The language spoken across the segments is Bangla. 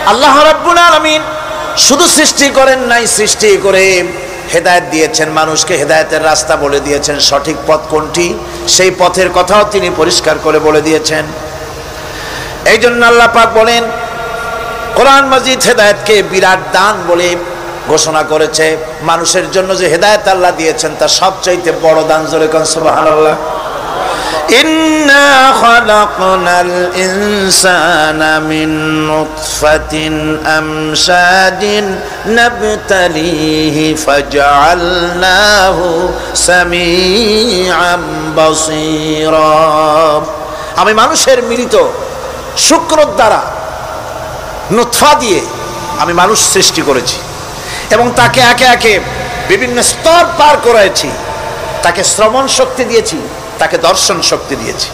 আল্লাহ রাব্বুল আলামিন শুধু সৃষ্টি করেন নাই, সৃষ্টি করে হেদায়েত দিয়েছেন, মানুষকে হেদায়েতের রাস্তা বলে দিয়েছেন। সঠিক পথ কোনটি সেই পথের কথাও তিনি পরিষ্কার করে বলে দিয়েছেন। এই জন্য আল্লাহ পাক বলেন, কোরআন মাজিদ হেদায়েতকে বিরাট দান বলে ঘোষণা করেছে। মানুষের জন্য যে হেদায়েত আল্লাহ দিয়েছেন তার সবচাইতে বড় দান। জোরে কোন সুবহানাল্লাহ। ইন্না খালাকনাল ইনসানা মিন নুতফাতিন আমশাদিন নাবতালিহি ফাজআলনাহু সামিআম বাসীরা। আমি মানুষের মিলিত শুক্র দ্বারা নুতফা দিয়ে আমি মানুষ সৃষ্টি করেছি এবং তাকে একে একে বিভিন্ন স্তর পার করেছি। তাকে শ্রবণ শক্তি দিয়েছি, তাকে দর্শন শক্তি দিয়েছি।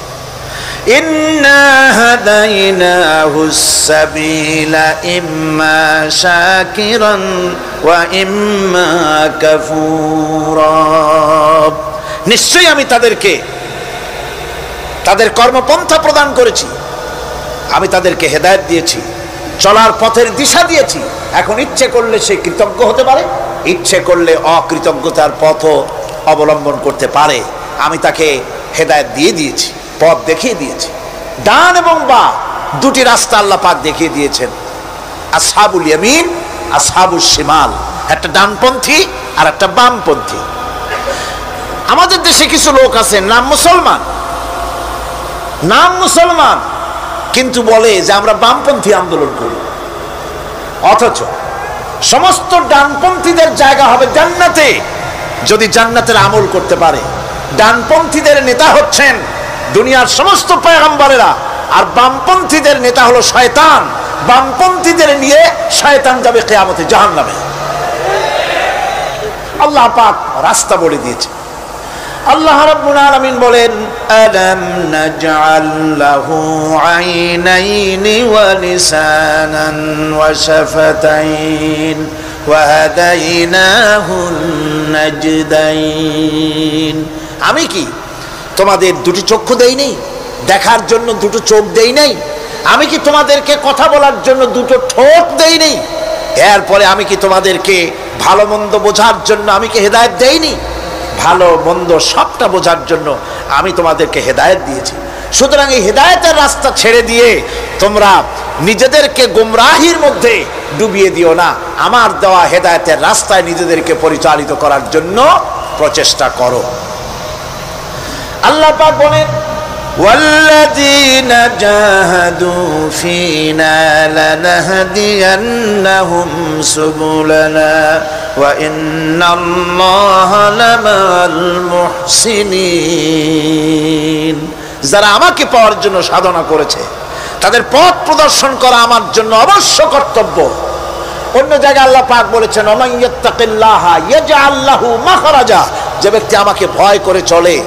ইন্না হাদাইনাহুস সাবিলা ইম্মা শাকিরান ওয়া ইম্মা কাফুরা। নিশ্চয়ই আমি তাদেরকে তাদের কর্মপন্থা প্রদান করেছি, আমি তাদেরকে হেদায়েত দিয়েছি, চলার পথের দিশা দিয়েছি। এখন ইচ্ছে করলে সে কৃতজ্ঞ হতে পারে, ইচ্ছে করলে অকৃতজ্ঞতার পথও অবলম্বন করতে পারে। আমি তাকে হেদায়েত দিয়ে দিয়েছি, পথ দেখিয়ে দিয়েছি। ডান এবং বাম দুটি রাস্তা আল্লাহ পাক দেখিয়ে দিয়েছেন। আসহাবুল ইয়ামিন, আসহাবুল শিমাল, একটা ডানপন্থী আর একটা বামপন্থী। আমাদের দেশে কিছু লোক আছে নাম মুসলমান, কিন্তু বলে যে আমরা বামপন্থী আন্দোলন করি। অথচ সমস্ত ডানপন্থীদের জায়গা হবে জান্নাতে যদি জান্নাতের আমল করতে পারে। ডানপন্থীদের নেতা হচ্ছেন দুনিয়ার সমস্ত পয়গম্বরেরা, আর বামপন্থীদের নেতা হলো শয়তান। বামপন্থীদের নিয়ে শয়তান যাবে কিয়ামতে জাহান্নামে। আল্লাহ পাক রাস্তা বলে দিয়েছে। আল্লাহ রাব্বুল আলামিন বলেন, আলাম নাজআল লাহু আইনাইনি ওয়া লিসানান ওয়া শাফাতাইন ওয়া হাদাইনাহুন নাজদাইন। আমি কি তোমাদের দুটি চক্ষু দেই নাই, দেখার জন্য দুটো চোখ দেই নাই? আমি কি তোমাদেরকে কথা বলার জন্য দুটো ঠোঁট দেই নাই? এরপরে আমি কি তোমাদেরকে ভালো মন্দ বোঝার জন্য আমি কি হেদায়েত দেইনি? ভালো মন্দ সবটা বোঝার জন্য আমি তোমাদেরকে হেদায়েত দিয়েছি। সুতরাং এই হেদায়েতের রাস্তা ছেড়ে দিয়ে তোমরা নিজেদেরকে গুমরাহির মধ্যে ডুবিয়ে দিও না। আমার দেওয়া হেদায়েতের রাস্তায় নিজেদেরকে পরিচালিত করার জন্য প্রচেষ্টা করো। আল্লাহ পাক বলেন, ওয়াল্লাযীনা জাহাদু ফীনা লানাহদিয়ান্নাহুম সুবুলানা ওয়া ইন্নাল্লাহা লামাল মুহসিনিন। যারা আমাকে পাওয়ার জন্য সাধনা করেছে তাদের পথ প্রদর্শন করা আমার জন্য অবশ্য কর্তব্য। অন্য জায়গায় আল্লাহ পাক বলেছেন, ওমান ইয়াত্তাকিল্লাহা ইয়াজআল লাহু মাখরাজা। যে ব্যক্তি আমাকে ভয় করে চলে,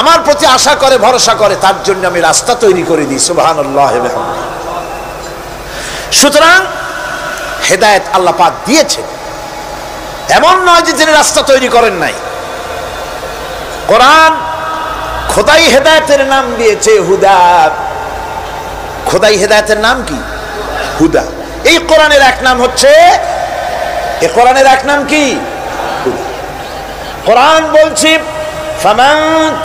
আমার প্রতি আশা করে, ভরসা করে, তার জন্য আমি রাস্তা তৈরি করে দিই। সুবহানাল্লাহ। সুতরাং হেদায়েত আল্লাহ পাক দিয়েছেন, এমন নয় যে তিনি রাস্তা তৈরি করেন নাই। কোরআন খোদাই হেদায়েতের নাম দিয়েছে হুদা। খোদাই হেদায়েতের নাম কি? হুদা। এই কোরআনের এক নাম হচ্ছে, এই কোরআনের এক নাম কি? কোরআন বলছি, ফামান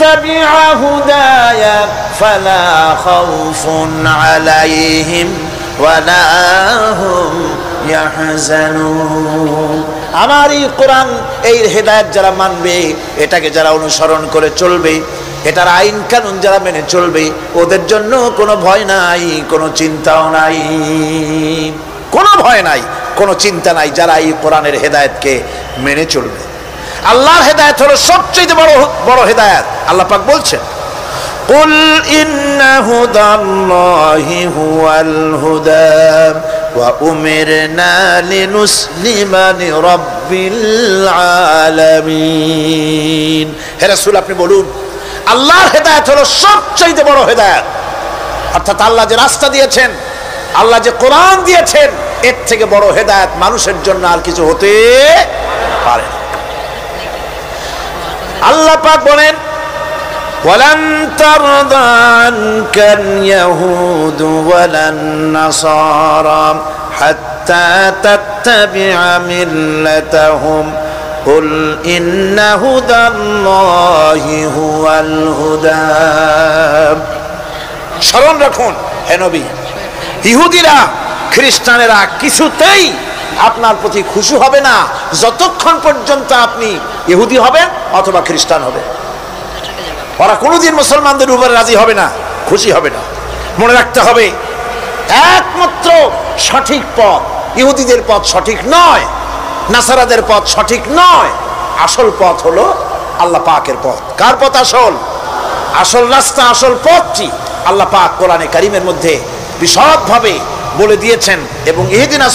তাবিআ হুদায়া ফালা খাউফুন আলাইহিম ওয়ালা হুম ইয়াহজানুন। আমার এই কোরআন, এই হেদায়েত যারা মানবে, এটাকে যারা অনুসরণ করে চলবে, এটার আইন কানুন যারা মেনে চলবে, ওদের জন্য কোনো ভয় নাই, কোনো চিন্তাও নাই। কোনো ভয় নাই, কোনো চিন্তা নাই যারা এই কোরআনের হেদায়েতকে মেনে চলবে। আল্লাহর হেদায়েত হলো সবচেয়ে বড় হেদায়েত। আল্লাহ পাক বলছেন, কুল ইন্না হুদাল্লাহি হুয়াল হুদা ওয়া উমিরনা লিনুসলিমা লিরাব্বিল আলামিন। হে রাসূল, আপনি বলুন, আল্লাহর হেদায়েত হলো সবচেয়ে বড় হেদায়েত। অর্থাৎ আল্লাহ যে রাস্তা দিয়েছেন, আল্লাহ যে কোরআন দিয়েছেন, এর থেকে বড় হেদায়েত মানুষের জন্য আর কিছু হতে পারে না। আল্লাহ পাক বলেন, ওয়ালান তারদা আনকাল ইয়াহুদু ওয়ালান নাসারা হাত্তা তাত্তাবিআ মিল্লাতাহুম কুল ইন্না হুদাল্লাহি হুয়াল হুদা। স্মরণ রাখুন হে নবী, ইহুদিরা খ্রিস্টানেরা কিছুতেই আপনার প্রতি খুশি হবে না যতক্ষণ পর্যন্ত আপনি ইহুদি হবেন অথবা খ্রিস্টান হবেন। ওরা কোনোদিন মুসলমানদের উপরে রাজি হবে না, খুশি হবে না। মনে রাখতে হবে একমাত্র সঠিক পথ ইহুদিদের পথ সঠিক নয়, নাসারাদের পথ সঠিক নয়। আসল পথ হলো আল্লাহ পাকের পথ। কার পথ আসল? আসল রাস্তা, আসল পথটি আল্লাহ পাক কোরআনে কারীমের মধ্যে বিশদভাবে বলে দিয়েছেন। এবং ইহদিনাস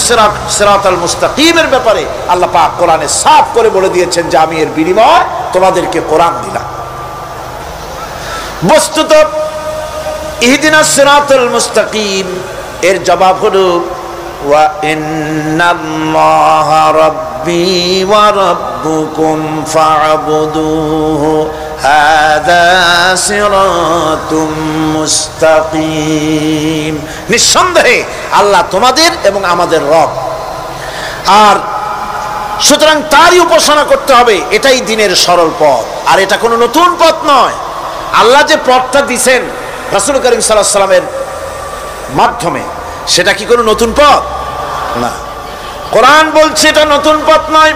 সিরাতাল মুস্তাকিমের ব্যাপারে আল্লাহ পাক কোরআনে সাফ করে বলে দিয়েছেন যে আমি এর বিনিময় তোমাদেরকে কোরআন দিলাম। বস্তুত ইহদিনাস সিরাতাল মুস্তাকিম এর জবাব হলো ওয়া ইন্নাল্লাহা রাব্বি ওয়া রাব্বুকুম ফা'বুদুহু হাযা সিরাতুম মুস্তাকিম। নিঃসন্দেহে আল্লাহ তোমাদের এবং আমাদের রব, আর সুতরাং তারই উপাসনা করতে হবে। এটাই দ্বীনের সরল পথ, আর এটা কোনো নতুন পথ নয়। আল্লাহ যে পথটা দিয়েছেন রাসূল করিম সাল্লাল্লাহু আলাইহি ওয়াসাল্লামের মাধ্যমে, সেটা কি কোনো নতুন পথ? না। কোরআন বলছে এটা নতুন পথ নয়।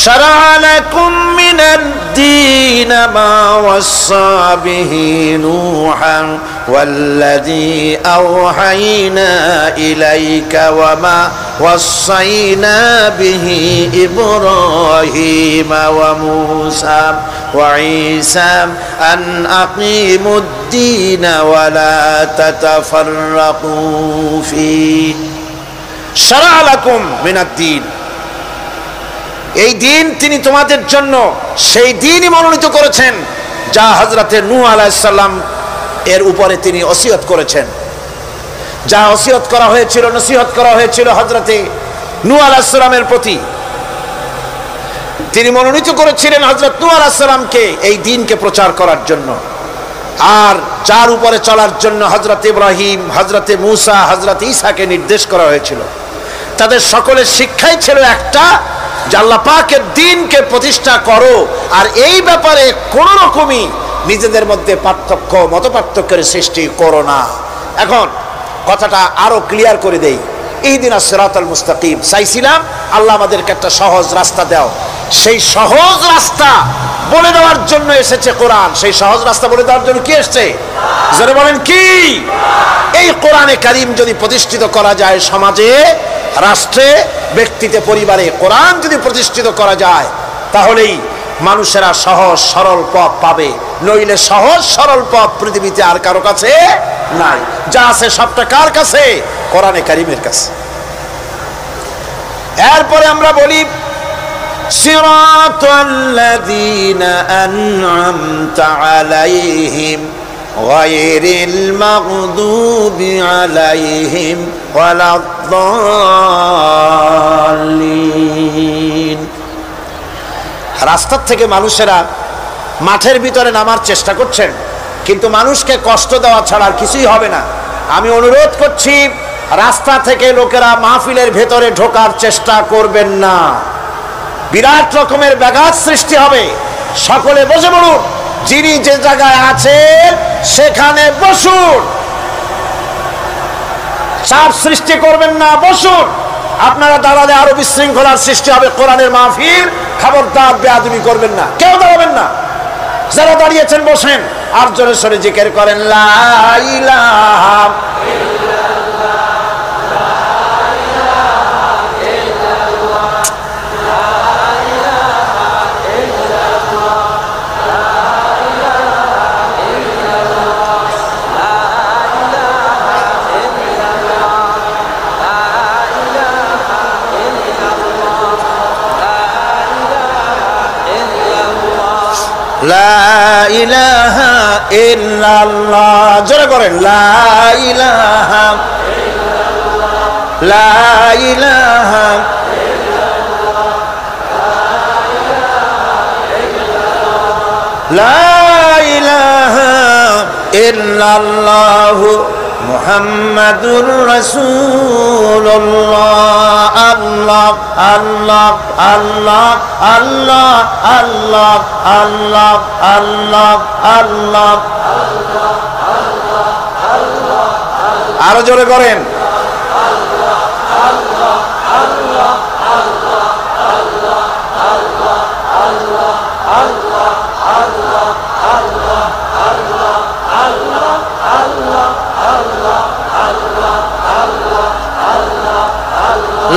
শারা'a লাকুম মিনাদ দীন মা ওয়াসসা বিহি নূহান ওয়াল্লাযী আওহাইনা ইলাইকা ওয়া মা ওয়াসাইনা বিহি ইব্রাহিম ওয়া মূসা ওয়া ঈসা আন আকিমুদ দীন ওয়া লা তাতাফাররাকু ফীহি। শারা'a লাকুম মিনাদ দীন, এই দিন তিনি তোমাদের জন্য সেই দিনই মনোনীত করেছেন যা হযরতে নূহ আলাইহিস সালাম এর উপরে তিনি ওসিয়ত করেছেন। যা ওসিয়ত করা হয়েছিল, নসিহত করা হয়েছিল হযরতে নূহ আলাইহিস সালামের প্রতি, তিনি মনোনীত করেছিলেন হযরত নূহ আলাইহিস সালামকে এই দিনকে প্রচার করার জন্য। আর যার উপরে চলার জন্য হযরত ইব্রাহিম, হযরতে মূসা, হযরত ঈসাকে নির্দেশ করা হয়েছিল। তাদের সকলের শিক্ষাই ছিল একটা, যে আল্লাহ পাকের দ্বীনকে প্রতিষ্ঠা করো, আর এই ব্যাপারে কোন রকমই নিজেদের মধ্যে পার্থক্য, মত পার্থক্যের সৃষ্টি করো না। এখন কথাটা আরো ক্লিয়ার করে দেই। ইহদিনাস সিরাতাল মুস্তাকিম চাইছিলাম, আল্লাহ আমাদেরকে একটা সহজ রাস্তা দাও। সেই সহজ রাস্তা বলে দেওয়ার জন্য এসেছে কোরআন। সেই সহজ রাস্তা বলে দেওয়ার জন্য কি এসেছে? যারা বলেন কি? এই কোরআনে কারীম যদি প্রতিষ্ঠিত করা যায় সমাজে, রাষ্ট্রে, ব্যক্তিতে, পরিবারে, কোরআন যদি প্রতিষ্ঠিত করা যায়, তাহলেই মানুষেরা সহজ সরল পথ পাবে। নইলে সহজ সরল পথ পৃথিবীতে আর কারো কাছে নাই। যা আছে সবটা কার কাছে? কোরআনে কারীমের কাছে। এরপরে আমরা বলি সিরাতাল্লাযীনা আন'আমতা আলাইহিম গায়রিল মাগদুবি আলাইহিম ওয়ালাদ-দাল্লিন। রাস্তার থেকে মানুষেরা মাঠের ভিতরে নামার চেষ্টা করছেন, কিন্তু মানুষকে কষ্ট দেওয়া ছাড়া আর কিছুই হবে না। আমি অনুরোধ করছি, রাস্তা থেকে লোকেরা মাহফিলের ভেতরে ঢোকার চেষ্টা করবেন না। বিরাট রকমের ব্যাঘাত সৃষ্টি হবে। সকলে বসে পড়ুন, যিনি যে জায়গায় আছেন সেখানে বসুন, চাপ সৃষ্টি করবেন না, বসুন। আপনারা দাঁড়ালে আরো বিশৃঙ্খলার সৃষ্টি হবে। কোরআনের মাহফিল, খবরদার বেয়াদবি করবেন না, কেউ দাঁড়াবেন না। যারা দাঁড়িয়েছেন বসেন, আর জোরে সরে জিকির করেন লা ইলাহা লা ইলাহা ইল্লাল্লাহ। জোরে করেন লা ইলাহা ইল্লাল্লাহ, লা ইলাহা ইল্লাল্লাহ, লা ইলাহা ইল্লাল্লাহ মুহাম্মাদুর রাসূলুল্লাহ। আল্লাহ আল্লাহ আল্লাহ আল্লাহ আল্লাহ আল্লাহ। আরো জোরে করেন।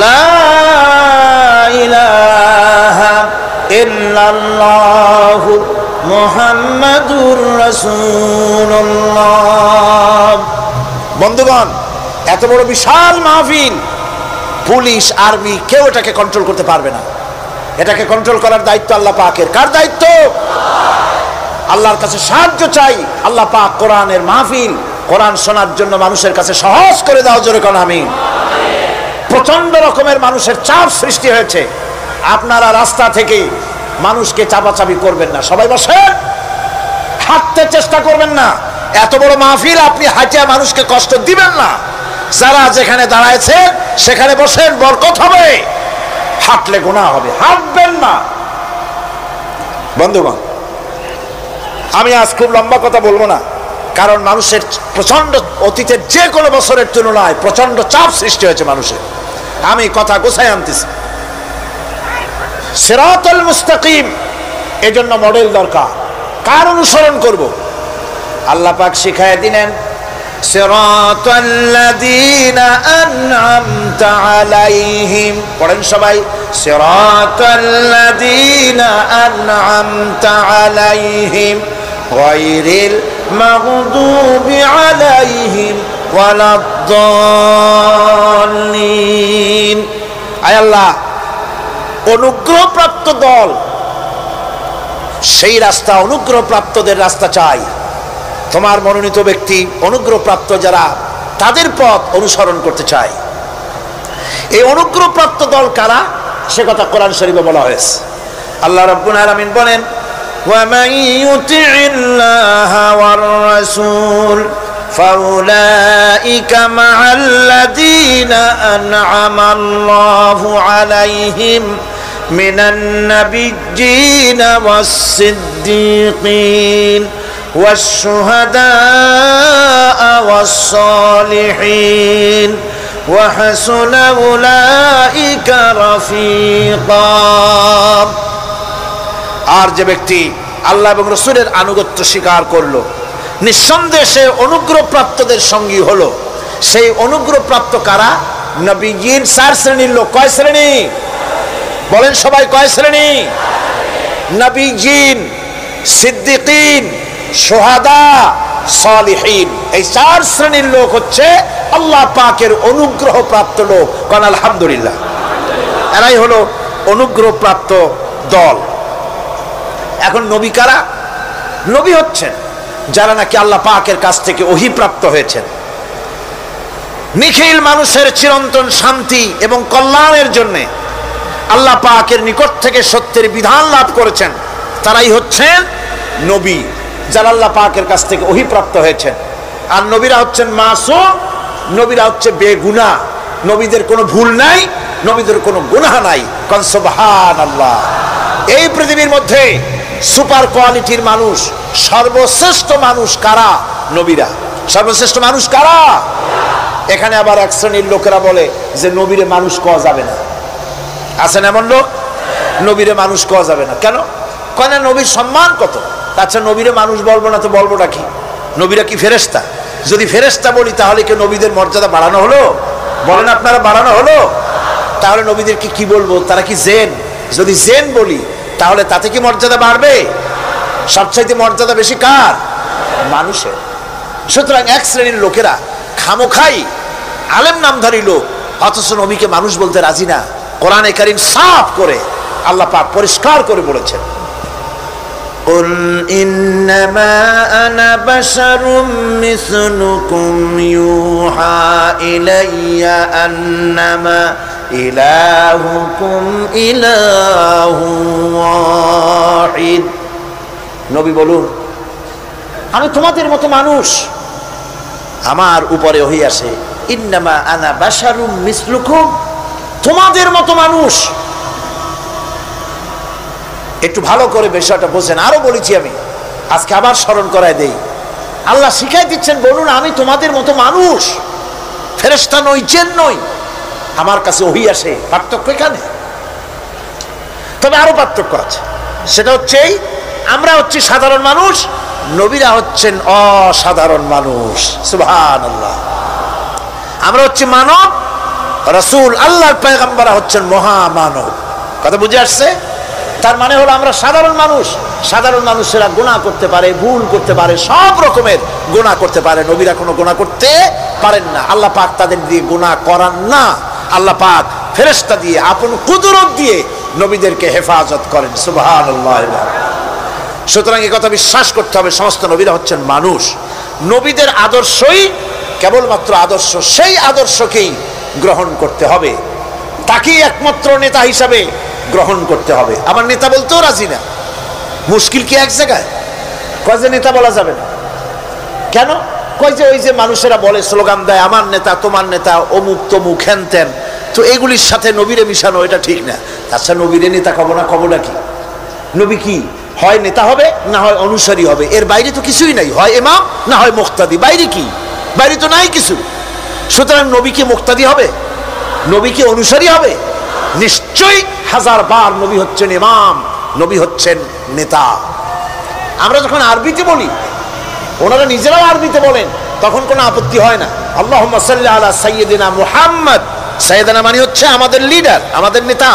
লা ইলাহা ইল্লাল্লাহু মুহাম্মাদুর রাসূলুল্লাহ। বন্ধুগণ, এত বড় বিশাল মাহফিল, পুলিশ আর্মি কেউ এটাকে কন্ট্রোল করতে পারবে না। এটাকে কন্ট্রোল করার দায়িত্ব আল্লাহ পাকের। কার দায়িত্ব? আল্লাহর কাছে সাহায্য চাই। আল্লাহ পাক কোরআনের মাহফিল, কোরআন শোনার জন্য মানুষের কাছে সহজ করে দাও, জোরে কোন আমিন। প্রচন্ড রকমের মানুষের চাপ সৃষ্টি হয়েছে। আপনারা রাস্তা থেকে মানুষকে চাপাচাপি করবেন না, সবাই বসেন, হাঁটতে চেষ্টা করবেন না। এত বড় মাহফিল, আপনি হাঁটিয়া মানুষকে কষ্ট দিবেন না। যারা যেখানে দাঁড়ায়ছে সেখানে বসেন, বরকত হবে। হাঁটলে গুনাহ হবে, হাঁটবেন না। বন্ধুগণ, আমি আজ খুব লম্বা কথা বলবো না, কারণ মানুষের প্রচন্ড, অতীতের যে কোনো বছরের তুলনায় প্রচন্ড চাপ সৃষ্টি হয়েছে মানুষের। আমি কথা গোছায় আনতেছি। সিরাতুল মুস্তাকিম, এজন্য মডেল দরকার। কার অনুসরণ করব? আল্লাহ পাক শিখায় দিলেন, সিরাতাল্লাযীনা আন'আমতা আলাইহিম। পড়েন সবাই, সিরাতাল্লাযীনা আন'আমতা আলাইহিম গায়রিল মাগদুবি আলাইহিম ওয়ালাদ-দাল্লিন। আয় আল্লাহ, অনুগ্রহপ্রাপ্ত দল, সেই রাস্তা, অনুগ্রহপ্রাপ্তদের রাস্তা চাই। তোমার মনোনীত ব্যক্তি, অনুগ্রহপ্রাপ্ত যারা, তাদের পথ অনুসরণ করতে চাই। এই অনুগ্রহপ্রাপ্ত দল কারা, সে কথা কোরআন শরীফে বলা হয়েছে। আল্লাহ রাব্বুল আলামিন বলেন, وَمَن يُطِعِ اللَّهَ وَالرَّسُولَ فَأُولَئِكَ مَعَ الَّذِينَ أَنْعَمَ اللَّهُ عَلَيْهِمْ مِنَ النَّبِيِّينَ وَالصِّدِّيقِينَ وَالشُّهَدَاءِ وَالصَّالِحِينَ وَحَسُنَ أُولَئِكَ رَفِيقًا। আর যে ব্যক্তি আল্লাহ এবং রাসূলের আনুগত্য স্বীকার করলো, নিঃসন্দেহে সে অনুগ্রহপ্রাপ্তদের সঙ্গী হলো। সেই অনুগ্রহপ্রাপ্ত কারা? নবীয়িন। 4 শ্রেণীর লোক। কয় শ্রেণী? বলেন সবাই, কয় শ্রেণী? নবীয়িন, সিদ্দিকিন, শুহাদা, সালিহিন। এই 4 শ্রেণীর লোক হচ্ছে আল্লাহ পাকের অনুগ্রহপ্রাপ্ত লোক। কারণ আলহামদুলিল্লাহ, এরাই হলো অনুগ্রহপ্রাপ্ত দল। এখন নবী কারা? নবী হচ্ছেন যারা নাকি আল্লাহ পাকের কাছ থেকে ওহী প্রাপ্ত হয়েছেন, নিখিল মানুষের চিরন্তন শান্তি এবং কল্যাণের জন্য আল্লাহ পাকের নিকট থেকে সত্যের বিধান লাভ করেছেন। তারাই হচ্ছেন নবী, যারা আল্লাহ পাকের কাছ থেকে ওহী প্রাপ্ত হয়েছেন। আর নবীরা হচ্ছেন মাসুম, নবীরা হচ্ছে বেগুনাহ। নবীদের কোনো ভুল নাই, নবীদের কোনো গুনাহ নাই। কারণ সুবহানাল্লাহ, এই পৃথিবীর মধ্যে সুপার কোয়ালিটির মানুষ, সর্বশ্রেষ্ঠ মানুষ কারা? নবীরা। সর্বশ্রেষ্ঠ মানুষ কারা? এখানে আবার এক শ্রেণীর লোকেরা বলে যে নবীরে মানুষ কওয়া যাবে না। আছেন এমন লোক, নবীরে মানুষ কওয়া যাবে না। কেন? কেন? নবীর সম্মান কত। আচ্ছা, নবীরে মানুষ বলবো না তো বলবোটা কি? নবীরা কি ফেরেশতা? যদি ফেরেশতা বলি তাহলে কি নবীদের মর্যাদা বাড়ানো হলো? বলেন আপনারা, বাড়ানো হলো? তাহলে নবীদেরকে কি বলবো? তারা কি জেন? যদি জেন বলি তাহলে তাতে কি মর্যাদা বাড়বে? সবচাইতে মর্যাদা বেশি কার? মানুষের। সুতরাং এক শ্রেণীর লোকেরা খামোখাই আলেম নামধারী লোক, অথচ নবীকে মানুষ বলতে রাজি না। কোরআনে কারীম সাফ করে আল্লাহ পাক পরিষ্কার করে বলেছেন, قُلْ إِنَّمَا أَنَا بَشَرٌ مِثْلُكُمْ يُوحَى إِلَيَّ أَنَّمَا إِلَٰهُكُمْ إِلَٰهٌ وَاحِدٌ। নবী বলুন, আমি তোমাদের মতো মানুষ, আমার উপরে ওহী আসে। ইন্নামা আনা বাশারুম মিসলুকুম, তোমাদের মতো মানুষ। একটু ভালো করে বিষয়টা বোঝেন। আরো বলেছি আমি, আজকে আবার স্মরণ করায় দেই। আল্লাহ শিখাই দিচ্ছেন, বলুন আমি তোমাদের মতো মানুষ, ফেরেশতা নই, জিন নই, আমার কাছে ওহী আসে। পার্থক্য এখানে। তবে আরো পার্থক্য আছে, সেটা হচ্ছে আমরা হচ্ছি সাধারণ মানুষ, নবীরা হচ্ছেন অসাধারণ মানুষ। সুবহানাল্লাহ। আমরা হচ্ছি মানব, রাসূল আল্লাহর পয়গম্বররা হচ্ছেন মহামানব। কথা বুঝে আসছে? তার মানে হলো আমরা সাধারণ মানুষ। সাধারণ মানুষেরা গুনাহ করতে পারে, ভুল করতে পারে, সব রকমের গুনাহ করতে পারে। নবীরা কোনো গুনাহ করতে পারেন না। আল্লাহ পাক তাদের দিয়ে গুনাহ করান না। আল্লাহ পাক ফেরেশতা দিয়ে, আপন কুদরত দিয়ে নবীদেরকে হেফাজত করেন। সুবহানাল্লাহ। সুতরাং এই কথা বিশ্বাস করতে হবে, সমস্ত নবীরা হচ্ছেন মানুষ। নবীদের আদর্শই কেবলমাত্র আদর্শ, সেই আদর্শকেই গ্রহণ করতে হবে, তাকেই একমাত্র নেতা হিসাবে গ্রহণ করতে হবে। আমার নেতা বলতেও রাজি না। মুশকিল কি এক জায়গায়? কয় যে নেতা বলা যাবে না। কেন? কয় যে ওই যে মানুষেরা বলে, স্লোগান দেয়, আমার নেতা, তোমার নেতা, অমুক তমুক, হ্যান ত্যান। তো এগুলির সাথে নবীরে মিশানো এটা ঠিক না। আচ্ছা, নবীরে নেতা কব না, কবটা কি? নবী কি হয় নেতা হবে, না হয় অনুসারী হবে, এর বাইরে তো কিছুই নাই। হয় ইমাম, না হয় মুক্তাদি। বাইরে কি? বাইরে তো নাই কিছু। সুতরাং নবী কি মুক্তাদি হবে? নবী কি অনুসারী হবে? নিশ্চয়ই হাজার বার নবী হচ্ছেন ইমাম, নবী হচ্ছেন নেতা। আমরা যখন আরবিতে বলি, ওনারা নিজেরাও আরবিতে বলেন, তখন কোনো আপত্তি হয় না। আল্লাহুম্মা সাল্লি আলা সাইয়্যিদিনা মুহাম্মদ। সাইয়্যিদিনা মানে হচ্ছে আমাদের লিডার, আমাদের নেতা।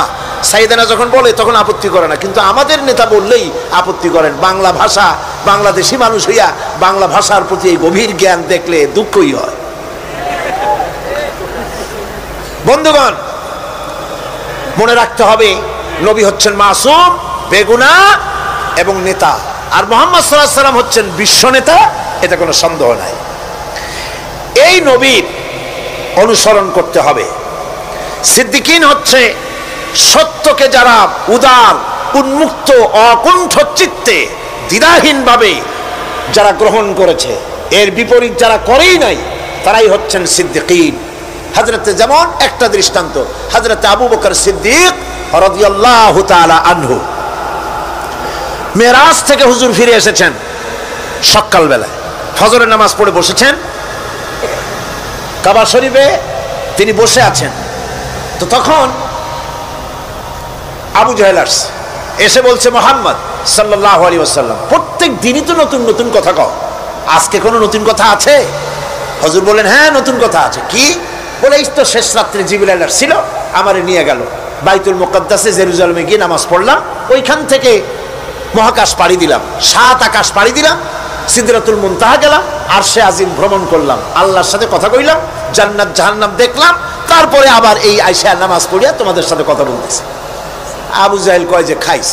সাইয়্যিদিনা যখন বলে তখন আপত্তি করে না, কিন্তু আমাদের নেতা বললেই আপত্তি করেন। বাংলা ভাষা, বাংলাদেশি মানুষ হইয়া বাংলা ভাষার প্রতি এই গভীর জ্ঞান দেখলে দুঃখই হয়। বন্ধুগণ, মনে রাখতে হবে, নবী হচ্ছেন মাসুম, বেগুনাহ এবং নেতা। আর মুহাম্মদ সাল্লাল্লাহু আলাইহি ওয়াসাল্লাম হচ্ছেন বিশ্ব নেতা, এটা কোনো সন্দেহ নাই। এই নবীর অনুসরণ করতে হবে। সিদ্দিকিন হচ্ছে সত্যকে যারা উদার, উন্মুক্ত, অকুণ্ঠ চিত্তে, দ্বিধাহীনভাবে যারা গ্রহণ করেছে, এর বিপরীত যারা করেই নাই, তারাই হচ্ছেন সিদ্দিকিন। হযরতে, যেমন একটা দৃষ্টান্ত, হযরতে আবু বকর সিদ্দিক রাদিয়াল্লাহু তাআলা আনহু, মেরাজ থেকে হুজুর ফিরে এসেছেন সকালবেলায়, ফজরের নামাজ পড়ে বসেছেন কাবা শরীফে, তিনি বসে আছেন। তো তখন আবু জাহেল আসছে, এসে বলছে, মুহাম্মদ সাল্লাল্লাহু আলাইহি ওয়াসাল্লাম, প্রত্যেক দিনই তো নতুন নতুন কথা কও, আজকে কোনো নতুন কথা আছে? হুজুর বলেন, হ্যাঁ নতুন কথা আছে। কি? বলে, এই তো শেষ রাত্রে জিবরাইল আসছিল, আমারে নিয়ে গেল বাইতুল মুকাদ্দাসে, জেরুজালেমে গিয়ে নামাজ পড়লাম, ওইখান থেকে মহাকাশ পাড়ি দিলাম, 7 আকাশ পাড়ি দিলাম, সিদরাতুল মুনতাহা গেলাম, আরশে আজিম ভ্রমণ করলাম, আল্লাহর সাথে কথা কইলাম, জান্নাত জাহান্নাম দেখলাম, তারপরে আবার এই আয়েশা নামাজ পড়িয়া তোমাদের সাথে কথা বলতেছে। আবু জাহেল কয় যে, খাইস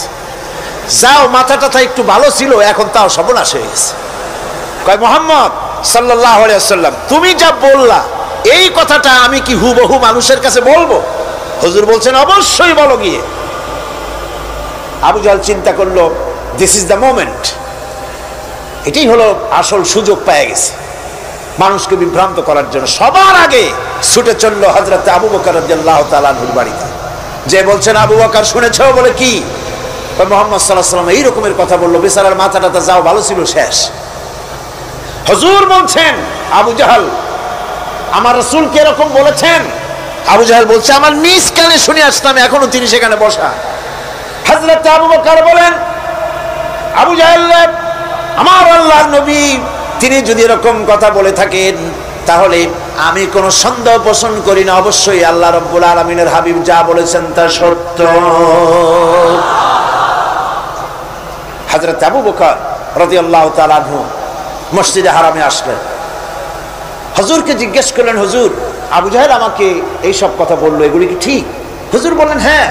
যাও, মাথাটা একটু ভালো ছিল, এখন তাও সর্বনাশ হয়ে গেছে। কয়, মুহাম্মদ সাল্লাল্লাহু আলাইহি ওয়াসাল্লাম, তুমি যা বললা এই কথাটা আমি কি হুবহু মানুষের কাছে বলবো? হুজুর বলছেন, অবশ্যই বলো গিয়ে। আবু জাহেল চিন্তা করলো, দিস ইজ দ্য মোমেন্ট, এটাই হলো আসল সুযোগ পেয়ে গেছে মানুষকে বিভ্রান্ত করার জন্য। সবার আগে ছুটে চললো হযরতে আবু বকর রাদিয়াল্লাহু তাআলা আনহুর বাড়িতে, যে বলছেন, আবু বকর শুনেছো? বলে, কি? মুহাম্মদ সাল্লাল্লাহু আলাইহি ওয়াসাল্লাম এইরকমের কথা বললো, বেচারার মাথাটা যাও ভালো ছিল, শেষ। হুজুর বলছেন, আবু জাহেল, আমার রাসূল কি এরকম বলেছেন? আবু জাহেল বলছে, আমার নিজ কানে শুনে আসলাম, এখনো তিনি সেখানে বসা। হযরত আবু বকর বলেন, আবু জাহেল, আমার আল্লাহর নবী তিনি যদি এরকম কথা বলে থাকেন, তাহলে আমি কোনো সন্দেহ পোষণ করি না, অবশ্যই আল্লাহ রাব্বুল আলামিনের হাবিব যা বলেছেন তা সত্য। হযরত আবু বকর রাদিয়াল্লাহু তাআলা আনহু মসজিদে হারামে আসলেন, হুজুরকে জিজ্ঞেস করলেন, হুজুর, আবু জাহেল আমাকে এই সব কথা বললো, এগুলি কি ঠিক? হুজুর বললেন, হ্যাঁ।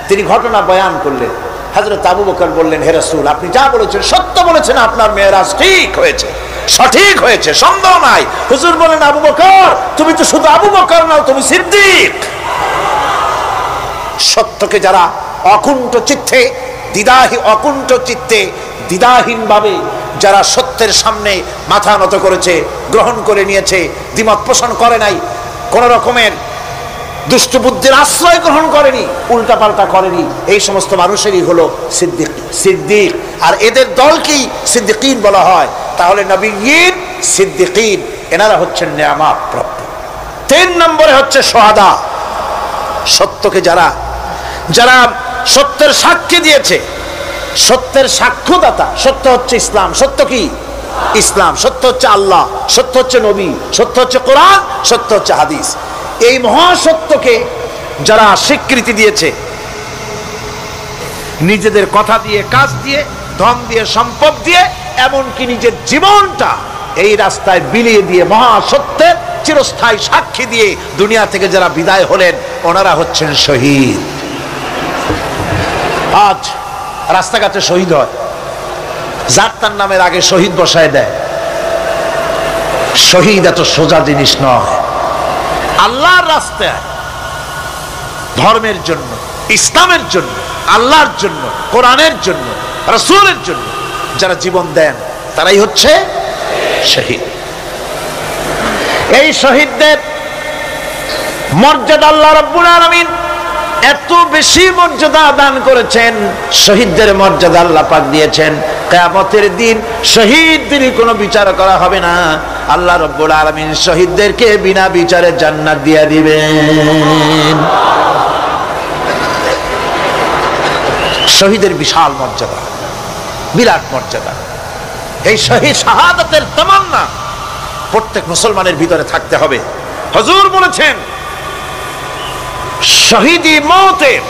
তিনি ঘটনা বয়ান করলেন। হযরত আবু বকর বললেন, হে রাসূল, আপনি যা বলেছেন সত্য বলেছেন, আপনার মেরাজ ঠিক হয়েছে, সঠিক হয়েছে, সন্দেহ নাই। হুজুর বলেন, আবু বকর, তুমি তো শুধু আবু বকর নাও, তুমি সিদ্দিক। সত্যকে যারা অকুণ্ঠ চিত্তে, অকুণ্ঠ চিত্তে, দ্বিধাহীনভাবে যারা সত্যের সামনে মাথা নত করেছে, গ্রহণ করে নিয়েছে, দ্বিমত পোষণ করে নাই, কোন রকমের দুষ্ট বুদ্ধির আশ্রয় গ্রহণ করেনি, উল্টাপাল্টা করেনি, এই সমস্ত মানুষেরই হলো সিদ্দিক। সিদ্দিক আর এদের দলকেই সিদ্দিকিন বলা হয়। তাহলে নবিয়্যিন, সিদ্দিকিন এনারা হচ্ছেন নেয়ামত প্রাপ্ত। 3 নম্বরে হচ্ছে শুহাদা, সত্যকে যারা যারা সত্যের সাক্ষী দিয়েছে, সত্যের সাক্ষ্যদাতা। সত্য হচ্ছে ইসলাম। সত্য কি? ইসলাম। সত্য হচ্ছে আল্লাহ, সত্য হচ্ছে নবী, সত্য হচ্ছে কোরআন, সত্য হচ্ছে হাদিস। এই মহাসত্যকে যারা স্বীকৃতি দিয়েছে, নিজেদের কথা দিয়ে, কাজ দিয়ে, ধন দিয়ে, সম্পদ দিয়ে, এমনকি নিজের জীবনটা এই রাস্তায় বিলিয়ে দিয়ে মহাসত্যের চিরস্থায়ী সাক্ষী দিয়ে দুনিয়া থেকে যারা বিদায় হলেন, ওনারা হচ্ছেন শহীদ। আজ রাস্তাঘাটে শহীদ হয়, যার তার নামের আগে শহীদ বসায় দেয়। শহীদ এত সোজা জিনিস নয়। আল্লাহর রাস্তায়, ধর্মের জন্য, ইসলামের জন্য, আল্লাহর জন্য, কোরআনের জন্য, রাসূলের জন্য যারা জীবন দেন, তারাই হচ্ছে শহীদ। এই শহীদদের মর্যাদা আল্লাহ রাব্বুল আলামিন এত বেশি মর্যাদা দান করেছেন। শহীদদের মর্যাদা আল্লাহ পাক দিয়েছেন, কিয়ামতের দিন শহীদদের কোনো বিচার করা হবে না। আল্লাহ রাব্বুল আলামিন শহীদদেরকে বিনা বিচারে জান্নাত দিয়ে দিবেন। শহীদের বিশাল মর্যাদা, বিরাট মর্যাদা। এই শহীদ শাহাদাতের তামান্না প্রত্যেক মুসলমানের ভিতরে থাকতে হবে। হুজুর বলেছেন, শহীদি মওতের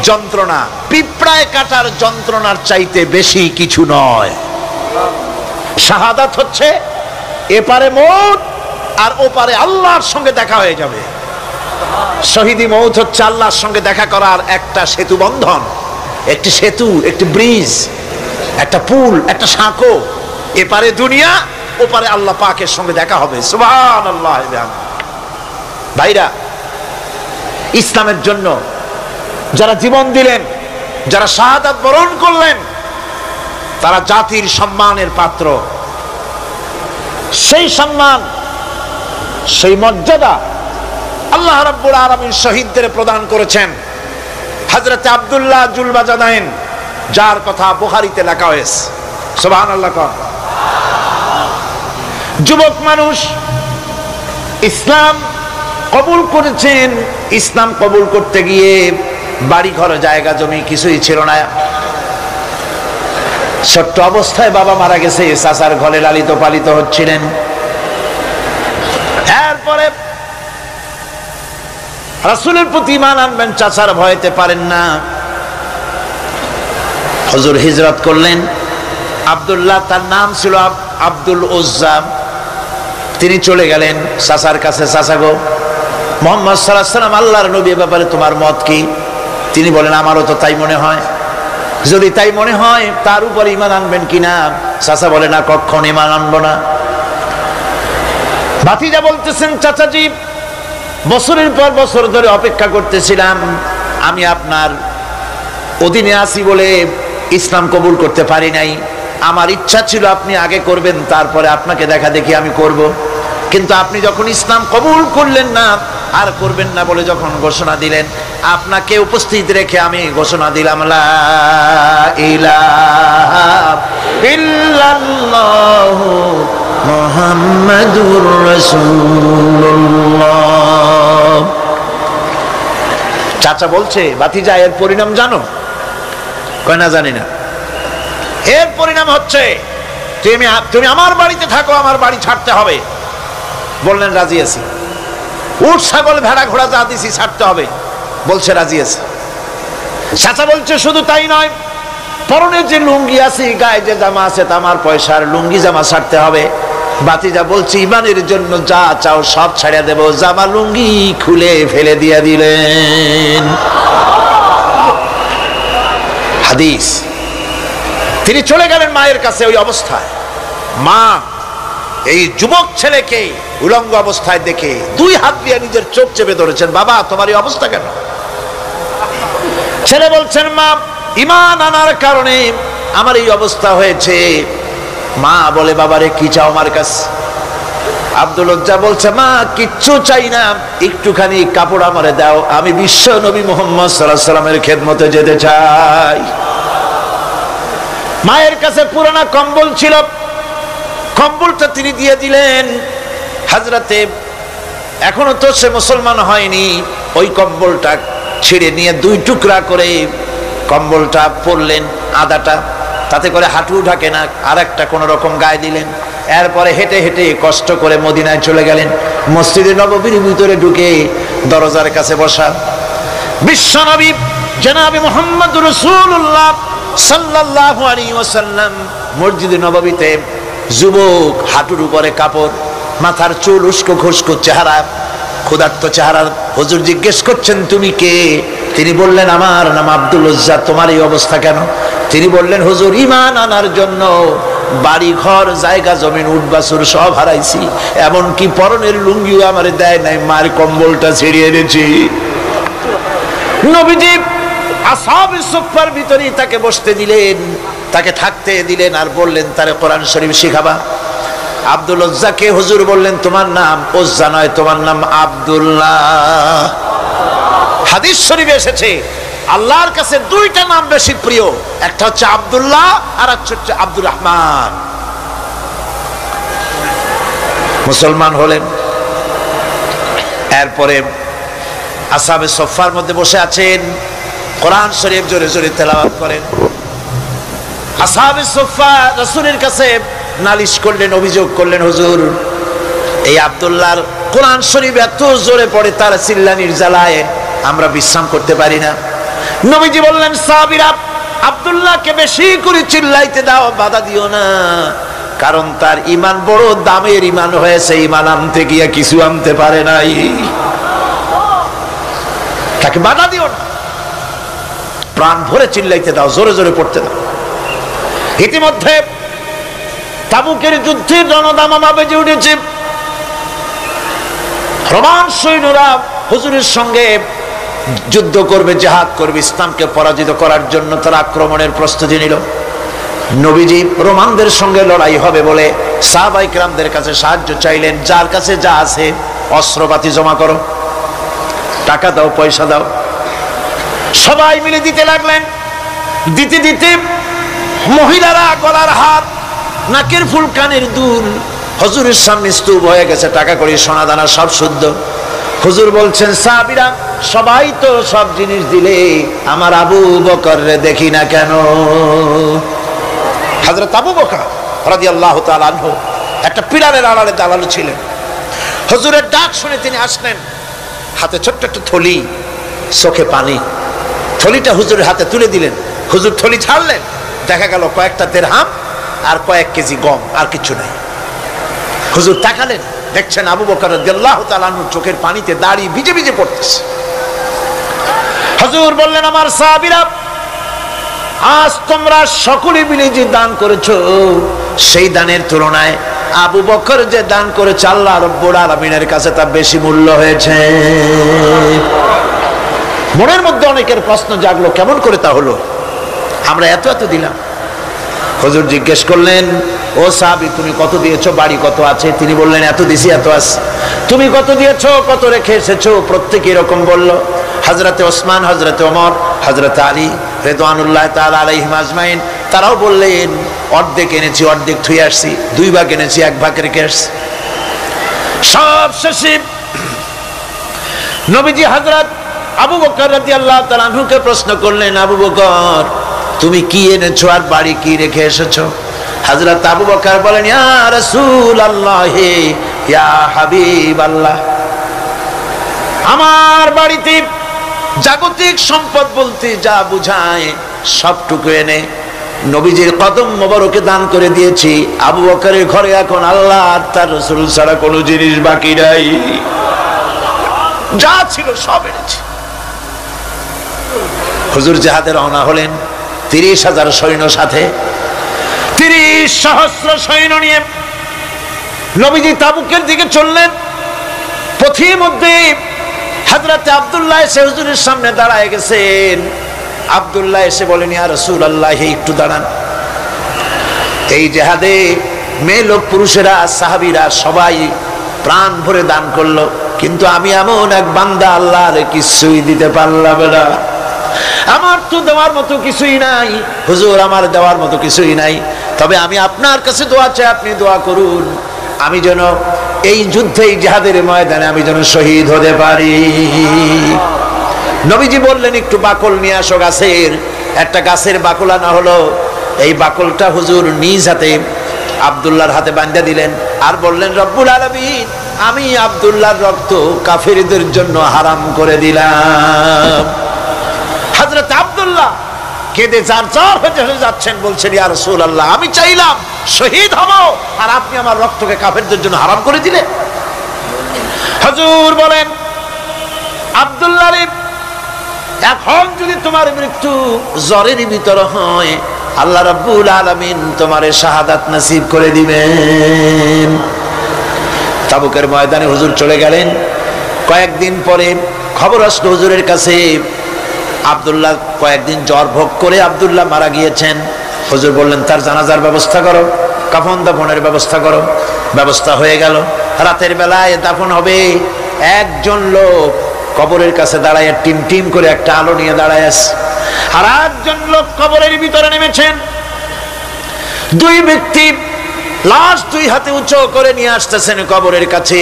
যন্ত্রণা পিঁপড়ায় কাটার যন্ত্রণার চাইতে বেশি কিছু নয়। শাহাদাত হচ্ছে এপারে মওত আর ওপারে আল্লাহর সঙ্গে দেখা হয়ে যাবে। শহীদি মওত হচ্ছে আল্লাহর সঙ্গে দেখা করার একটা সেতু বন্ধন, একটি সেতু, একটি ব্রিজ, একটা পুল, একটা সাঁকো। এপারে দুনিয়া, ওপারে আল্লাহ পাকের সঙ্গে দেখা হবে। সুবহানাল্লাহ। ভাইরা, ইসলামের জন্য যারা জীবন দিলেন, যারা শাহাদাত বরণ করলেন, তারা জাতির সম্মানের পাত্র। সেই সম্মান, সেই মর্যাদা আল্লাহ রাব্বুল আলামিন শহীদদের প্রদান করেছেন। হযরত আব্দুল্লাহ জুলবাজাদাইন, যার কথা বুখারীতে লেখা হয়েছে। সুবহানাল্লাহ। যুবক মানুষ ইসলাম কবুল করেছেন। ইসলাম কবুল করতে গিয়ে বাড়ি ঘর, জায়গা জমি কিছুই ছিল না। ছোট্ট অবস্থায় বাবা মারা গেছে, চাচার ঘরে লালিত পালিত হচ্ছিলেন। এরপরে রাসূলের প্রতি ঈমান আনবেন, চাচার ভয়তে পারেন না। হুজুর হিজরত করলেন। আব্দুল্লাহ, তার নাম ছিল আব্দুল উজ্জা। তিনি চলে গেলেন চাচার কাছে। চাচা গো, মুহাম্মদ সাল্লাল্লাহু আলাইহি ওয়াসাল্লাম আল্লাহর নবী, ব্যাপারে তোমার মত কি? তিনি বলেন, আমারও তো তাই মনে হয়। যদি তাই মনে হয়, তার উপর ঈমান আনবেন কিনা? চাচা বলে, না, কখনো ঈমান আনবো না। ভাতিজা বলতেছেন, চাচাজি, বছরের পর বছর ধরে অপেক্ষা করতেছিলাম, আমি আপনার অধীনে আছি বলে ইসলাম কবুল করতে পারি নাই। আমার ইচ্ছা ছিল আপনি আগে করবেন, তারপরে আপনাকে দেখা দেখি আমি করব। কিন্তু আপনি যখন ইসলাম কবুল করলেন না, আর করবেন না বলে যখন ঘোষণা দিলেন, আপনাকে উপস্থিত রেখে আমি ঘোষণা দিলাম, লা ইলাহা ইল্লাল্লাহু মুহাম্মাদুর রাসূলুল্লাহ। চাচা বলছে, ভাতিজা, এর পরিণাম জানো? কয়, না, জানি না। এর পরিণাম হচ্ছে তুমি আমার বাড়িতে থাকো, আমার বাড়ি ছাড়তে হবে। বললেন, রাজি আছি। উট, ছাগল, ভেড়া, ঘোড়া যা দিছি ছাড়তে হবে। বলছে, রাজি আছে। চাচা বলছে, শুধু তাই নয়, পরনে যে লুঙ্গি আছে, গায়ে যে জামা আছে, আমার পয়সার লুঙ্গি জামা ছাড়তে হবে। ভাতিজা বলছে, ঈমানের জন্য যা চাও সব ছাড়িয়ে দেব। জামা লুঙ্গি খুলে ফেলে দিয়ে দিলেন। হাদিস। তিনি চলে গেলেন মায়ের কাছে। ওই অবস্থায় মা এই যুবক ছেলেকে উলঙ্গ অবস্থায় দেখে 2 হাত দিয়ে নিজের চোখ চেপে ধরেছেন। বাবা, তোমার এই অবস্থা কেন? ছেলে বলছেন, মা, ঈমান আনার কারণে আমার এই অবস্থা হয়েছে। মা বলে, বাবারে, কি চাও আমার কাছে? আব্দুল উজ্জা বলছে, মা কিচ্ছু চাই না, একটুখানি কাপড় আমারে দাও, আমি বিশ্ব নবী মুহাম্মদ সাল্লাল্লাহু আলাইহি ওয়াসাল্লামের খেদমতে যেতে চাই। মায়ের কাছে পুরানা কম্বল ছিল, কম্বলটা তিনি দিয়ে দিলেন। হযরতে এখনো তো সে মুসলমান হয়নি, ওই কম্বলটা ছিঁড়ে নিয়ে দুই টুকরা করে কম্বলটা পরলেন, আদাটা তাতে করে হাঁটু ঢাকে না, আর একটা কোন রকম গায়ে দিলেন। এরপরে হেঁটে হেঁটে কষ্ট করে মদিনায় চলে গেলেন। মসজিদে নববীর ভিতরে ঢুকে দরজার কাছে বসা বিশ্বনবী জনাবে মুহাম্মদুর রাসূলুল্লাহ সাল্লাল্লাহু আলাইহি ওয়াসাল্লাম মসজিদে নববীতে, যুবক, হাঁটুর উপরে কাপড়, মাথার চুল, উস্কো খুস্কো চেহারা, ক্ষুধার্ত চেহারা। হুজুর জিজ্ঞেস করছেন, তুমি কে? তিনি বললেন, আমার নাম আব্দুল উজ্জা, তোমার এই অবস্থা কেন? তিনি বললেন, হুজুর ঈমান আনার জন্য বাড়ি ঘর জায়গা জমিন উট বাছুর সব হারাইছি, এমনকি পরনের লুঙ্গিও আমারে দেয় নাই, মার কম্বলটা ছিঁড়িয়ে এনেছি। নবীজি আসহাবে সুফফার ভিতরে তাকে বসতে দিলেন, তাকে থাকতে দিলেন, আর বললেন তারে কোরআন শরীফ শিখাবা। আব্দুল উজ্জাকে হুজুর বললেন, তোমার নাম উজ্জা নয়, তোমার নাম আব্দুল্লাহ। হাদিস শরীফে এসেছে আল্লাহর কাছে দুইটা নাম বেশি প্রিয়, একটা হচ্ছে আব্দুল্লাহ আর একটা হচ্ছে আব্দুর রহমান। মুসলমান হলেন, এরপরে আসহাবে সুফফার মধ্যে বসে আছেন, কোরআন শরীফ জোরে জোরে তেলাওয়াত করেন। আসহাবে সুফফা রাসূলের কাছে নালিশ করলেন, অভিযোগ করলেন, হুজুর এই আব্দুল্লাহর কোরআন শরীফ এত জোরে পড়ে, তার চিল্লানির জ্বালায় আমরা বিশ্রাম করতে পারি না। নবীজি বললেন, সাহাবীরা আব্দুল্লাহকে বেশি করে চিল্লাইতে দাও, বাধা দিও না, কারণ তার ঈমান বড় দামের ঈমান হয়েছে, ঈমান আনতে গিয়ে কিছু আনতে পারে নাই, তাকে বাধা দিও না, প্রাণ ভরে চিল্লাইতে দাও, জোরে জোরে পড়তে দাও। ইতিমধ্যে তাবুকের যুদ্ধের রণদামামা বেজে উঠেছে। রোমান সৈন্যরা হুজুরের সঙ্গে যুদ্ধ করবে, জিহাদ করবে, ইসলামকে পরাজিত করার জন্য তারা আক্রমণের প্রস্তুতি নিল। নবীজি রোমানদের সঙ্গে লড়াই হবে বলে সাহাবায়ে কেরামদের কাছে সাহায্য চাইলেন, যার কাছে যা আছে অস্ত্রপাতি জমা করো, টাকা দাও, পয়সা দাও। সবাই মিলে দিতে লাগলেন। দিতে দিতে মহিলারা গলার হাত, নাকের ফুল, কানের দুল হুজুরের সামনে স্তূপ হয়ে গেছে, টাকা কড়ি, সোনা দানা সব শুদ্ধ। হুজুর বলছেন, সাহাবীরা সবাই তো সব জিনিস দিলে, আমার আবু বকররে দেখি না কেন? হযরত আবু বকর রাদিয়াল্লাহু তাআলা আনহু একটা পিলারের আড়ালে দাঁড়ানো ছিলেন। হুজুরের ডাক শুনে তিনি আসলেন, হাতে ছোট্ট একটা থলি, চোখে পানি। থলিটা হুজুরের হাতে তুলে দিলেন। হুজুর থলি ছাড়লেন, দেখা গেল কয়েকটা দিরহাম আর কয়েক কেজি গম, আর কিছু নাই। হুজুর তাকালেন, দেখছেন আবু বকর রাদিয়াল্লাহু তাআলা আনহু চোখের পানিতে দাড়ি ভিজে ভিজে পড়তেছে। হুজুর বললেন, আমার সাহাবীরা, আজ তোমরা সকলে মিলে যে দান করেছো, সেই দানের তুলনায় আবু বকর যে দান করেছে আল্লাহ রাব্বুল আলামিনের কাছে তা বেশি মূল্য হয়েছে। মনের মধ্যে অনেকের প্রশ্ন জাগলো, কেমন করে তা হলো? আমরা এত এত দিলাম। হুজুর জিজ্ঞেস করলেন, ও সাহাবী, তুমি কত দিয়েছো, বাড়ি কত আছে? তিনি বললেন, এত দিছি, এত আছে। তুমি কত দিয়েছো, কত রেখে এসেছো? প্রত্যেকে এরকম বলল। হযরতে ওসমান, হযরতে ওমর, হযরতে আলী রিদওয়ানুল্লাহ তাআলা আলাইহিম আজমাইন, তারাও বললেন, অর্ধেক এনেছি, অর্ধেক থুয়ে আসছি, 2 ভাগ এনেছি, 1 ভাগ রেখে আসছি। সব শেষে নবীজি হযরত আবু বকর রাদিয়াল্লাহু তাআলা আনহুকে প্রশ্ন করলেন, আবু বকর, তুমি কি এনেছো আর বাড়ি কি রেখে এসেছো? হযরত আবু বকর বলেন, ইয়া রাসূলুল্লাহ, ইয়া হাবিবাল্লাহ, আমার বাড়িতে জাগতিক সম্পদ বলতে যা বুঝায় সবটুকু এনে নবীজির কদম মোবারকে দান করে দিয়েছি। আবু বকরের ঘরে এখন আল্লাহ আর তার রাসূল ছাড়া কোনো জিনিস বাকি নাই, যা ছিল সব এনেছি। হুজুর জিহাদে রওনা হলেন 30,000 সৈন্য সাথে, 30,000 সৈন্য নিয়ে নবীজি তাবুকের দিকে চললেন। পথের মধ্যে হযরতে আব্দুল্লাহ এসে হুজুরের সামনে দাঁড়ায় গেছেন। আব্দুল্লাহ এসে বলেন, ইয়া রাসূলুল্লাহ, একটু দাঁড়ান। এই জিহাদে মেয়ে লোক পুরুষেরা সাহাবীরা সবাই প্রাণ ভরে দান করলো, কিন্তু আমি এমন এক বান্দা আল্লাহর কিছুই দিতে পারলাম না। আমার তো দেওয়ার মতো কিছুই নাই হুজুর, আমার দেওয়ার মতো কিছুই নাই। তবে আমি আপনার কাছে দোয়া চাই, আপনি দোয়া করুন আমি যেন এই যুদ্ধে, এই জিহাদের ময়দানে আমি যেন শহীদ হতে পারি। নবীজি বললেন একটু বাকল নিয়ে আসো গাছের। একটা গাছের বাকল আনা হলো। এই বাকলটা হুজুর নিজ হাতে আব্দুল্লাহর হাতে বাঁধা দিলেন আর বললেন, রব্বুল আলামিন, আমি আব্দুল্লাহর রক্ত কাফিরদের জন্য হারাম করে দিলাম। হযরত আব্দুল্লাহ কেঁদে জারজার হয়ে যাচ্ছেন, বলছেন, ইয়া রাসূলুল্লাহ, আমি চাইলাম শহীদ হব আর আপনি আমার রক্তকে কাফেরদের জন্য হারাম করে দিলেন। হুজুর বলেন, আব্দুল্লাহ রে, এখন যদি তোমার মৃত্যু জ্বরের ভিতর হয়, আল্লাহ রাব্বুল আলামিন তোমারে শাহাদাত নসিব করে দিবেন। তাবুকের ময়দানে হুজুর চলে গেলেন। কয়েকদিন পরে খবর আসলো হুজুরের কাছে, আব্দুল্লাহ কয়েকদিন জ্বর ভোগ করে আব্দুল্লাহ মারা গিয়েছেন। হুজুর বললেন, তার জানাজার ব্যবস্থা করো, কাফন দাফনের ব্যবস্থা করো। ব্যবস্থা হয়ে গেল। রাতের বেলায় দাফন হবে। একজন লোক কবরের কাছে দাঁড়ায় টিম টিম করে একটা আলো নিয়ে দাঁড়ায় আছে, আর একজন লোক কবরের ভিতরে নেমেছেন। দুই ব্যক্তি লাশ দুই হাতে উঁচু করে নিয়ে আসতেছেন কবরের কাছে।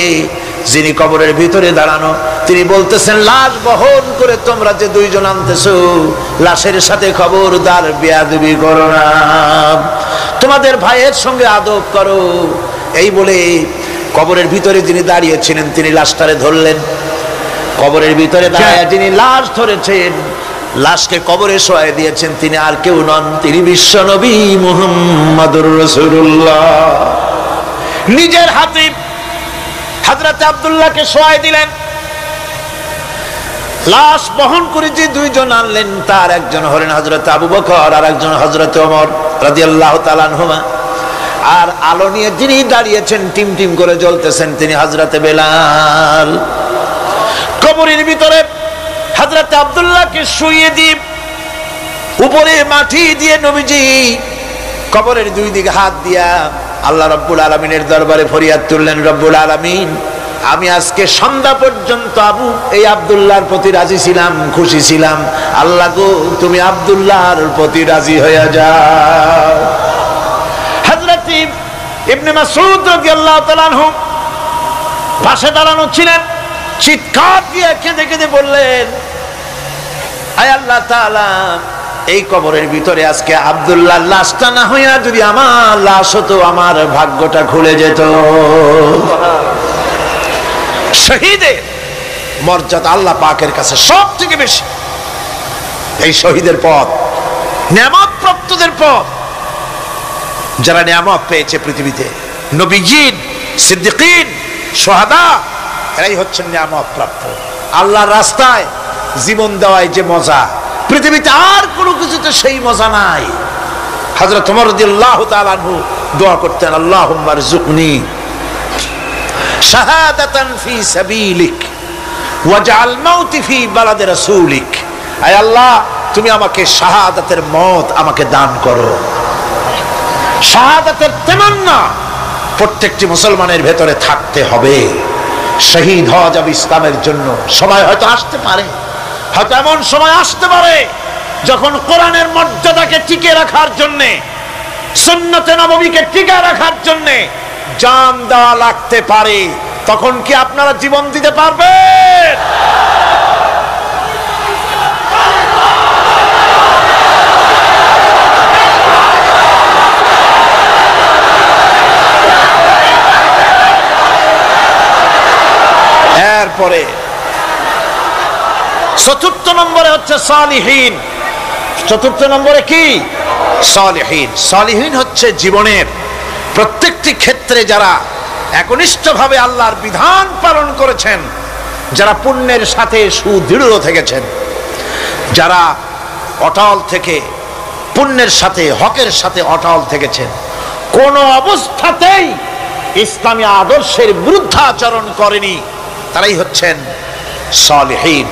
যিনি কবরের ভিতরে দাঁড়ানো, তিনি বলতেছেন, লাশ বহন করে তোমরা যে দুইজন আনতেছো, লাশের সাথে খবরদার বেয়াদবি করো না, তোমাদের ভাইয়ের সঙ্গে আদব করো। এই বলে কবরের ভিতরে যিনি দাঁড়িয়েছিলেন তিনি লাশটারে ধরলেন। কবরের ভিতরে দাঁড়ায় যিনি লাশ ধরেছেন, লাশকে কবরে শোয়াই দিয়েছেন, তিনি আর কেউ নন, তিনি বিশ্ব নবী মুহাম্মদুর রাসূলুল্লাহ। নিজের হাতে হযরত আব্দুল্লাহকে শোয়াই দিলেন। লাশ বহন করে যে দুইজন আনলেন, তার একজন হলেন হযরত আবু বকর আর একজন হযরত ওমর রাদিয়াল্লাহু তাআলা আনহুমা। আর আলো নিয়ে যিনি দাঁড়িয়েছেন, টিম টিম করে জ্বলতেছেন, তিনি হযরত বেলাল। কবরের ভিতরে হযরত আব্দুল্লাহকে শুইয়ে দিয়ে উপরে মাটি দিয়ে নবীজি কবরের দুই দিকে হাত দিয়া আল্লাহ রাব্বুল আলামিনের দরবারে ফরিয়াদ তুললেন, রব্বুল আলামিন, আমি আজকে সন্ধ্যা পর্যন্ত এই আব্দুল্লাহর প্রতি রাজি ছিলাম, খুশি ছিলাম। আল্লাহ গো, তুমি আব্দুল্লাহর প্রতি রাজি হয়ে যাও। হযরত ইবনে মাসউদ রাদিয়াল্লাহু তাআলা আনহু পাশে দাঁড়ানো ছিলেন। চিৎকার দিয়ে কেঁদে কেঁদে বললেন, আয় আল্লাহ তাআলা, এই কবরের ভিতরে আজকে আব্দুল্লাহর লাশটা না হইয়া যদি আমার লাশ হতো, আমার ভাগ্যটা খুলে যেত। শহীদের মর্যাদা আল্লাহ পাকের কাছে সব থেকে বেশি। এই শহীদের পথ নিয়ামত প্রাপ্তদের পথ। যারা নিয়ামত পেয়েছে পৃথিবীতে, নবীজিন, সিদ্দিকিন, শুহাদা, এরাই হচ্ছেন নিয়ামত প্রাপ্ত। আল্লাহর রাস্তায় জীবন দেওয়ায় যে মজা, পৃথিবীতে আর কোনো কিছুতে সেই মজা নাই। হযরত ওমর রাদিয়াল্লাহু তাআলা আনহু দোয়া করতেন, আল্লাহুম্মা রযুকনি শাহাদাতান ফি সাবিলিক ওয়াজআল মাউতি ফি বালাদি রাসূলিক। আয় আল্লাহ, তুমি আমাকে শাহাদাতের মওত আমাকে দান করো। শাহাদাতের তামান্না প্রত্যেকটি মুসলমানের ভেতরে থাকতে হবে। শহীদ হওয়া যাবে ইসলামের জন্য। সময় হয়তো আসতে পারে, হয়তো এমন সময় আসতে পারে যখন কোরআনের মর্যাদাকে টিকে রাখার জন্য, সুন্নতে নববীকে টিকে রাখার জন্য জান দেওয়া লাগতে পারে। তখন কি আপনারা জীবন দিতে পারবেন? এরপরে চতুর্থ নম্বরে হচ্ছে সালিহিন। চতুর্থ নম্বরে কি? সালিহিন। সালিহিন হচ্ছে জীবনের প্রত্যেকটি ক্ষেত্রে যারা একনিষ্ঠভাবে আল্লাহর বিধান পালন করেছেন, যারা পুণ্যের সাথে সুদৃঢ় থেকেছেন, যারা অটল থেকে পুণ্যের সাথে, হকের সাথে অটল থেকেছেন, কোন অবস্থাতেই ইসলামী আদর্শের বিরুদ্ধাচরণ করেনি, তারাই হচ্ছেন সালিহিন।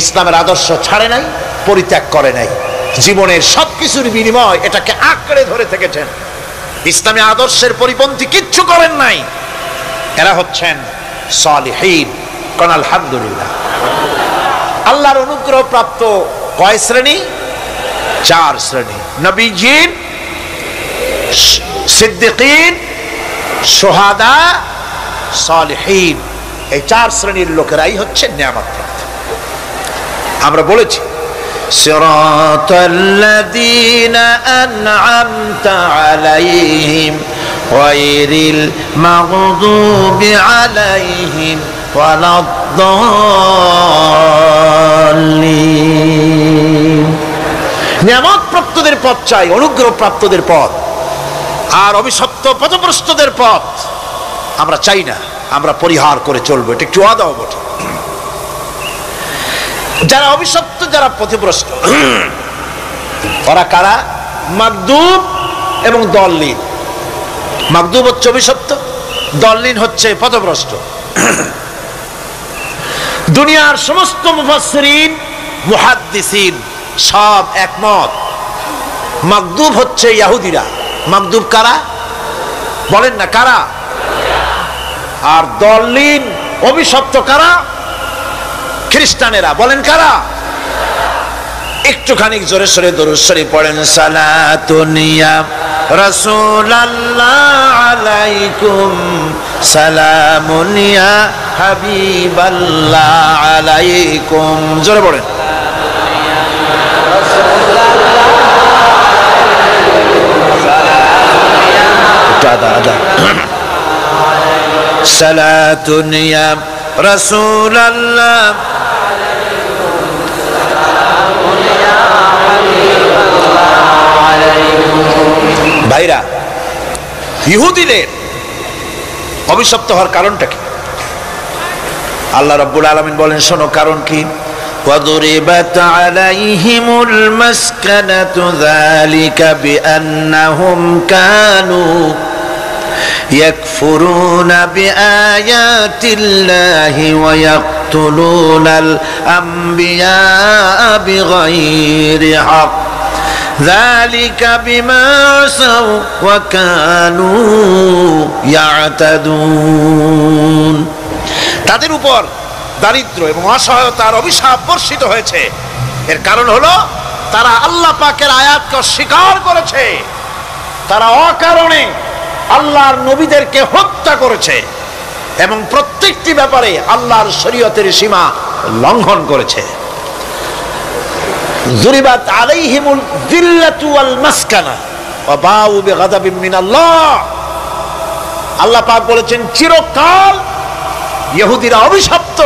ইসলামের আদর্শ ছাড়ে নাই, পরিত্যাগ করে নাই, জীবনের সবকিছুর বিনিময় এটাকে আঁকড়ে ধরে থেকেছেন। ইসলামী আদর্শের পরিপন্থী কিচ্ছু করেন নাই। এরা হচ্ছেন সালিহিন। কোন আলহামদুলিল্লাহ। আল্লাহর অনুগ্রহ প্রাপ্ত কয় শ্রেণী? 4 শ্রেণী। নবীজিন, সিদ্দিকিন, শুহাদা, সালিহিন, এই 4 শ্রেণীর লোকেরাই হচ্ছে নিয়ামত প্রাপ্ত। আমরা বলেছি সিরাতাল্লাযীনা আন'আমতা আলাইহিম গায়রিল মাগদুবি আলাইহিম ওয়ালাদ-দাল্লিন। নিয়ামত প্রাপ্তদের পথ চাই, অনুগ্রহ প্রাপ্তদের পথ, আর অভিশপ্ত পথভ্রষ্টদের পথ আমরা চাই না, আমরা পরিহার করে চলবো। এটা একটু ওয়াদাও বটে। যারা অভিশপ্ত, যারা পথভ্রষ্ট, ওরা কারা? মাগদুব এবং দল্লিন। মাগদুব হচ্ছে অভিশপ্ত, দল্লিন হচ্ছে পথভ্রষ্ট। দুনিয়ার সমস্ত মুফাসসিরিন, মুহাদ্দিসিন সব একমত, মাগদুব হচ্ছে ইহুদিরা। মাগদুব কারা? বলেন না কারা? আর দল্লিন, অভিশপ্ত কারা? খ্রিস্টানেরা। বলেন কারা? একটুখানি জোরে সোরে দরুদ শরীফ পড়েন। সালাতুন ইয়া রাসূলুল্লাহ আলাইকুম, সালামুন ইয়া হাবিবাল্লাহ আলাইকুম। জোরে পড়েন। সালাতুন ইয়া রাসূলুল্লাহ ভাইরা, ইহুদিদের অভিশপ্ত হওয়ার কারণটা কি? আল্লাহ রাব্বুল আলামিন বলেন, শোনো কারণ কি। وَضُرِبَتْ عَلَيْهِمُ الْمَسْكَنَةُ ذَلِكَ بِأَنَّهُمْ كَانُوا يَكْفُرُونَ بِآيَاتِ اللَّهِ وَيَقْتُلُونَ الْأَنْبِيَاءَ بِغَيْرِ حَقٍّ ذَلِكَ بِمَا عَصَوْا وَكَانُوا يَعْتَدُونَ। তাদের উপর দারিদ্র এবং অসহায়তার অভিশাপ বর্ষিত হয়েছে। এর কারণ হলো তারা আল্লাহ পাকের আয়াতকে অস্বীকার করেছে, তারা অকারণে আল্লাহর নবীদেরকে হত্যা করেছে এবং প্রত্যেকটি ব্যাপারে আল্লাহর শরীয়তের সীমা লঙ্ঘন করেছে। যুরিবাত আলাইহিমুল যিল্লাতু ওয়াল মাসকানা ওয়া বাউ বিগাদাবিন মিনাল্লাহ। আল্লাহ পাক বলেছেন, চিরকাল ইহুদিরা অভিশপ্ত,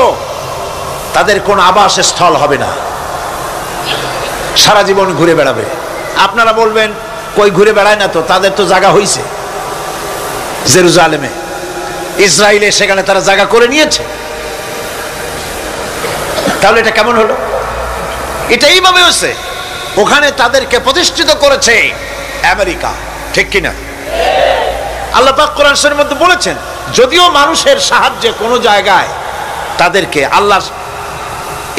তাদের কোনো আবাসস্থল হবে না, সারা জীবন ঘুরে বেড়াবে। আপনারা বলবেন, কই ঘুরে বেড়ায় না তো, তাদের তো জায়গা হয়েছে জেরুজালেমে, ইসরায়েলে, সেখানে তারা জায়গা করে নিয়েছে। তাহলে এটা কেমন হলো? এটা এইভাবে হচ্ছে, ওখানে তাদেরকে প্রতিষ্ঠিত করেছে আমেরিকা, ঠিক কিনা? আল্লাহ পাক কোরআন শরীফের মধ্যে বলেছেন, যদিও মানুষের সাহায্যে কোনো জায়গায় তাদেরকে আল্লাহর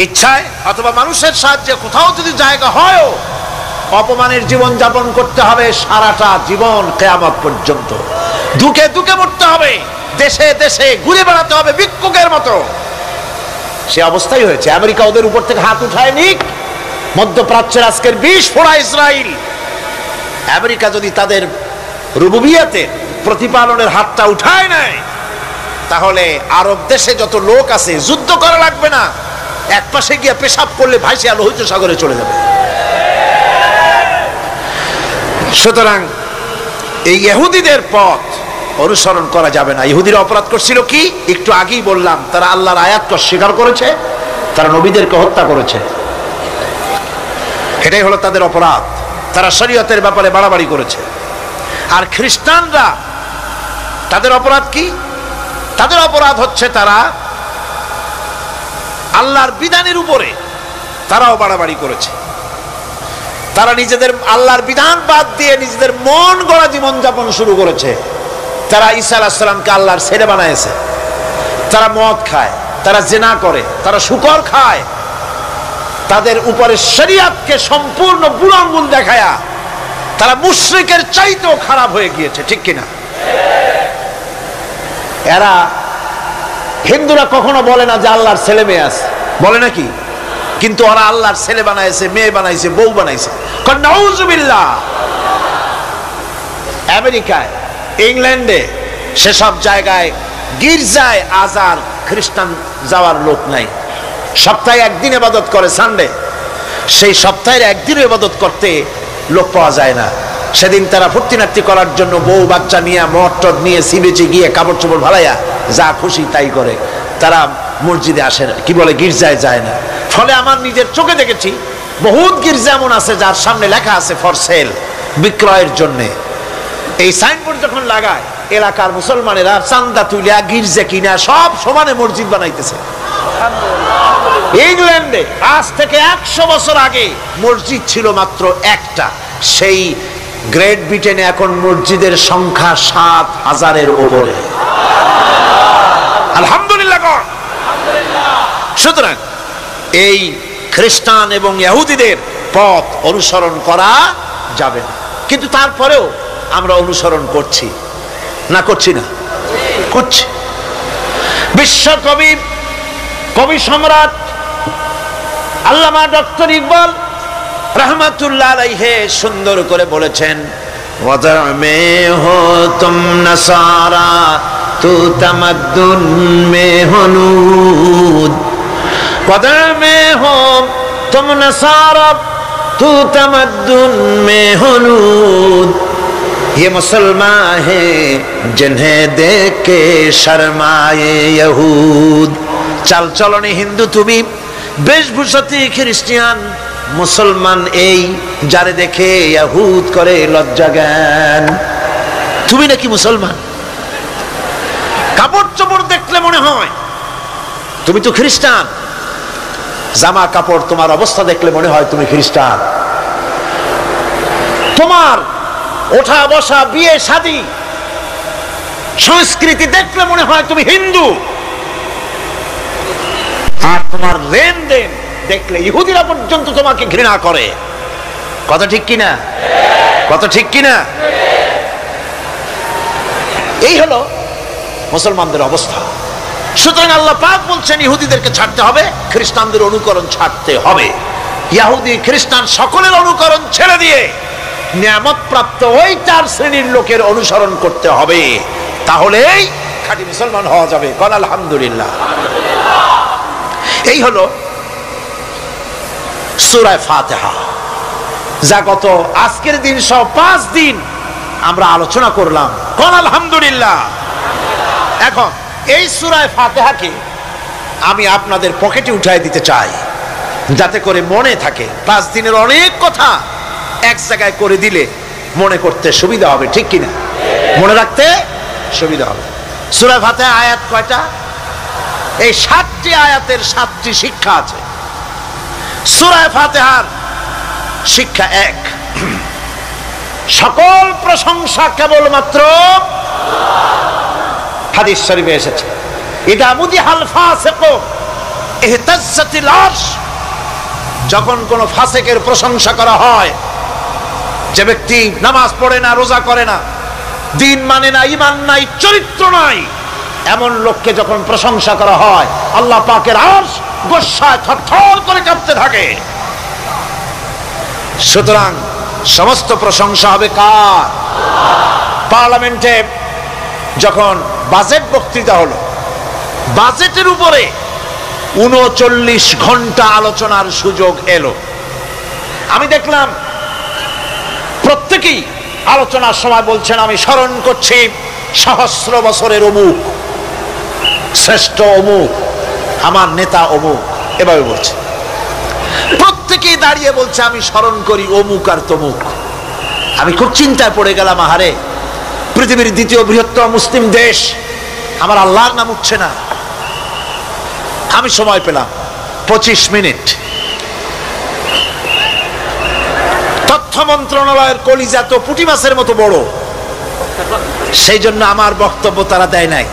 ইচ্ছায় অথবা মানুষের সাহায্যে কোথাও যদি জায়গা হয়, অপমানের জীবন যাপন করতে হবে সারাটা জীবন, কিয়ামত পর্যন্ত দুঃখে দুঃখে মরতে হবে, দেশে দেশে ঘুরে বেড়াতে হবে ভিক্ষুকের মতো। সে অবস্থাই হয়েছে। আমেরিকা ওদের উপর থেকে হাত উঠায় নিক, মধ্যপ্রাচ্যের আজকের 20 ফোড়া ইসরায়েল, আমেরিকা যদি তাদের রুবুবিয়াতে প্রতিপালনের হাতটা উঠায় নেয়, তাহলে আরব দেশে যত লোক আছে যুদ্ধ করা লাগবে না, এক পাশে গিয়ে পেশাব করলে ভাইসিয়া লোহিত সাগরে চলে যাবে। সুতরাং এই ইহুদিদের পথ অনুসরণ করা যাবে না। ইহুদিরা অপরাধ করছিল কি? একটু আগেই বললাম, তারা আল্লাহর আয়াতকে অস্বীকার করেছে, তারা নবীদেরকে হত্যা করেছে, এটাই হলো তাদের অপরাধ। তারা শরীয়তের ব্যাপারে বাড়াবাড়ি করেছে। আর খ্রিস্টানরা, তাদের অপরাধ কি? তাদের অপরাধ হচ্ছে তারা আল্লাহর বিধানের উপরে তারাও বাড়াবাড়ি করেছে। তারা নিজেদের আল্লাহর বিধান বাদ দিয়ে নিজেদের মন গড়া জীবন যাপন শুরু করেছে। তারা ঈসা আলাইহিস সালামকে আল্লাহর ছেলে বানাইছে। তারা মদ খায়, তারা জিনা করে, তারা শুকর খায়। তাদের উপরে শরীয়তকে সম্পূর্ণ বুড়ো আঙ্গুল দেখায়া তারা মুশরিকের চাইতেও খারাপ হয়ে গিয়েছে, ঠিক কিনা? এরা হিন্দুরা কখনো বলে না যে আল্লাহর ছেলে মেয়ে আছে, বলে নাকি? কিন্তু ওরা আল্লাহর ছেলে বানাইছে, মেয়ে বানাইছে, বউ বানাইছে। নাউজুবিল্লাহ। আমেরিকায়, ইংল্যান্ডে, সেসব জায়গায় গির্জায় আজ আর খ্রিস্টান যাওয়ার লোক নাই। সপ্তাহে একদিন ইবাদত করে, সানডে। সেই সপ্তাহের একদিন ইবাদত করতে লোক পাওয়া যায় না। সেদিন তারা ফুর্তিনার্তি করার জন্য বউ বাচ্চা নিয়ে, মদ টদ নিয়ে, সিবেচে গিয়ে কাপড় চোপড় ভালাইয়া যা খুশি তাই করে। তারা মসজিদে আসে না, কি বলে, গির্জায় যায় না। ফলে আমার নিজের চোখে দেখেছি বহুত গির্জা এমন আছে যার সামনে লেখা আছে ফর সেল, বিক্রয়ের জন্যে। এই সাইনবোর্ড যখন লাগায়, এলাকার মুসলমানেরা চান্দা তুলিয়া গির্জা কিনা সব সমানে মসজিদ বানাইতেছে। ইংল্যান্ডে আজ থেকে 100 বছর আগে মসজিদ ছিল মাত্র একটা। সেই গ্রেট ব্রিটেনে এখন মসজিদের সংখ্যা 7000-এর উপরে। আলহামদুলিল্লাহ। সুতরাং এই খ্রিস্টান এবং ইহুদিদের পথ অনুসরণ করা যাবে না। কিন্তু তারপরেও আমরা অনুসরণ করছি না, করছি না? করছি। বিশ্বকবি, কবি সম্রাট আল্লামা ডক্টর ইকবাল রহমাতুল্লাহ আলাইহি সুন্দর করে বলেছেন, ওয়াদা মে হো তুম নসারা তু তামাদ্দুন মে হনুদ, ওয়াদা মে হো তুম নসারা তু তামাদ্দুন মে হনুদ, ये मुसलमान है जिन्हें देख के शर्माए यहूद। চাল চলনে হিন্দু তুমি, বেশভূষাতে খ্রিস্টান, মুসলমান এই যারে দেখে ইহুদ করে লজ্জা জ্ঞান। তুমি নাকি মুসলমান? কাপড় চোপড় দেখলে মনে হয় তুমি তো খ্রিস্টান। জামা কাপড়, তোমার অবস্থা দেখলে মনে হয় তুমি খ্রিস্টান। তোমার ওঠা বসা, বিয়ে শাদী, সংস্কৃতি দেখলে মনে হয় তুমি হিন্দু। আর তোমার লেনদেন দেখলে ইহুদিরা পর্যন্ত তোমাকে ঘৃণা করে। কথা ঠিক কিনা? কথা ঠিক কিনা? এই হলো মুসলমানদের অবস্থা। সুতরাং আল্লাহ পাক বলছেন ইহুদিদেরকে ছাড়তে হবে, খ্রিস্টানদের অনুকরণ ছাড়তে হবে। ইহুদি খ্রিস্টান সকলের অনুকরণ ছেড়ে দিয়ে নিয়ামত প্রাপ্ত ওই 4 শ্রেণীর লোকের অনুসরণ করতে হবে, তাহলেই খাঁটি মুসলমান হওয়া যাবে। কোন আলহামদুলিল্লাহ। এই হলো সূরা ফাতিহা, যা গত আজকের দিন সহ 5 দিন আমরা আলোচনা করলাম। কোন আলহামদুলিল্লাহ। এখন এই সূরা ফাতিহাকে আমি আপনাদের পকেটে উঠায় দিতে চাই, যাতে করে মনে থাকে। 5 দিনের অনেক কথা এক জায়গায় করে দিলে মনে করতে সুবিধা হবে, ঠিক কিনা? মনে রাখতে সুবিধা হবে। সূরা ফাতিহা আয়াত কয়টা? এই 7টি আয়াতের 7টি শিক্ষা আছে। সূরা ফাতিহার শিক্ষা 1, সকল প্রশংসা কেবলমাত্র হাদিস শরীফে এসেছে, ইদা মুদিহাল ফাসিকু ইহতাজ্জাতিল আরশ। যখন কোন ফাসিকের প্রশংসা করা হয়, যে ব্যক্তি নামাজ পড়ে না, রোজা করে না, দিন মানে না, ঈমান নাই, চরিত্র নাই, এমন লোককে যখন প্রশংসা করা হয়, আল্লাহ পাকের আরশ গোসায় থরথর করে কাঁপতে থাকে। সুতরাং সমস্ত প্রশংসা হবে কার? পার্লামেন্টে যখন বাজেট বক্তৃতা হলো, বাজেটের উপরে 39 ঘন্টা আলোচনার সুযোগ এলো। আমি দেখলাম প্রত্যেকেই আলোচনার সময় বলছেন, আমি স্মরণ করছি সহস্র বছরের অমুক, শ্রেষ্ঠ অমুক, আমার নেতা অমুক, এভাবে বলছে। প্রত্যেকেই দাঁড়িয়ে বলছে, আমি স্মরণ করি অমুক আর তমুক। আমি খুব চিন্তায় পড়ে গেলাম, আহারে, পৃথিবীর 2য় বৃহত্তম মুসলিম দেশ, আমার আল্লাহর নাম উঠছে না। আমি সময় পেলাম 25 মিনিট। তথ্য মন্ত্রণালয়ের কলিজা তো পুঁটি মাছের মতো বড়, সেই জন্য আমার বক্তব্য তারা দেয় নাই।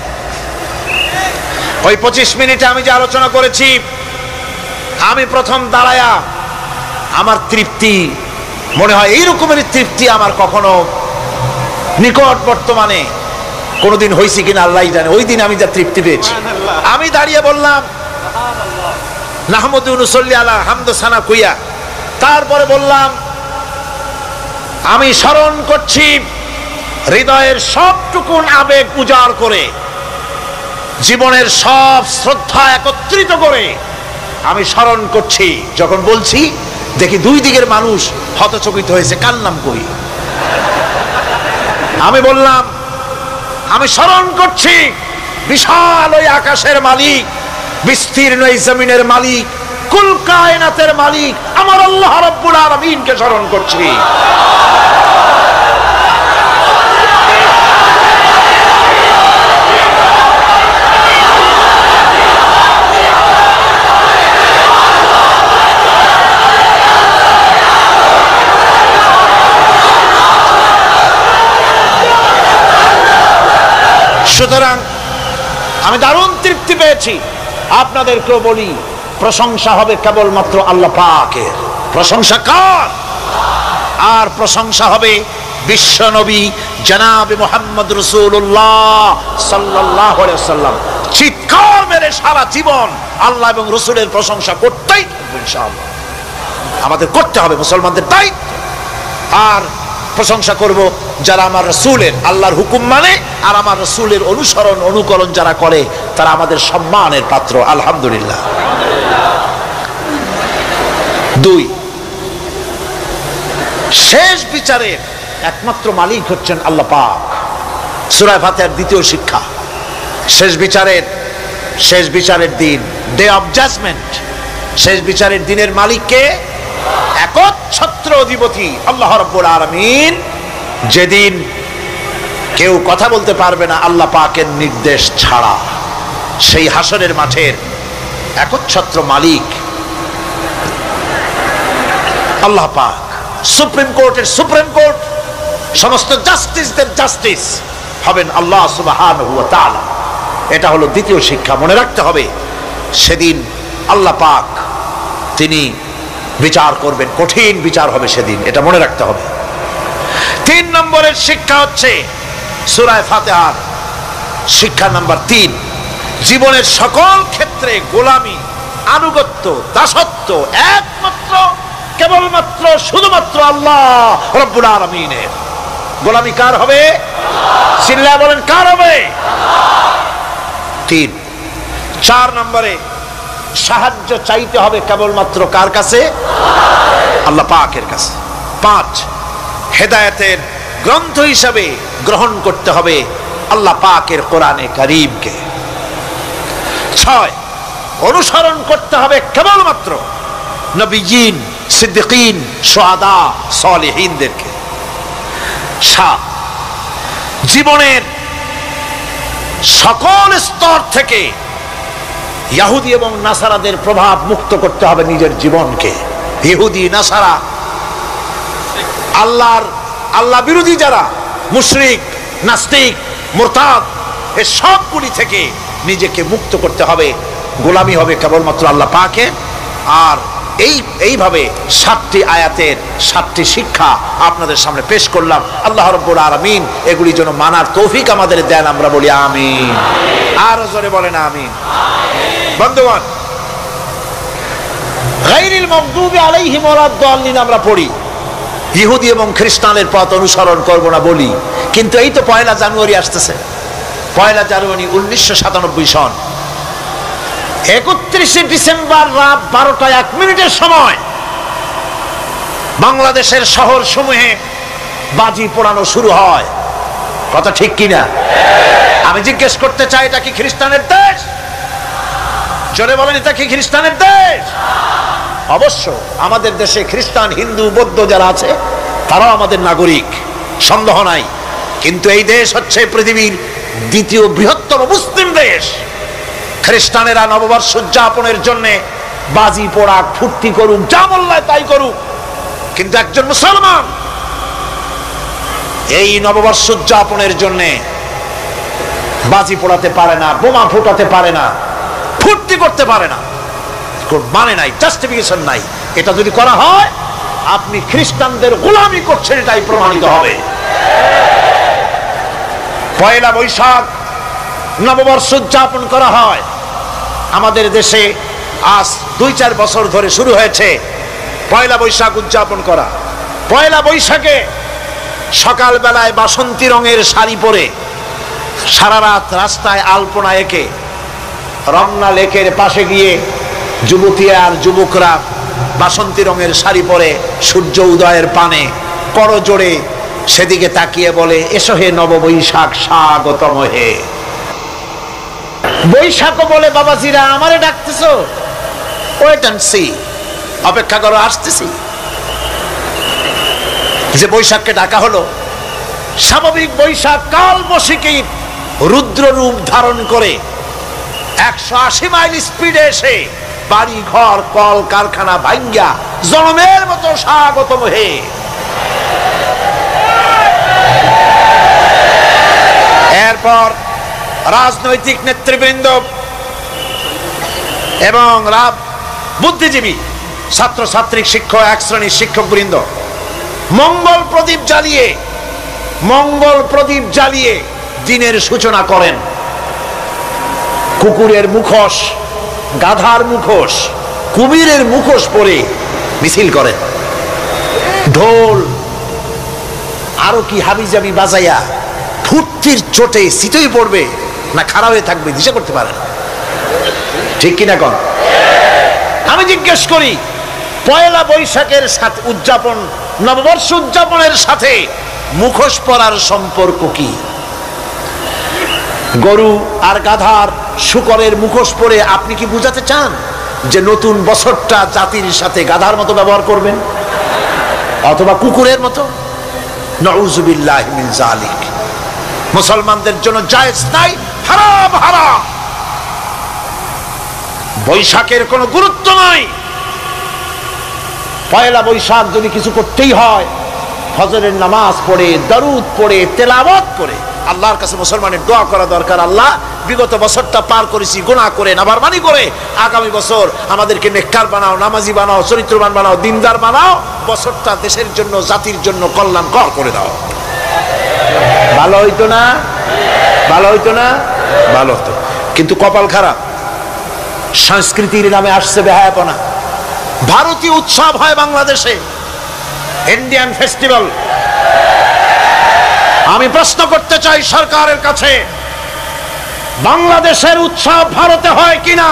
ওই 25 মিনিটে আমি যে আলোচনা করেছি, আমি প্রথম দাঁড়ায়া আমার তৃপ্তি, মনে হয় এই রকমের তৃপ্তি আমার কখনো নিকট বর্তমানে কোনোদিন হয়েছি কিনা আল্লাহ জানে, ওই দিন আমি যা তৃপ্তি পেয়েছি। আমি দাঁড়িয়ে বললাম নাহমাদু নুসাল্লি আলা হামদ সানা কুইয়া, তারপরে বললাম আমি স্মরণ করছি হৃদয়ের সবটুকুন আবেগ উজাড় করে, জীবনের সব শ্রদ্ধা একত্রিত করে আমি স্মরণ করছি। যখন বলছি দেখি দুই দিকের মানুষ হতচকিত হয়েছে, কার নাম কই। আমি বললাম আমি স্মরণ করছি বিশাল ওই আকাশের মালিক, বিস্তীর্ণ এই জমিনের মালিক, কুল কায়নাতের মালিক আমার আল্লাহ রাব্বুল আলামিনকে স্মরণ করছি। সুতরাং আমি দারুণ তৃপ্তি পেয়েছি। আপনাদেরকেও বলি প্রশংসা হবে কেবলমাত্র আল্লাহ পাকের। প্রশংসা কার? আর প্রশংসা হবে বিশ্ব নবী জনাবে মুহাম্মদ রাসূলুল্লাহ সাল্লাল্লাহু আলাইহি ওয়াসাল্লাম। চিৎকার মেরে সারা জীবন আল্লাহ এবং রাসূলের প্রশংসা করতেই থাকবে ইনশাআল্লাহ। আমাদের করতে হবে, মুসলমানদের দায়িত্ব। আর প্রশংসা করব যারা আমার রাসূলের, আল্লাহর হুকুম মানে আর আমার রাসূলের অনুসরণ অনুকরণ যারা করে তারা আমাদের সম্মানের পাত্র, আলহামদুলিল্লাহ। 2, শেষ বিচারের একমাত্র মালিক হচ্ছেন আল্লাহ পাক। সূরা ফাতিহার দ্বিতীয় শিক্ষা, শেষ বিচারের দিন, ডে অফ জাজমেন্ট, শেষ বিচারের দিনের মালিককে একচ্ছত্র অধিপতি আল্লাহ রাব্বুল আলামিন। যেদিন কেউ কথা বলতে পারবে না আল্লাহ পাকের নির্দেশ ছাড়া, সেই হাসরের মাঠের একচ্ছত্র মালিক আল্লাহ পাক। সুপ্রিম কোর্টের সুপ্রিম কোর্ট, সমস্ত জাস্টিসদের জাস্টিস হবেন আল্লাহ সুবহানাহু ওয়া তাআলা। এটা হলো দ্বিতীয় শিক্ষা, মনে রাখতে হবে। সেদিন আল্লাহ পাক তিনি বিচার করবেন, কঠিন বিচার হবে সেদিন, এটা মনে রাখতে হবে। 3 নম্বরের শিক্ষা হচ্ছে সূরা ফাতিহার শিক্ষা নাম্বার 3, জীবনের সকল ক্ষেত্রে গোলামি, আনুগত্য, দাসত্ব একমাত্র কেবলমাত্র শুধুমাত্র আল্লাহ রাব্বুল আলামিনের। গোলামি কার হবে? চিল্লায়ে বলেন কার হবে? 3। 4 নম্বরে সাহায্য চাইতে হবে কেবলমাত্র কার কাছে? আল্লাহ পাকের কাছে। 5, হেদায়েতের গ্রন্থ হিসাবে গ্রহণ করতে হবে আল্লাহ পাকের কোরআনে কারীমকে। 6, অনুসরণ করতে হবে কেবলমাত্র নবীজিন, সিদ্দিকিন, শুহাদা, সালেহিনদেরকে। 7, জীবনের সকল স্তর থেকে ইহুদি এবং নাসারাদের প্রভাব মুক্ত করতে হবে নিজের জীবনকে। ইহুদি, নাসারা, আল্লাহ বিরোধী যারা মুশরিক, নাস্তিক, মুরতাদ, এই সবগুলি থেকে নিজেকে মুক্ত করতে হবে। গোলামি হবে কেবলমাত্র আল্লাহ পাকের। আর এইভাবে 7টি আয়াতের 7টি শিক্ষা আপনাদের সামনে পেশ করলাম। আল্লাহ রাব্বুল আলামিন এগুলি যেন মানার তৌফিক আমাদের দেন, আমরা বলি আমিন। আর জোরে বলেন আমিন। বন্ধুগণ, গায়রিল মাগদুবি আলাইহিম ওয়ালাদ-দাল্লিন আমরা পড়ি, ইহুদি এবং খ্রিস্টানের পথ অনুসরণ করব না বলি, কিন্তু এই তো 1 জানুয়ারি আসতেছে। 1 জানুয়ারি 1997 সন, 31 ডিসেম্বর রাত 12টা 1 মিনিটের সময় বাংলাদেশের শহর সমূহে বাজি পোড়ানো শুরু হয়। কথা ঠিক কিনা? আমি জিজ্ঞেস করতে চাই, এটা কি খ্রিস্টানের দেশ? জোরে বলেন, এটা কি খ্রিস্টানের দেশ? অবশ্য আমাদের দেশে খ্রিস্টান, হিন্দু, বৌদ্ধ যারা আছে তারাও আমাদের নাগরিক, সন্দেহ নাই। কিন্তু এই দেশ হচ্ছে পৃথিবীর 2য় বৃহত্তম মুসলিম দেশ। খ্রিস্টানেরা নববর্ষ উদযাপনের জন্য বাজি পোড়াক, ফুর্তি করুক, যা বললে তাই করুক, কিন্তু একজন মুসলমান এই নববর্ষ উদযাপনের জন্য বাজি পোড়াতে পারে না, বোমা ফুটাতে পারে না, ফুর্তি করতে পারে না। মানে নাই, জাস্টিফিকেশন নাই। এটা যদি করা হয় আপনি খ্রিস্টানদের গোলামি করছেন, এটাই প্রমাণিত হবে। পয়লা বৈশাখ নববর্ষ উদযাপন করা হয় আমাদের দেশে। আজ 2-4 বছর ধরে শুরু হয়েছে পয়লা বৈশাখ উদযাপন করা। পয়লা বৈশাখে সকালবেলায় বাসন্তী রঙের শাড়ি পরে সারা রাত রাস্তায় আলপনা এঁকে রমনা লেকের পাশে গিয়ে যুবতী আর যুবকরা বাসন্তী রঙের শাড়ি পরে সূর্য উদয়ের পানে করজোড়ে সেদিকে তাকিয়ে বলে, এসো হে নববৈশাখ স্বাগতম হে। বৈশাখও বলে, বাবাজিরা আমারে ডাকতেছো? ওয়েট এন্ড সি, অপেক্ষা করো, আসতেছি। যে বৈশাখকে ডাকা হলো, স্বাভাবিক বৈশাখ কাল বৈশাখী রুদ্র রূপ ধারণ করে 180 মাইল স্পিডে এসে বাড়ি ঘর কল কারখানা ভাঙ্গা জনমের মতো স্বাগতম হে। এরপর রাজনৈতিক নেতৃবৃন্দ এবং বুদ্ধিজীবী, ছাত্রছাত্রী, শিক্ষক, এক শ্রেণীর শিক্ষকবৃন্দ মঙ্গল প্রদীপ জ্বালিয়ে দিনের সূচনা করেন। কুকুরের মুখোশ, গাধার মুখোশ, কুমিরের মুখোশ পরে মিছিল করেন। ঢোল আরো কি হাবিজাবি বাজাইয়া ফুর্তির চোটে শীতই পড়বে না খারাপ হয়ে থাকবে দিশা করতে পারে না। ঠিক কিনা কন? আমি জিজ্ঞেস করি, পয়লা বৈশাখের সাথে উদযাপন, নববর্ষ উদযাপনের সাথে মুখোশ পরার সম্পর্ক কি? গরু আর গাধার শূকরের মুখোশ পরে আপনি কি বুঝাতে চান যে নতুন বছরটা জাতির সাথে গাধার মতো ব্যবহার করবেন অথবা কুকুরের মতো? নাউযুবিল্লাহি মিন যালিক। মুসলমানদের জন্য জায়েজ নাই, হারাম হারাম। বৈশাখের কোনো গুরুত্ব নাই। পয়লা বৈশাখ যদি কিছু করতেই হয়, ফজরের নামাজ পড়ে, দরুদ পড়ে, তেলাওয়াত করে আল্লাহর কাছে মুসলমানের দোয়া করা দরকার। আল্লাহ, বিগত বছরটা পার করেছি গুনাহ করে, নাফরমানি করে, আগামী বছর আমাদেরকে নেককার বানাও, নামাজি বানাও, চরিত্রবান বানাও, দিনদার বানাও। বছরটা দেশের জন্য, জাতির জন্য কল্যাণকর করে দাও। ভালো হইতো না? ভালো হইতো না? ভালো হতো। কিন্তু কপাল খারাপ, সংস্কৃতির নামে আসছে বেহায়াপনা। ভারতীয় উৎসব হয় বাংলাদেশে, ইন্ডিয়ান ফেস্টিভ্যাল। আমি প্রশ্ন করতে চাই সরকারের কাছে, বাংলাদেশের উৎসব ভারতে হয় কিনা?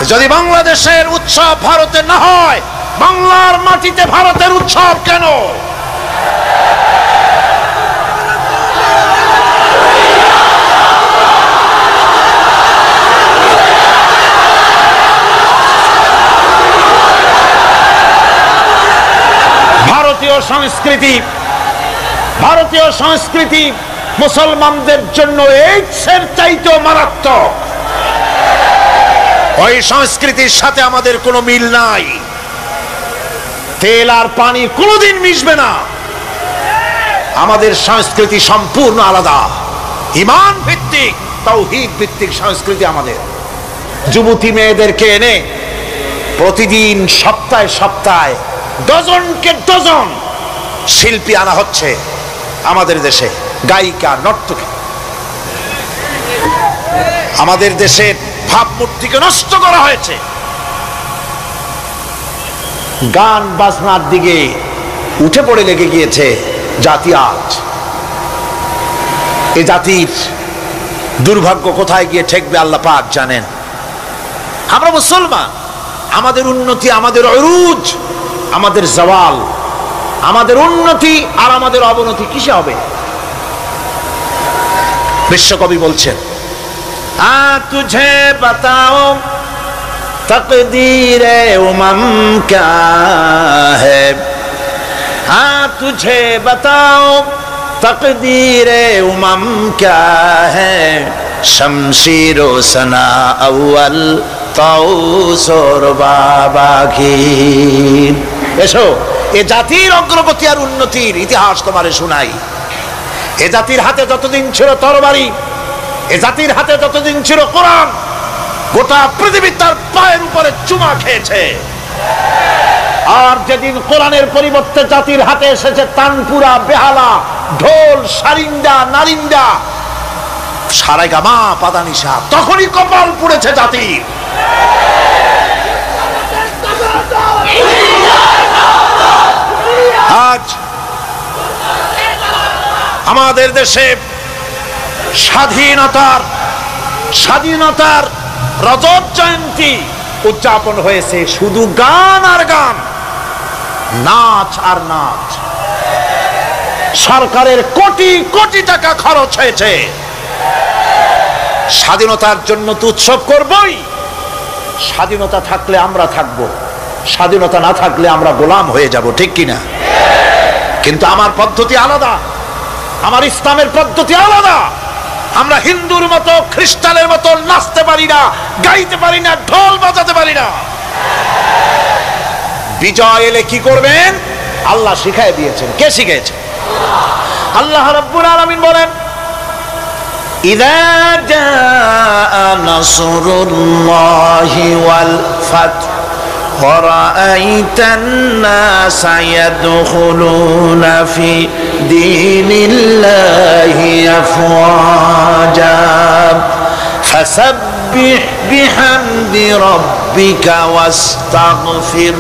যদি বাংলাদেশের উৎসব ভারতে না হয়, বাংলার মাটিতে ভারতের উৎসব কেন? ভারতীয় সংস্কৃতি মুসলমানদের জন্য এইডসের চাইতেও মারাত্মক। ওই সংস্কৃতির সাথে আমাদের কোনো মিল নাই। তেল আর পানি কোনোদিন মিশবে না। আমাদের সংস্কৃতি সম্পূর্ণ আলাদা, ঈমান ভিত্তিক, তাওহীদ ভিত্তিক সংস্কৃতি আমাদের। যুবতী মেয়েদেরকে এনে প্রতিদিন সপ্তাহে সপ্তাহে ডজনকে ডজন শিল্পী আনা হচ্ছে আমাদের দেশে, গায়িকা, নর্তকী। আমাদের দেশের ভাবমূর্তিকে নষ্ট করা হয়েছে। গান বাজনার দিকে উঠে পড়ে লেগে গিয়েছে জাতি আজ। এই জাতির দুর্ভাগ্য কোথায় গিয়ে ঠেকবে আল্লাহ পাক জানেন। আমরা মুসলমান, আমাদের উন্নতি, আমাদের উরুজ, আমাদের জাওয়াল, আমাদের উন্নতি আর আমাদের অবনতি কিসে হবে? বিশ্বকবি বলছেন, তুঝে বাতাও তকদীরে উমম ক্যা হ্যায়, তুঝে বাতাও তকদীরে উমম ক্যা হ্যায়, শমশির ও সনা আউয়াল তাউস और বাবাগীর। এসো, এ জাতির অগ্রগতি আর উন্নতির ইতিহাস তোমারে শোনাই। এ জাতির হাতে যতদিন ছিল তরবারি, এ জাতির হাতে যতদিন ছিল কোরআন, গোটা পৃথিবী তার পায়ের উপরে চুমা খেয়েছে। আর যেদিন কোরআনের পরিবর্তে জাতির হাতে এসেছে তানপুরা, বেহালা, ঢোল, সারিন্দা, নারিন্দা, সারেগামা পাদানিসা, তখনই কপাল পুড়েছে জাতির। আজ আমাদের দেশে স্বাধীনতার রজত জয়ন্তী উদযাপন হয়েছে, শুধু গান আর গান, নাচ আর নাচ। সরকারের কোটি কোটি টাকা খরচ হয়েছে। স্বাধীনতার জন্য তো উৎসব করবই। স্বাধীনতা থাকলে আমরা থাকব, স্বাধীনতা না থাকলে আমরা গোলাম হয়ে যাব, ঠিক কিনা? কিন্তু আমার পদ্ধতি আলাদা, আমার ইসলামের পদ্ধতি আলাদা। আমরা হিন্দুর মতো, খ্রিস্টানের মতো নাচতে পারি না, গাইতে পারি না, ঢোল বাজাতে পারি না। বিজয় এলে কি করবেন আল্লাহ শিখাই দিয়েছেন। কে শিখিয়েছেন? আল্লাহ রাব্বুল আলামিন বলেন, ইযা জাআ নাসরুল্লাহি ওয়াল ফাত ওয়া রাআইতান নাসা ইয়াদখুলুনা ফি দীনিল্লাহি আফওয়াজা ফাসাব্বিহ বিহামদি রাব্বিকা ওয়াস্তাগফির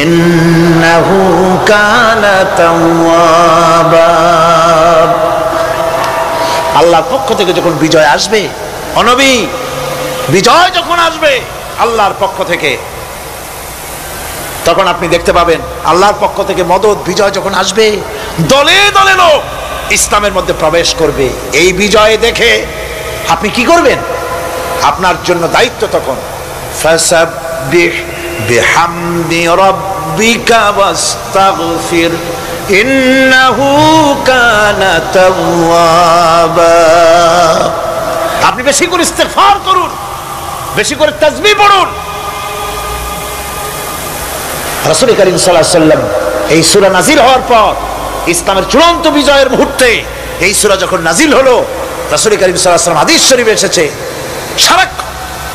ইন্নাহু কানা তাওয়াবা। আল্লাহর পক্ষ থেকে যখন বিজয় আসবে, ও নবী, বিজয় যখন আসবে আল্লাহর পক্ষ থেকে, তখন আপনি দেখতে পাবেন আল্লাহর পক্ষ থেকে মদদ, বিজয় যখন আসবে, দলে দলে লোক ইসলামের মধ্যে প্রবেশ করবে। এই বিজয় দেখে আপনি কি করবেন? আপনার জন্য দায়িত্ব তখন ফাসাব্বিহ বিহামদি রাব্বিকা ওয়াস্তাগফির ইন্নাহু কানা তাওয়াবা। আপনি বেশি করে ইস্তেগফার করুন, বেশি করে তাসবিহ পড়ুন। রাসূল কারীম সাল্লাল্লাহু আলাইহি ওয়াসাল্লাম এই সূরা নাযিল হওয়ার পর, ইসলামের চূড়ান্ত বিজয়ের মুহূর্তে এই সূরা যখন নাযিল হলো, রাসূল কারীম সাল্লাল্লাহু আলাইহি ওয়াসাল্লাম হাদিস শরীফে এসেছে, সারাক্ষণ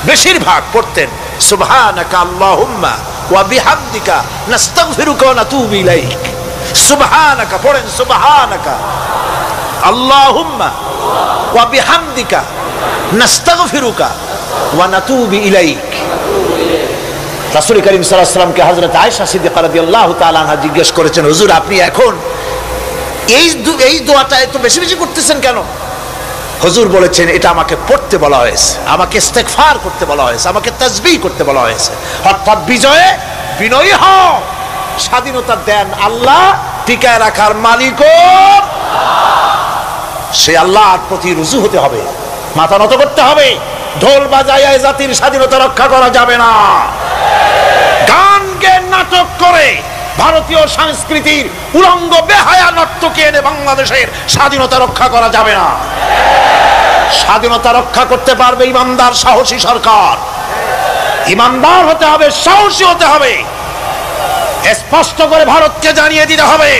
বেশিরভাগ পড়তেন সুবহানাকা আল্লাহুম্মা ওয়া বিহামদিকা নাস্তাগফিরুকা ওয়া নাতুবু ইলাইক। সুবহানাকা পড়েন, সুবহানাকা আল্লাহুম্মা ওয়া বিহামদিকা নাস্তাগফিরুকা ওয়া নাতুবু ইলাইক। রাসূল কারীম সাল্লাল্লাহু আলাইহি ওয়াসাল্লামকে হযরত আয়েশা সিদ্দিকা রাদিয়াল্লাহু তাআলা আনহা জিজ্ঞেস করেছেন, হুজুর আপনি এখন এই দোয়াটা এত বেশি বেশি করতেছেন কেন? হুজুর বলেছেন, এটা আমাকে পড়তে বলা হয়েছে, আমাকে ইস্তেগফার করতে বলা হয়েছে, আমাকে তাসবিহ করতে বলা হয়েছে। অর্থাৎ বিজয়ে বিনয়ী হও। স্বাধীনতা দেন আল্লাহ, টিকায় রাখার মালিকও সে আল্লাহর প্রতি রুজু হতে হবে, মাথা নত করতে হবে। ঢোল বাজায় জাতির স্বাধীনতা রক্ষা করা যাবে না। গান গেয়ে নাটক করে ভারতীয় সংস্কৃতির উলঙ্গ বেহায়া নর্তকী এনে বাংলাদেশের স্বাধীনতা রক্ষা করা যাবে না। স্বাধীনতা রক্ষা করতে পারবে ইমানদার সাহসী সরকার। ইমানদার হতে হবে, সাহসী হতে হবে। স্পষ্ট করে ভারতকে জানিয়ে দিতে হবে,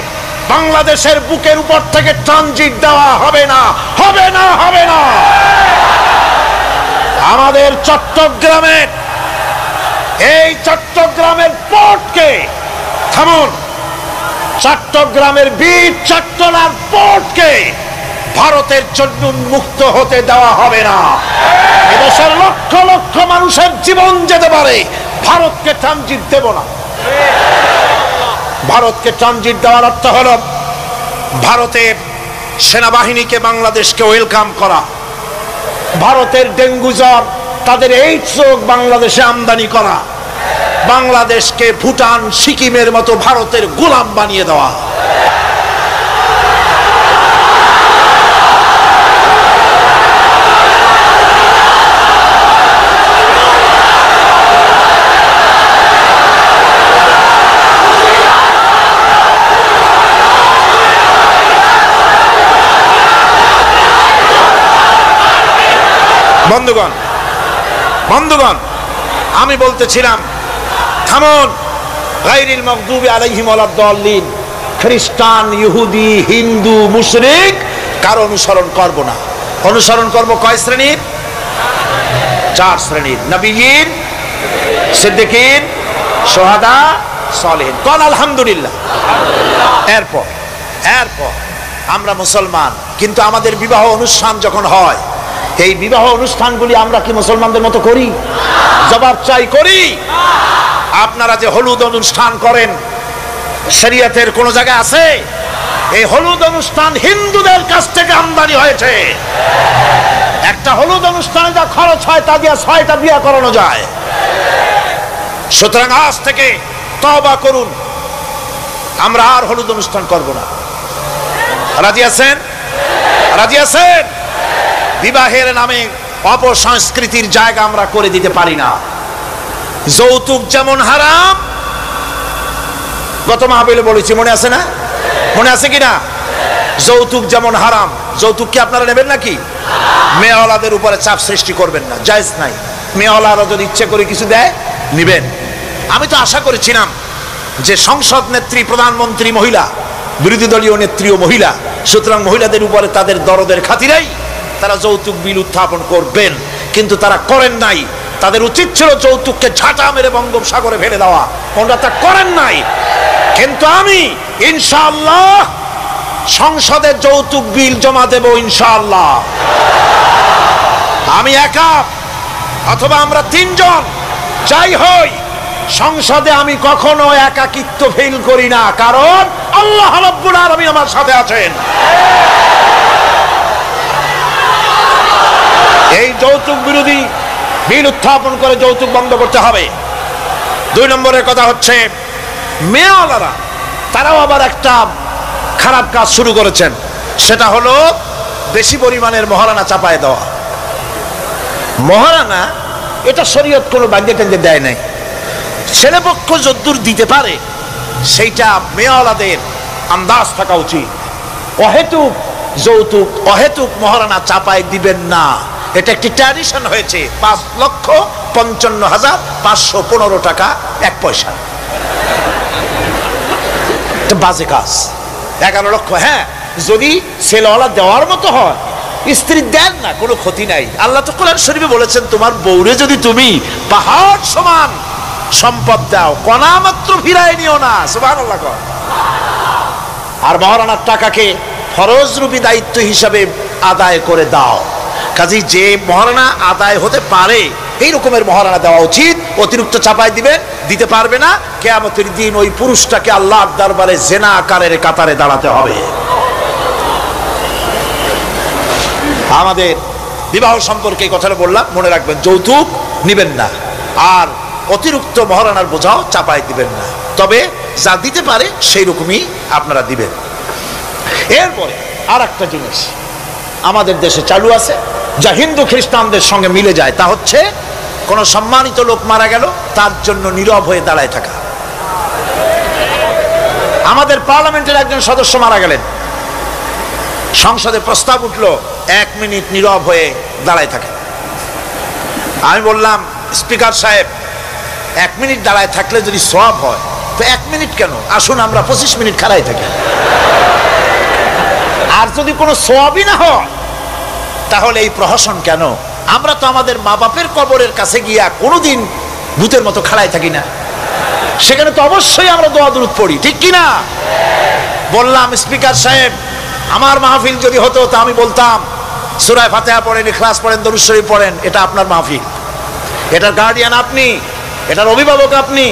বাংলাদেশের বুকের উপর থেকে ট্রানজিট দেওয়া হবে না, হবে না, হবে না। আমাদের চট্টগ্রামের পোর্টকে থামুন, চট্টগ্রামের বীর চট্টলার পোর্টকে ভারতের জন্য উন্মুক্ত হতে দেওয়া হবে না। এদেশের লক্ষ লক্ষ মানুষের জীবন যেতে পারে, ভারতকে ট্রানজিট দেব না। ভারতকে ট্রানজিট দেওয়ার অর্থ হল ভারতের সেনাবাহিনীকে বাংলাদেশকে ওয়েলকাম করা, ভারতের ডেঙ্গু জ্বর, তাদের এইডস রোগ বাংলাদেশে আমদানি করা, বাংলাদেশকে ভুটান, সিকিমের মতো ভারতের গোলাম বানিয়ে দেওয়া। বন্ধুগণ, আমি বলতেছিলাম থামুন। গায়রিল মাগদুবি আলাইহিম ওয়ালাদ-দাল্লিন, খ্রিস্টান, ইহুদি, হিন্দু, মুশরিক কারো অনুসরণ করব না। অনুসরণ করব কয় শ্রেণীর? 4 শ্রেণীর। নবীয়িন, সিদ্দিকিন, শুহাদা, সালেহিন। কোন আলহামদুলিল্লাহ। এরপর আমরা মুসলমান, কিন্তু আমাদের বিবাহ অনুষ্ঠান যখন হয়, এই বিবাহ অনুষ্ঠানগুলি আমরা কি মুসলমানদের মতো করি? জবাব চাই, করি? আপনারা যে হলুদ অনুষ্ঠান করেন, শরীয়তের কোন জায়গায় আছে? এই হলুদ অনুষ্ঠান হিন্দুদের কাছ থেকে আমদানি হয়েছে। একটা হলুদ অনুষ্ঠানে যা খরচ হয় তা দিয়ে 6টা বিয়ে করানো যায়। সুতরাং আজ থেকে তওবা করুন, আমরা আর হলুদ অনুষ্ঠান করব না। রাজি আছেন? রাজি আছেন? বিবাহের নামে অপসংস্কৃতির জায়গা আমরা করে দিতে পারি না। যৌতুক যেমন হারাম, গত মাহফিলে বলেছি, মনে আছে না? মনে আছে কিনা? যৌতুক যেমন হারাম, যৌতুক কি আপনারা নেবেন নাকি? মেয়েওয়ালাদের উপরে চাপ সৃষ্টি করবেন না, জায়েজ নাই। মেয়েওয়ালারা যদি ইচ্ছে করে কিছু দেয়, নিবেন। আমি তো আশা করেছিলাম যে সংসদ নেত্রী, প্রধানমন্ত্রী মহিলা, বিরোধী দলীয় নেত্রীও মহিলা, সুতরাং মহিলাদের উপরে তাদের দরদের খাতিরেই তারা যৌতুক বিল উত্থাপন করবেন, কিন্তু তারা করেন নাই। তাদের উচিত ছিল যৌতুককে ঝাঁটা মেরে বঙ্গোপসাগরে ফেলে দেওয়া, ওনারা তা করেন নাই। কিন্তু আমি ইনশাআল্লাহ সংসদে যৌতুক বিল জমা দেব, ইনশাআল্লাহ। আমি একা অথবা আমরা 3 জন যাই হই, সংসদে আমি কখনো একাকিত্ব ফিল করি না, কারণ আল্লাহ রাব্বুল আলামিন আমার সাথে আছেন। এই যৌতুক বিরোধী বিল উত্থাপন করে যৌতুক বন্ধ করতে হবে। 2 নম্বরের কথা হচ্ছে, মেয়েওয়ালারা তারাও আবার একটা খারাপ কাজ শুরু করেছেন, সেটা হলো বেশি পরিমাণের মহারানা চাপায় দেওয়া। মহারানা এটা শরীয়ত কোনো বান্ধে টেন্দে দেয় নাই। ছেলেপক্ষ যদ্দূর দিতে পারে সেইটা মেয়েওয়ালাদের আন্দাজ থাকা উচিত। অহেতুক যৌতুক, অহেতুক মহারানা চাপায় দিবেন না। এটা একটি ট্র্যাডিশন হয়েছে। 5,55,515 টাকা 1 পয়সা, এটা বাজে কাজ। 11 লক্ষ, হ্যাঁ, যদি ছেলেওয়ালা দেওয়ার মতো হয়, স্ত্রী দেন না, কোনো ক্ষতি নাই। আল্লাহ তো কোরআন শরীফে বলেছেন, তোমার বউরে যদি তুমি পাহাড় সমান সম্পদ দাও, কণা মাত্র ফিরায় নিও না। সুবহানাল্লাহ। আর মহারানার টাকাকে ফরজরূপী দায়িত্ব হিসাবে আদায় করে দাও। কাজী যে মহারানা আদায় হতে পারে এই রকমের মহারানা দেওয়া উচিত। অতিরিক্ত চাপাই দিতে পারবে না। কিয়ামতের দিন ওই পুরুষটাকে আল্লাহর দরবারে জিনাকারের কাতারে দাঁড়াতে হবে। আমাদের বিবাহ সম্পর্কে এই কথাটা বললাম, মনে রাখবেন, যৌতুক নিবেন না, আর অতিরিক্ত মহারানার বোঝাও চাপাই দিবেন না। তবে যা দিতে পারে সেই রকমই আপনারা দিবেন। এরপরে আর একটা জিনিস আমাদের দেশে চালু আছে, যা হিন্দু খ্রিস্টানদের সঙ্গে মিলে যায়, তা হচ্ছে কোন সম্মানিত লোক মারা গেল, তার জন্য নীরব হয়ে দাঁড়ায় থাকা। আমাদের পার্লামেন্টের একজন সদস্য মারা গেলেন, সংসদে প্রস্তাব উঠলো 1 মিনিট নীরব হয়ে দাঁড়ায় থাকে। আমি বললাম, স্পিকার সাহেব, 1 মিনিট দাঁড়ায় থাকলে যদি সওয়াব হয়, তো 1 মিনিট কেন, আসুন আমরা 25 মিনিট খাড়াই থাকি। আর যদি কোনো সওয়াবই না হয়, তাহলে এই প্রহসন কেন? আমরা তো আমাদের মা বাপের কবরের কাছে গিয়া কোনোদিন ভূতের মতো খাড়াই থাকি না, সেখানে তো অবশ্যই আমরা দোয়া দুরূদ পড়ি, ঠিক কিনা? বললাম, স্পিকার সাহেব, আমার মাহফিল যদি হতো তা আমি বলতাম সূরা ফাতিহা পড়েন, ইখলাস পড়েন, দরুদ শরীফ পড়েন। এটা আপনার মাহফিল, এটার গার্ডিয়ান আপনি, এটার অভিভাবক আপনি।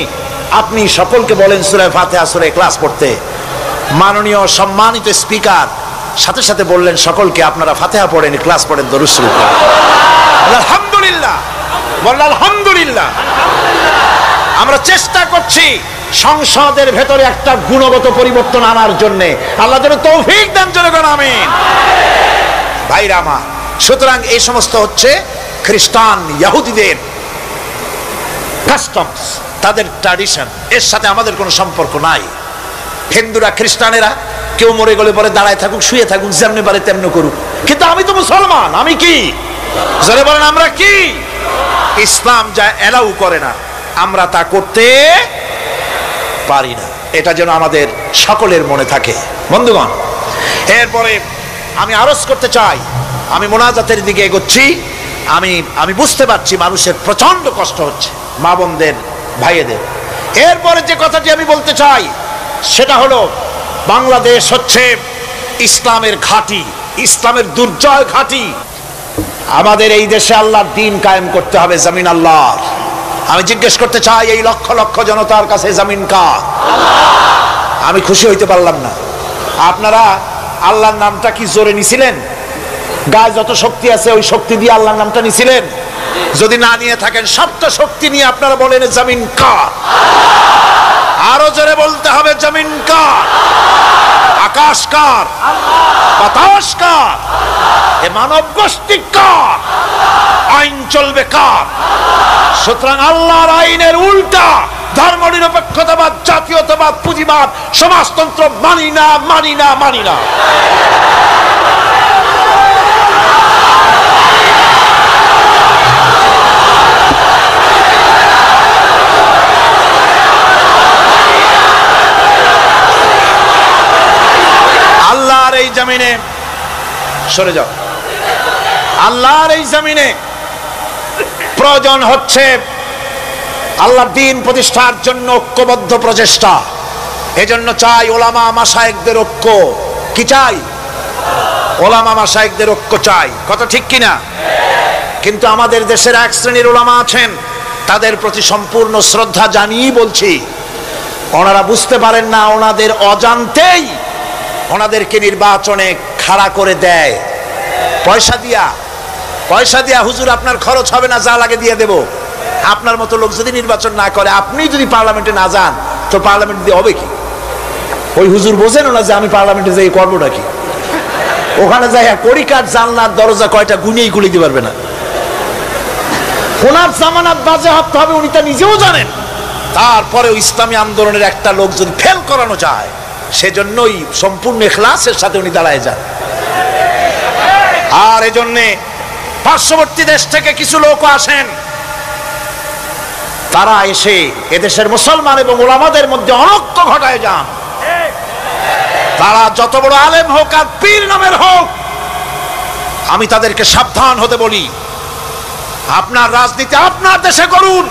আপনি সকলকে বলেন সূরা ফাতিহা, সূরা ইখলাস পড়তে। মাননীয় সম্মানিত স্পিকার সাথে সাথে বললেন সকলকে, আপনারা ফাতিহা পড়েন, ইখলাস পড়েন, দরুদ শরীফ পড়েন। আলহামদুলিল্লাহ, বললেন আলহামদুলিল্লাহ। আমরা চেষ্টা করছি সংসদের ভেতরে একটা গুণগত পরিবর্তন আনার জন্য। আল্লাহ যেন তৌফিক দেন, জনগণ আমিন। ভাইরা আমার, সুতরাং এই সমস্ত হচ্ছে খ্রিস্টান ইহুদিদের কাস্টমস, তাদের ট্র্যাডিশন, এর সাথে আমাদের কোনো সম্পর্ক নাই। হিন্দুরা, খ্রিস্টানেরা কেউ মরে গেলে পরে দাঁড়ায় থাকুক, শুয়ে থাকুক, যেমনি পারে তেমনি করুক, কিন্তু আমি তো মুসলমান, আমি কি? জোরে বলেন, আমরা কি? ইসলাম যা এলাউ করে না, আমরা তা করতে পারি না। এটা যেন আমাদের সকলের মনে থাকে, বন্ধুগণ। এরপরে আমি আরজ করতে চাই, আমি মোনাজাতের দিকে এগোচ্ছি। আমি বুঝতে পারছি মানুষের প্রচন্ড কষ্ট হচ্ছে, মা বোনদের, ভাইয়েদের। এরপরে যে কথাটি আমি বলতে চাই সেটা হলো, বাংলাদেশ হচ্ছে ইসলামের ঘাঁটি, ইসলামের দুর্জয় ঘাঁটি। আমাদের এই দেশে আল্লাহর দ্বীন কায়েম করতে হবে, জমিন আল্লাহর। আমি জিজ্ঞেস করতে চাই, এই লক্ষ লক্ষ জনতার কাছে জমিন কার? আমি খুশি হইতে পারলাম না। আপনারা আল্লাহর নামটা কি জোরে নিছিলেন? গায়ে যত শক্তি আছে ওই শক্তি দিয়ে আল্লাহর নামটা নিছিলেন? যদি না নিয়ে থাকেন, সবটা শক্তি নিয়ে আপনারা বলেন জমিন কার? আরো জোরে বলতে হবে, জমিন কার? আকাশ কার? বাতাস কার? এ মানব গোষ্ঠী কার? আইন চলবে কার? সুতরাং আল্লাহর আইনের উল্টা ধর্মনিরপেক্ষতাবাদ, জাতীয়তাবাদ, পুঁজিবাদ, সমাজতন্ত্র মানি না, মানি না, মানি না। আল্লাহর এই জমিনে, সরে যাও, আল্লাহর এই জমিনে প্রয়োজন হচ্ছে আল্লাহর দ্বীন প্রতিষ্ঠার জন্য ঐক্যবদ্ধ প্রচেষ্টা। এজন্য চাই ওলামা মাশায়েখদের ঐক্য। কি চাই? ওলামা মাশায়েখদের ঐক্য চাই। কথা ঠিক কিনা? কিন্তু আমাদের দেশের এক শ্রেণীর ওলামা আছেন, তাদের প্রতি সম্পূর্ণ শ্রদ্ধা জানিয়ে বলছি, ওনারা বুঝতে পারেন না, ওনাদের অজান্তেই ওনাদেরকে নির্বাচনে খাড়া করে দেয় পয়সা দিয়া। হুজুর আপনার খরচ হবে না, যা লাগে দিয়ে দেব। আপনার মতো লোক যদি নির্বাচন না করে, আপনি যদি পার্লামেন্টে না যান, তো পার্লামেন্ট দিয়ে হবে কি? ওই হুজুর বোঝেন না যে আমি পার্লামেন্টে যাই করবো নাকি? ওখানে যাই কড়ি কাঠ জানলার দরজা কয়টা গুনেই গুলি দিতে পারবে না। ওনার জামানত বাজেয়াপ্ত হবে, উনি তা নিজেও জানেন। তারপরেও ইসলামী আন্দোলনের একটা লোক যদি ফেল করানো যায়, সেজন্যই সম্পূর্ণ ইখলাসের সাথে উনি দাঁড়ায় যান। আর এজন্যে পার্শ্ববর্তী দেশ থেকে কিছু লোক আসেন, তারা এসে এদেশের মুসলমান এবং ওলামাদের মধ্যে অনৈক্য ঘটায় যান। তারা যত বড় আলেম হোক আর পীর নামের হোক, আমি তাদেরকে সাবধান হতে বলি, আপনার রাজনীতি আপনার দেশে করুন।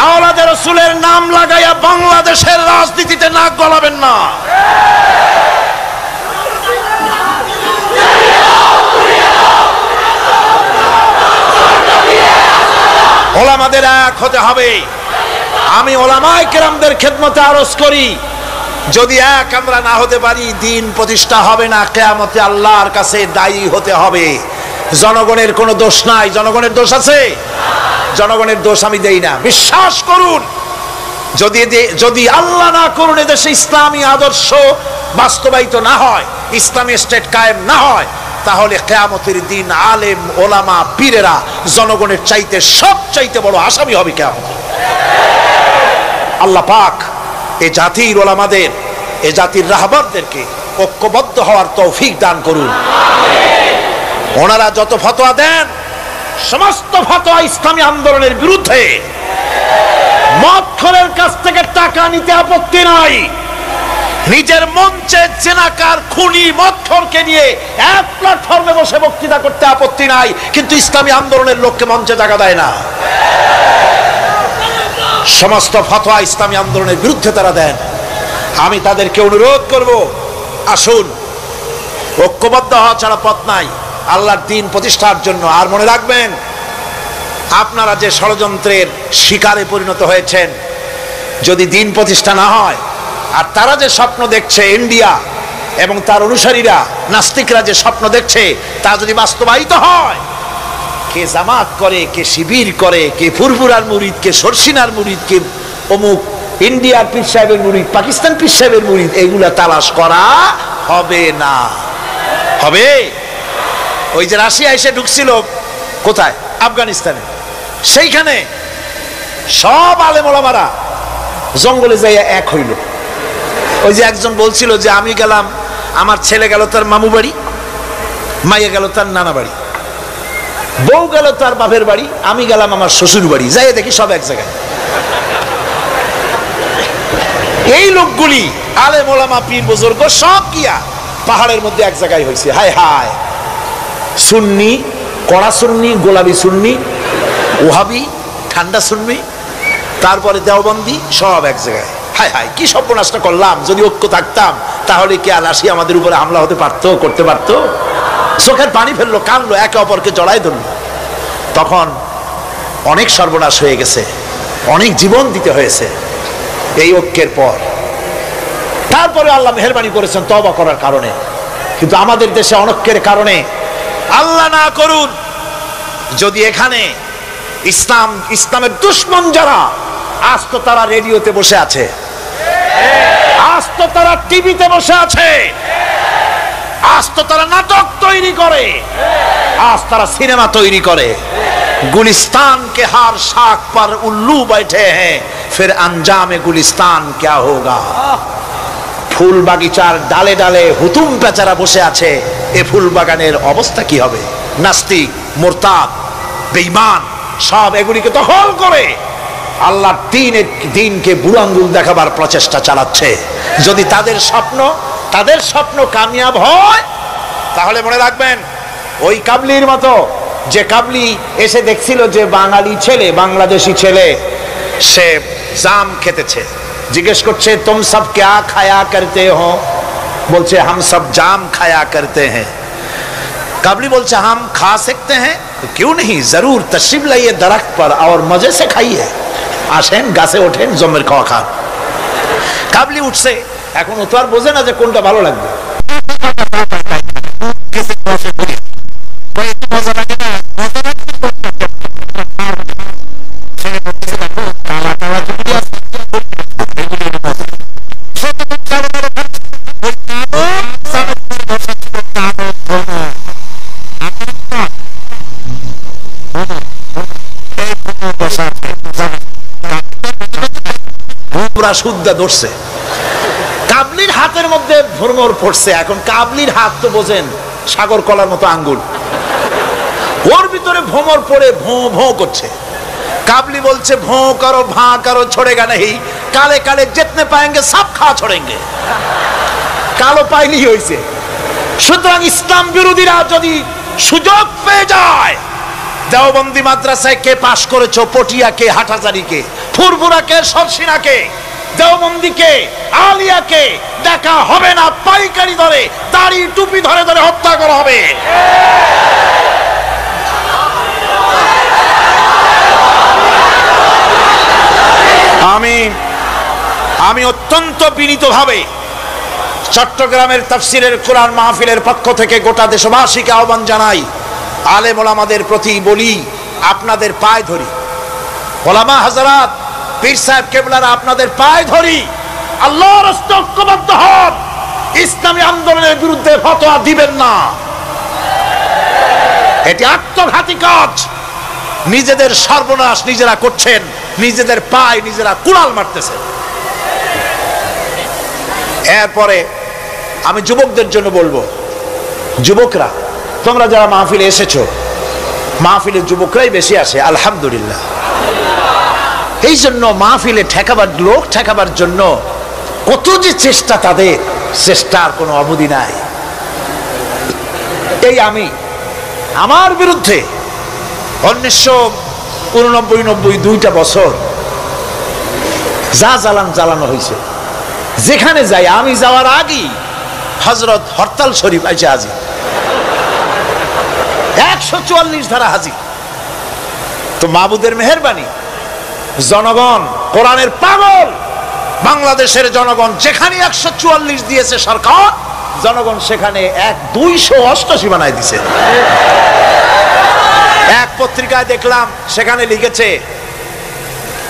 আওলাদে রাসূলের নাম লাগাইয়া বাংলাদেশের রাজনীতিতে নাক গলাবেন না। ওলামাদের এক হতে হবে। আমি ওলামায়ে কেরামদের খেদমতে আরজ করি, যদি এক আমরা না হতে পারি, দ্বীন প্রতিষ্ঠা হবে না। কিয়ামতে আল্লাহর কাছে দায়ী হতে হবে। জনগণের কোনো দোষ নাই। জনগণের দোষ আছে? জনগণের দোষ আমি দেই না। বিশ্বাস করুন, যদি আল্লাহ না করুন এদেশে ইসলামী আদর্শ বাস্তবায়িত না হয়, ইসলামী স্টেট কায়েম না হয়, তাহলে কিয়ামতের দিন আলেম ওলামা পীরেরা জনগণের চাইতে সবচাইতে বড় আসামি হবে কিয়ামতে। আল্লাহ পাক এ জাতির ওলামাদের, এ জাতির রাহবারদেরকে ঐক্যবদ্ধ হওয়ার তৌফিক দান করুন। ওনারা যত ফতোয়া দেন, সমস্ত ফতোয়া ইসলামী আন্দোলনের বিরুদ্ধে। মদখোরের কাছ থেকে টাকা নিতে আপত্তি নাই, নিজের মঞ্চে জেনাকার খুনি মদখোরকে নিয়ে এক প্ল্যাটফর্মে বসে বক্তৃতা করতে আপত্তি নাই, কিন্তু ইসলামী আন্দোলনের লোককে মঞ্চে জায়গা দেয় না। সমস্ত ফতোয়া ইসলামী আন্দোলনের বিরুদ্ধে তারা দেন। আমি তাদেরকে অনুরোধ করব, আসুন, ঐক্যবদ্ধ হওয়া ছাড়া পথ নাই আল্লাহর দ্বীন প্রতিষ্ঠার জন্য। আর মনে রাখবেন, আপনারা যে ষড়যন্ত্রের শিকারে পরিণত হয়েছেন, যদি দ্বীন প্রতিষ্ঠা না হয়, আর তারা যে স্বপ্ন দেখছে, ইন্ডিয়া এবং তার অনুসারীরা নাস্তিকরা যে স্বপ্ন দেখছে, তা যদি বাস্তবায়িত হয়, কে জামাত করে, কে শিবির করে, কে ফুরফুরার মুরিদ, কে সরসিনার মুরিদ, কে অমুক ইন্ডিয়ার পীর সাহেবের মুরিদ, পাকিস্তান পীর সাহেবের মুরিদ, এগুলা তালাশ করা হবে না। হবে? ওই যে রাশিয়া এসে ঢুকছিল কোথায়? আফগানিস্তানে। সেইখানে সব আলেম ওলামারা জঙ্গলে যাইয়া এক হইল। ওই যে একজন বলছিল যে আমি গেলাম, আমার ছেলে গেল তার মামু বাড়ি, মাইয়া গেল তার নানা বাড়ি, বউ গেল তার বাপের বাড়ি, আমি গেলাম আমার শ্বশুর বাড়ি, যাই দেখি সব এক জায়গায়। এই লোকগুলি আলেম ওলামা পীর বুজুর্গ সব গিয়া পাহাড়ের মধ্যে এক জায়গায় হয়েছে। হায় হায়, সুন্নি, কড়া সুন্নি, গোলাপি সুন্নি, ওহাবি, ঠান্ডা সুন্নি, তারপরে দেওবন্দি, সব এক জায়গায়। হায় হায় কি সর্বনাশটা করলাম, যদি ঐক্য থাকতাম তাহলে কি আর রাশিয়া আমাদের উপরে হামলা হতে পারতো, করতে পারতো? চোখের পানি ফেললো, কানলো, একে অপরকে জড়াই ধরলো। তখন অনেক সর্বনাশ হয়ে গেছে, অনেক জীবন দিতে হয়েছে এই ঐক্যের পর। তারপরে আল্লাহ মেহেরবানি করেছেন তওবা করার কারণে। কিন্তু আমাদের দেশে অনৈক্যের কারণে, আল্লাহ না করুন যদি এখানে ইসলামের দুশমন যারা, আজ তো তারা রেডিওতে বসে আছে, আজ তো তারা টিভিতে বসে আছে, আজ তো তারা নাটক তৈরি করে, আজ তারা সিনেমা তৈরি করে। गुलिस्तान के हर शाख पर उल्लू बैठे हैं, फिर अंजाम गुलिस्तान क्या होगा। ফুল বাগিচার ডালে ডালে হুতুম পেচারা বসে আছে, এ ফুল বাগানের অবস্থা কি হবে? নাস্তিক, মুরতাদ, বেঈমান সব এগুলিকে দখল করে আল্লাহর দ্বীনকে বুড়ো আঙ্গুল দেখাবার প্রচেষ্টা চালাচ্ছে। যদি তাদের স্বপ্ন কামিয়াব হয়, তাহলে মনে রাখবেন ওই কাবলির মতো, যে কাবলি এসে দেখছিল যে বাঙালি ছেলে, বাংলাদেশি ছেলে সে জাম খেতেছে, জিজ্ঞেস করছে তুম সব क्या खाया करते हो? বলছে हम सब जाम खाया करते हैं। काबली बोलছে हम खा सकते हैं, तो क्यों नहीं, जरूर तशरीफ लाइए दरख्त पर और मजे से खाइए। আসেন গাছে ওঠেন, জমের খাওয়া খান। কাবলি উঠছে, এখন ও তো আর বোঝে না যে কোনটা ভালো লাগবে। শুদ্ধা ধরছে, কাবলির হাতের মধ্যে ভ্রমর পড়ছে। এখন কাবলির হাত তো বোঝেন সাগর কলার মতো আঙ্গুল, ওর ভিতরে ভ্রমর পড়ে ভোঁ ভোঁ করছে। কাবলি বলছে ভোঁ করো, ভাঁ করো, छोड़ेगा नहीं, কালে কালে जितने पाएंगे सब खा छोड़ेंगे। কালো পাইলি হইছে। সুতরাং ইসলাম বিরোধীরা যদি সুযোগ পেয়ে যায়, দেওবন্দি মাদ্রাসায় কে পাশ করেছো, পটিয়াকে, হাটহাজারীকে, ফুরফুরাকে, সরসিনাকে, দেওবন্দিকে, আলিয়াকে দেখা হবে না, পাইকারি ধরে দাড়ি টুপি ধরে ধরে হত্যা করা হবে। আমি অত্যন্ত বিনীতভাবে চট্টগ্রামের তাফসিরের কোরআন মাহফিলের পক্ষ থেকে গোটা দেশবাসীকে আহ্বান জানাই, আলেম ওলামাদের প্রতি বলি, আপনাদের পায়ে ধরি, ওলামা হযরত, পীর সাহেব কেবলারা, আপনাদের পায়ে ধরি, আল্লাহর রাস্তে ঐক্যবদ্ধ হন, ইসলামী আন্দোলনের বিরুদ্ধে ফতোয়া দিবেন না। এটি আত্মঘাতী কাজ, নিজেদের সর্বনাশ নিজেরা করছেন, নিজেদের পায়ে নিজেরা কুড়াল মারতেছেন। এরপরে আমি যুবকদের জন্য বলবো, যুবকরা তোমরা যারা মাহফিলে এসেছো, মাহফিলে যুবকরাই বেশি আসে আলহামদুলিল্লাহ। এই জন্য মাহফিলে লোক ঠেকাবার জন্য কত যে চেষ্টা, তাদের চেষ্টার কোনো অবধি নাই। এই আমার বিরুদ্ধে 1989-90 দুইটা বছর যা জ্বালানো হয়েছে, যেখানে যাই, আমি যাওয়ার আগেই হযরত হরতাল শরীফ আইসা হাজির, 144 ধারা হাজির। তো মাবুদের মেহেরবানি, জনগণ কোরআনের পাগল, বাংলাদেশের জনগণ যেখানে 144 দিয়েছে সরকার, জনগণ সেখানে 288 বানায় দিছে। এক পত্রিকায় দেখলাম সেখানে লিখেছে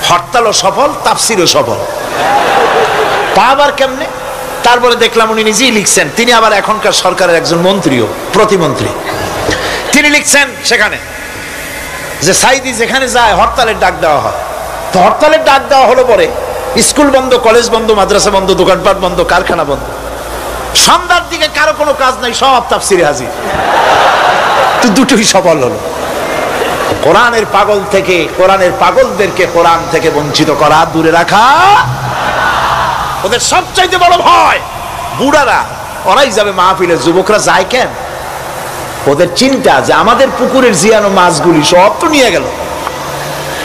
হরতালও সফল, তাফসিরও সফল। তা আবার কেমনে? তারপরে দেখলাম উনি নিজেই লিখছেন, তিনি আবার এখনকার সরকারের একজন মন্ত্রীও, প্রতিমন্ত্রী। তিনি লিখছেন সেখানে যে সাইদি যেখানে যায় হরতালের ডাক দেওয়া হয়। তো হরতালের ডাক দেওয়া হলো পরে স্কুল বন্ধ, কলেজ বন্ধ, মাদ্রাসা বন্ধ, দোকানপাট বন্ধ, কারখানা বন্ধ, সন্ধ্যার দিকে কারো কোনো কাজ নাই, সব তাফসিরে হাজির। তো দুটোই সফল হলো। কোরআনের পাগল থেকে, কোরআনের পাগলদেরকে কোরআন থেকে বঞ্চিত করা, দূরে রাখা ওদের সবচাইতে বড় ভয়। বুড়ারা ওরাই যাবে মাহফিলে, যুবকরা যায় কেন? ওদের চিন্তা যে আমাদের পুকুরের জিয়ানো মাছগুলি সব তো নিয়ে গেল,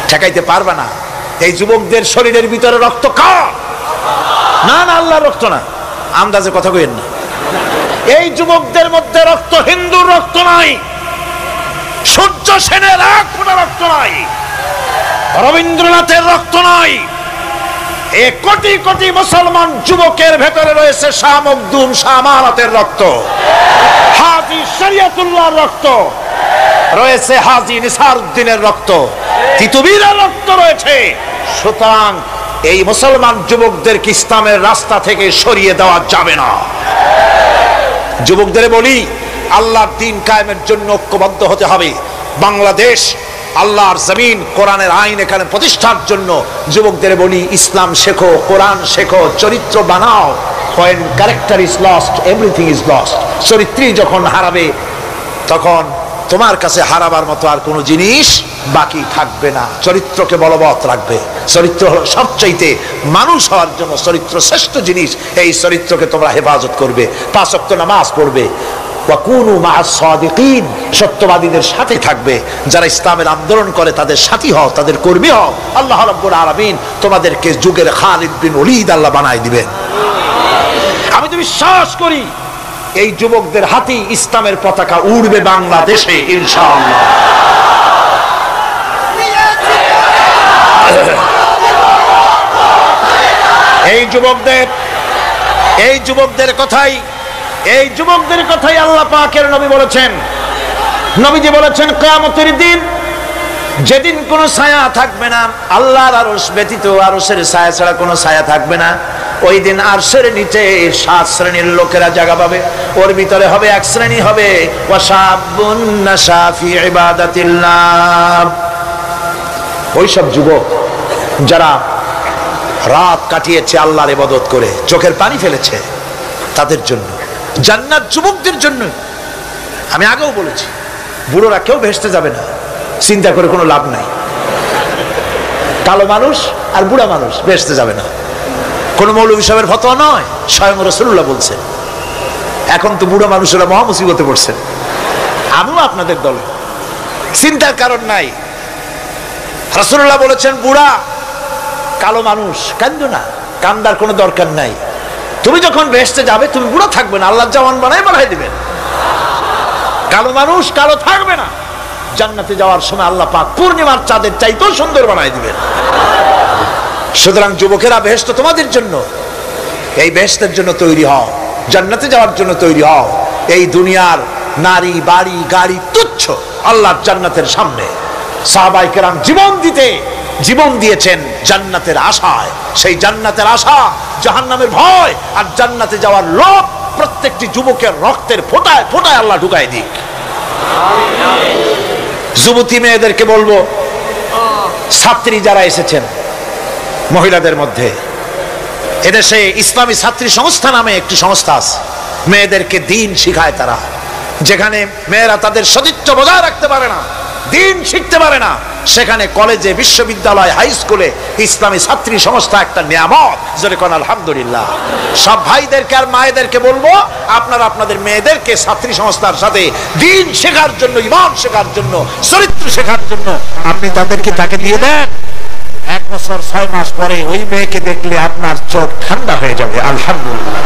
ঠেকাইতে পারবে না। এই যুবকদের শরীরের ভিতরে রক্ত কার? না না, আল্লাহর রক্ত না, আন্দাজে কথা কইেন না। এই যুবকদের মধ্যে রক্ত হিন্দুর রক্ত নাই, সূর্য সেনের এক ফোঁটা রক্ত নাই, রবীন্দ্রনাথের রক্ত নাই। এ কোটি কোটি মুসলমান যুবকের ভেতরে রয়েছে শাহ মখদুম, শাহ আমানতের রক্ত, হাজী শরিয়তুল্লাহর রক্ত রয়েছে, হাজী নিসারউদ্দিনের রক্ত, তিতুমীরের রক্ত রয়েছে। সুতরাং এই মুসলমান যুবকদেরকে ইসলামের রাস্তা থেকে সরিয়ে দেওয়া যাবে না। যুবকদের বলি, আল্লাহর দ্বীন কায়েমের জন্য ঐক্যবদ্ধ হতে হবে। বাংলাদেশ আল্লাহর জমিন, কোরআনের আইন এখানে প্রতিষ্ঠার জন্য যুবকদের বলি, ইসলাম শেখো, কোরআন শেখো, চরিত্র বানাও। When character is lost, everything is lost. চরিত্রী যখন হারাবে, তখন তোমার কাছে হারাবার মতো আর কোনো জিনিস বাকি থাকবে না। চরিত্রকে বলবৎ রাখবে। চরিত্র হলো সবচাইতে মানুষ হওয়ার জন্য চরিত্র শ্রেষ্ঠ জিনিস। এই চরিত্রকে তোমরা হেফাজত করবে, 5 ওয়াক্ত নামাজ পড়বে, ওয়াকুনু মা'আস সাদিকিন, সত্যবাদীদের সাথে থাকবে। যারা ইসলামের আন্দোলন করে তাদের সাথী হও, তাদের কর্মী হও। আল্লাহ রাব্বুল আলামিন তোমাদেরকে যুগের খালিদ বিন ওলীদ আল্লাহ বানায় দিবেন। আমি তো বিশ্বাস করি এই যুবকদের হাতে ইসলামের পতাকা উড়বে বাংলাদেশে ইনশাআল্লাহ। এই যুবকদের কথাই আল্লাহ পাকের নবী বলেছেন। নবীজি বলেছেন, কিয়ামতের দিন যেদিন কোনো ছায়া থাকবে না, আল্লাহর আরশ ব্যতীত আরশের ছায়া ছাড়া কোনো ছায়া থাকবে না, ওই দিন আরশের নিচে 7 শ্রেণীর লোকেরা জায়গা পাবে। ওর ভিতরে হবে এক শ্রেণী হবে ওয়াশাবুন নাশা ফি ইবাদাতিল্লাহ, ওই সব যুবক যারা রাত কাটিয়েছে আল্লাহর ইবাদত করে, চোখের পানি ফেলেছে, তাদের জন্য জান্নাত যুবকদের জন্য। আমি আগেও বলেছি, বুড়োরা কেউ ভেস্তে যাবে না, চিন্তা করে কোনো লাভ নাই। কালো মানুষ আর বুড়া মানুষ ভেস্তে যাবে না, কোন মৌলভী সাহেবের ফতোয়া নয়, স্বয়ং রাসূলুল্লাহ বলছেন। এখন তো বুড়া মানুষেরা মহা মুসিবতে পড়ছেন, আমিও আপনাদের দলে, চিন্তার কারণ নাই। রাসূলুল্লাহ বলেছেন, বুড়া কালো মানুষ কান্দো না, কান্দার কোনো দরকার নাই। তুমি যখন ভেস্তে যাবে তুমি বুড়া থাকবে না, আল্লাহ জওয়ান বানাই দিবেন। কালো মানুষ কালো থাকবে না, জান্নাতে যাওয়ার সময় আল্লাহ পাক পূর্ণিমার চাঁদের চাইতেও সুন্দর বানাই দিবেন। সুতরাং যুবকেরা, বেহেশত তোমাদের জন্য, এই বেহেশতের জন্য তৈরি হও, জান্নাতে যাওয়ার জন্য তৈরি হও। এই দুনিয়ার নারী বাড়ি গাড়ি তুচ্ছ আল্লাহর জান্নাতের সামনে। সাহাবায়ে কেরাম জীবন দিয়েছেন জান্নাতের আশায়। সেই জান্নাতের আশা জাহান্নামের ভয় আর জান্নাতে যাওয়ার লোভ প্রত্যেকটি যুবকের রক্তের ফোঁটায় ফোঁটায় আল্লাহ ঢুকায় দিক। যুবতী মেয়েদেরকে বলবো, ছাত্রী যারা এসেছেন মহিলাদের মধ্যে, এদেশে ইসলামী ছাত্রী সংস্থা নামে একটি সংস্থা আছে, মেয়েদেরকে দ্বীন শিখায় তারা। যেখানে মেয়েরা তাদের সতীত্ব বজায় রাখতে পারে না, দ্বীন শিখতে পারে না, সেখানে কলেজে, বিশ্ববিদ্যালয়, হাই স্কুলে ইসলামী ছাত্রী সংস্থা একটা নিয়ামত। জোরে কোন আলহামদুলিল্লাহ। সব ভাইদেরকে আর মায়েদেরকে বলবো, আপনারা আপনাদের মেয়েদেরকে ছাত্রী সংস্থার সাথে দ্বীন শেখার জন্য, ঈমান শেখার জন্য, চরিত্র শেখার জন্য আপনি তাকে দিয়ে দেন। 1 বছর 6 মাস পরে ওই মেয়েকে দেখলে আপনার চোখ ঠান্ডা হয়ে যাবে। আলহামদুলিল্লাহ,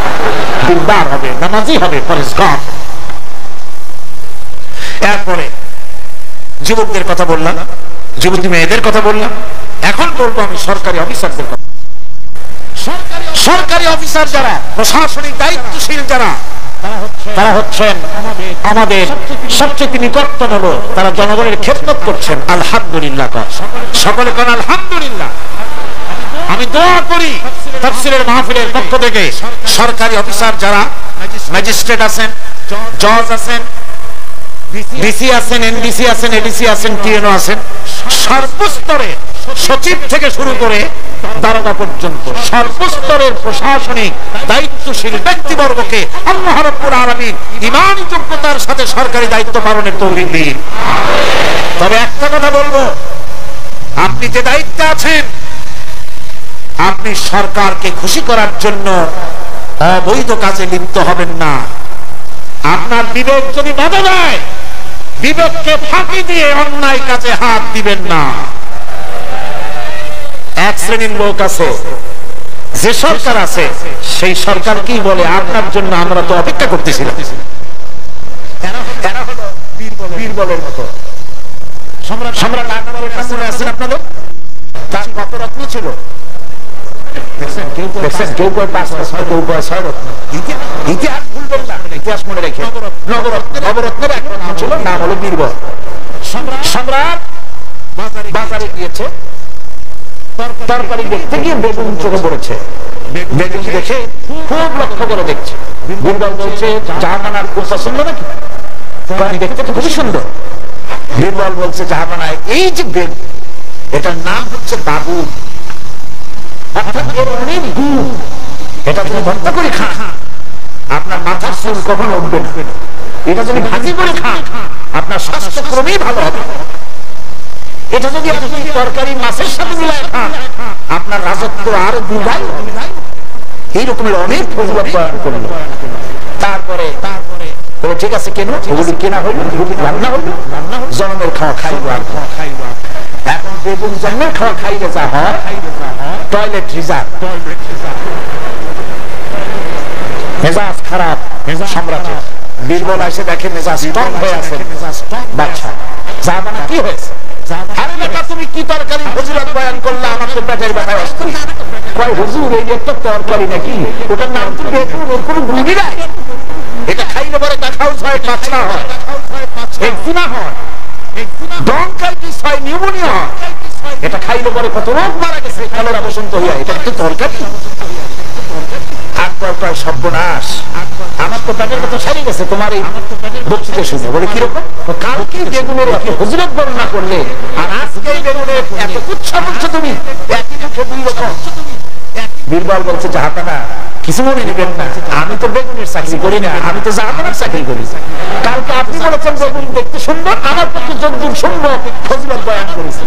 দিনদার হবে, নামাজি হবে, পরেশগার। এরপরে যুবকদের কথা বললাম, যুবতী মেয়েদের কথা বললাম, এখন বলবো আমি সরকারি অফিসারদের কথা। সরকারি অফিসার যারা, প্রশাসনিক দায়িত্বশীল যারা, তারা হচ্ছেন আমাদের সবচেয়ে নিকটতম লোক। তারা জনগণের খেদমত করছেন। আলহামদুলিল্লাহ, সকলে কোন আলহামদুলিল্লাহ। আমি দোয়া করি তাফসীরের মাহফিলের পক্ষ থেকে সরকারি অফিসার যারা, ম্যাজিস্ট্রেট আছেন, জজ আছেন, ডিসি আছেন, এনডিসি আছেন, এডিসি আছেন, টিএনও আছেন, সর্বস্তরে সচিব থেকে শুরু করে দারোগা পর্যন্ত সর্বস্তরের প্রশাসনিক দায়িত্বশীল ব্যক্তিবর্গকে আল্লাহ রাব্বুল আলামিন ঈমানি যোগ্যতার সাথে সরকারি দায়িত্ব পালনের তৌফিক দিন। তবে একটা কথা বলবো, আপনি যে দায়িত্বে আছেন, আপনি সরকারকে খুশি করার জন্য অবৈধ কাজে লিপ্ত হবেন না। আপনার বিবেক যদি বাধা দেয়, বিবেককে ফাঁকি দিয়ে অন্যায় কাজে হাত দিবেন না। এক শ্রেণীর লোক আছে, যে সরকার আছে সেই সরকার কি বলে, আপনার জন্য আমরা তো অপেক্ষা করতেছিলাম। এরা হলো বীরবলের মতো। সম্রাট আকবরের নাম মনে আছে আপনাদের? তার কত রত্ন ছিল দেখছেন? কেউ কয় 5টা, কেউ কয় 6 রত্ন। ইতিহাস ভুলবেন না, ইতিহাস মনে রেখে। নবরত্নের একটা নাম ছিল, নাম হলো বীরবল। সম্রাট বাজারে গিয়েছে, তরকারি দেখতে গিয়ে বেগুন চোখে পড়েছে। বেগুন দেখে খুব লক্ষ্য করে দেখছে। বীরবল বলছে, জাহাপানার খুব পছন্দ নাকি? দেখতে তো খুবই সুন্দর। বীরবল বলছে, জাহাপানায় এই যে বেগুন, এটার নাম হচ্ছে বাবুল, অর্থাৎ এর অনেক গুণ। এটা যদি ভর্তা করে খান আপনার মাথার চুল কখনো উঠবে না। এটা যদি ভাজি করে খান আপনার স্বাস্থ্য ক্রমেই ভালো হবে। এটা যদি আপনি তরকারি মাছের সাথে মিলায় খান আপনার রাজত্ব আরো দুর্গাই। এই রকমের অনেক ফজিলত বয়ান করলো। তারপরে ঠিক আছে, কেন ওগুলি কেনা হইল, রান্না হইল, জন্মের খাওয়া খাইব। আর এখন বেগুন জন্মের খাওয়া খাইলে যা হয়, টয়লেট রিজার্ভ, মেজাজ খারাপ সম্রাটের। বীরবল এসে দেখে মেজাজ স্ট্রং হয়ে আছে। বাচ্চা জাহাপানা কি হয়েছে? আরে বেটা, তুমি কি তরকারি ফজিলত বয়ান করলে, আমার তো পেটের ব্যথায় অস্থির। কয় হুজুর, এই একটা তরকারি নাকি, ওটার নাম তো বেগুন, ওর কোনো গুণই নাই। এটা খাইলে পরে দেখাউস হয়, পাচনা হয়, একদিনা হয়, ব্রঙ্কাইটিস হয়, নিউমোনিয়া হয়। এটা খাইলে পরে কত রোগ মারা গেছে, কলেরা বসন্ত হইয়া। এটা তো তরকারি। সর্বনাশ, আমার তো পেটের কথা সারি গেছে তোমার এই বক্তৃতা শুনে। বলে কিরকম? কালকে বেগুনের একই ফজিলত বর্ণনা করলে, আর আজকে বেগুনের এত উৎসাহ বলছো তুমি, একই মুখে দুই রকম। বীরবল বলছে, জাহাপানা কিছু মনে নেবেন না, আমি তো বেগুনের চাকরি করি না, আমি তো জাহাপানার চাকরি করি। কালকে আপনি বলেছেন বেগুন দেখতে সুন্দর, আমার পক্ষে যতদূর সুন্দর ফজিলত বয়ান করেছি।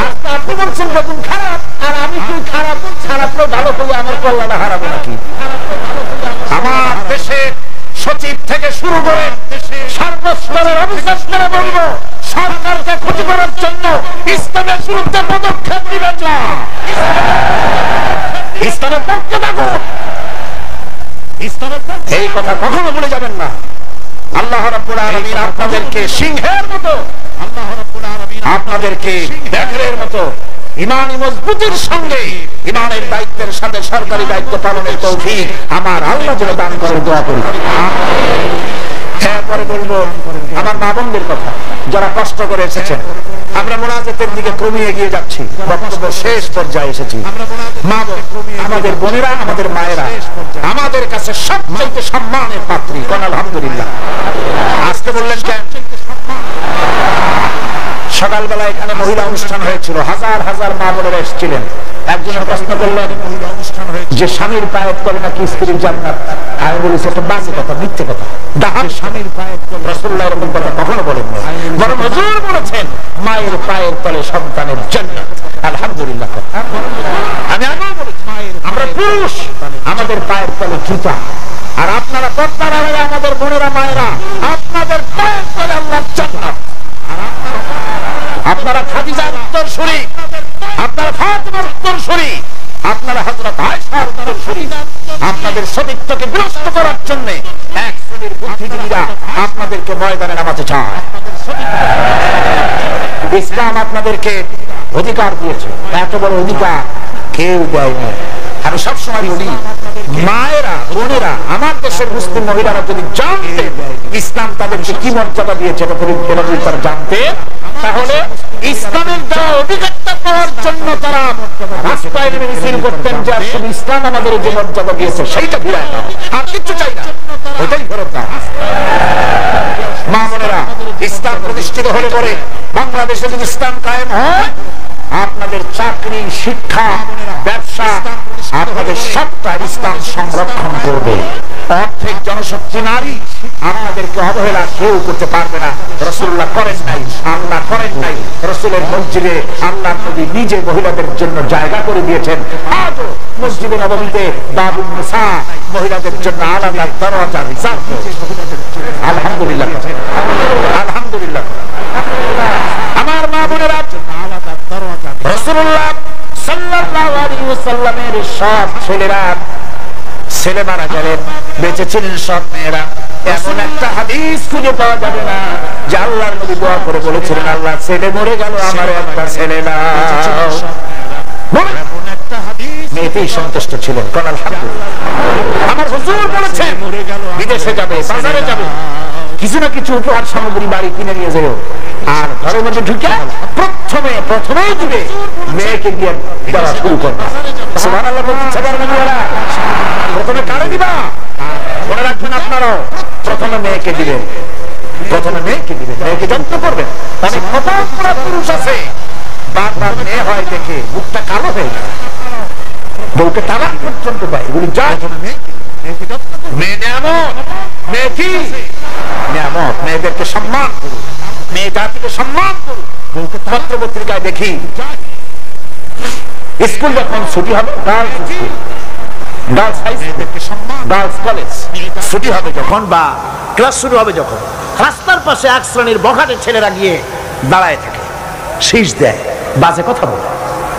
আজকে আপনি বলছেন বেগুন খারাপ, আর আমি কি খারাপ খারাপও ভালো করে আমার কল্যাণে হারাবো নাকি? আমার দেশে সচিব থেকে শুরু করে সর্বস্তরের অফিসাররা বলবো, সরকারকে ক্ষতি করার জন্য ইসলামের বিরুদ্ধে পদক্ষেপ নেবেন না। ইসলামের পক্ষে থাকুন, এই কথা কখনো বলে যাবেন না। আল্লাহ রাব্বুল আলামিন আপনাদেরকে সিংহের মতো, আপনাদেরকে ব্যাঘ্রের মতো ইমানি মজবুতির সঙ্গে ইমানের দায়িত্বের সাথে সরকারি দায়িত্ব পালনের তৌফিক আমার আল্লাহ যেন দান করে, দোয়া করি। এরপরে বলবো আমার মা বোনদের কথা, যারা কষ্ট করে এসেছেন। আমরা মুনাজাতের দিকে ক্রমে এগিয়ে যাচ্ছি, বক্তব্য শেষ পর্যায়ে এসেছি। মা বোন, আমাদের বোনেরা, আমাদের মায়েরা আমাদের কাছে সবচেয়ে সম্মানের পাত্রী। কোন আলহামদুলিল্লাহ। আজকে বললেন কেন? সকালবেলা এখানে মহিলা অনুষ্ঠান হয়েছিল, হাজার হাজার মা বোনেরা এসেছিলেন। একজনের প্রশ্ন করলেন যে স্বামীর পায়ের তলে নাকি স্ত্রীর জান্নাত। আমি বলেছি একটা বাজে কথা, মিথ্যে কথা। স্বামীর পায়ের তলে রাসূলুল্লাহ এরকম কথা কখনো বলেন না, বরং হুজুর বলেছেন মায়ের পায়ের তলে সন্তানের জান্নাত। আলহামদুলিল্লাহ। আমি আগেও বলেছি আমরা পুরুষ, আমাদের পায়ের তলে জুতা, আর আপনারা পর্দার আড়ালে আমাদের বোনেরা মায়েরা, আপনাদের পায়ের তলে আল্লাহর জান্নাত। আপনারা খাদিজার উত্তরসূরি, আপনারা ফাতিমার উত্তরসূরি, আপনারা হযরত আয়েশার উত্তরসূরি। আপনাদের সতীত্বকে বিনষ্ট করার জন্য এক শ্রেণীর বুদ্ধিজীবীরা আপনাদেরকে ময়দানে নামাতে চায়। ইসলাম আপনাদেরকে অধিকার দিয়েছে, এত বড় অধিকার কেউ দেয়নি। আমি সবসময় বলি, মায়েরা, বোনেরা, আমার দেশের মুসলিম মহিলারা যদি জানতেন ইসলাম তাদেরকে কি মর্যাদা দিয়েছে, এটা যদি তারা জানতেন, তাহলে ইসলামের দেওয়া অধিকারটা পাওয়ার জন্য তারা রাস্তায় নেমে মিছিল করতেন যে আসলে ইসলাম আমাদের যে মর্যাদা দিয়েছে সেইটা ফিরায় দাও, আর কিচ্ছু চাই না, ওইটাই ফেরত দাও। মা বোনেরা, ইসলাম প্রতিষ্ঠিত হলে পরে বাংলাদেশে যদি ইসলাম কায়েম হয়, আপনাদের চাকরি, শিক্ষা, ব্যবসা, আপনাদের সবটা ইসলাম সংরক্ষণ করবে। অর্ধেক জনশক্তি নারী, আপনাদেরকে অবহেলা কেউ করতে পারবে না। রাসূলুল্লাহ করেন নাই, আল্লাহ করেন নাই। রাসূলের মসজিদে আল্লাহ নবী নিজে মহিলাদের জন্য জায়গা করে দিয়েছেন। আজও মসজিদে নববীতে বাবুন নিসা, মহিলাদের জন্য আলাদা দরজা রিজার্ভ। আলহামদুলিল্লাহ, আলহামদুলিল্লাহ। আমার মা বোনেরা, রাসূলুল্লাহ সাল্লাল্লাহু আলাইহি সাল্লামের সব ছেলেরা ছেলে মারা গেলেন, বেঁচে ছিলেন সব মেয়েরা। এমন একটা হাদিস খুঁজে পাওয়া যাবে না যে আল্লাহর নবী দোয়া করে বলেছিলেন, আল্লাহ ছেলে মরে গেল, আমার একটা ছেলে না। মেয়েতেই সন্তুষ্ট ছিলেন। আলহামদুলিল্লাহ। আমার হুজুর বলেছেন বিদেশে যাবে, বাজারে যাবে, কিছু না কিছু উপহার সামগ্রী বাড়ি কিনে নিয়ে যাও, আর ঘরের মধ্যে ঢুকে প্রথমেই দিবে মেয়েকে দিয়ে দেওয়া শুরু করবে। সুবহানাল্লাহ বলতে পারবেন না? প্রথমে কারে দিবা? মনে রাখবেন আপনারাও, প্রথমে মেয়েকে দিবেন, প্রথমে মেয়েকে দিবেন, মেয়েকে যত্ন করবেন। অনেক হতভাগ্য পুরুষ আছে, বারবার মেয়ে হয় দেখে মুখটা কালো হয়ে যায়, বউকে তালাক পর্যন্ত পায়। এগুলি যা মেয়ে নিয়ামত, মেয়ে কি নিয়ামত, মেয়েদেরকে সম্মান করুন, মেয়ে জাতিকে সম্মান করুন। পত্র পত্রিকায় দেখি স্কুল যখন ছুটি হবে, girls school, girls high school, girls college ছুটি হবে যখন বা ক্লাস শুরু হবে যখন, রাস্তার পাশে এক শ্রেণীর বখাটে ছেলেরা গিয়ে দাঁড়ায় থাকে, শীষ দেয়, বাজে কথা বলে।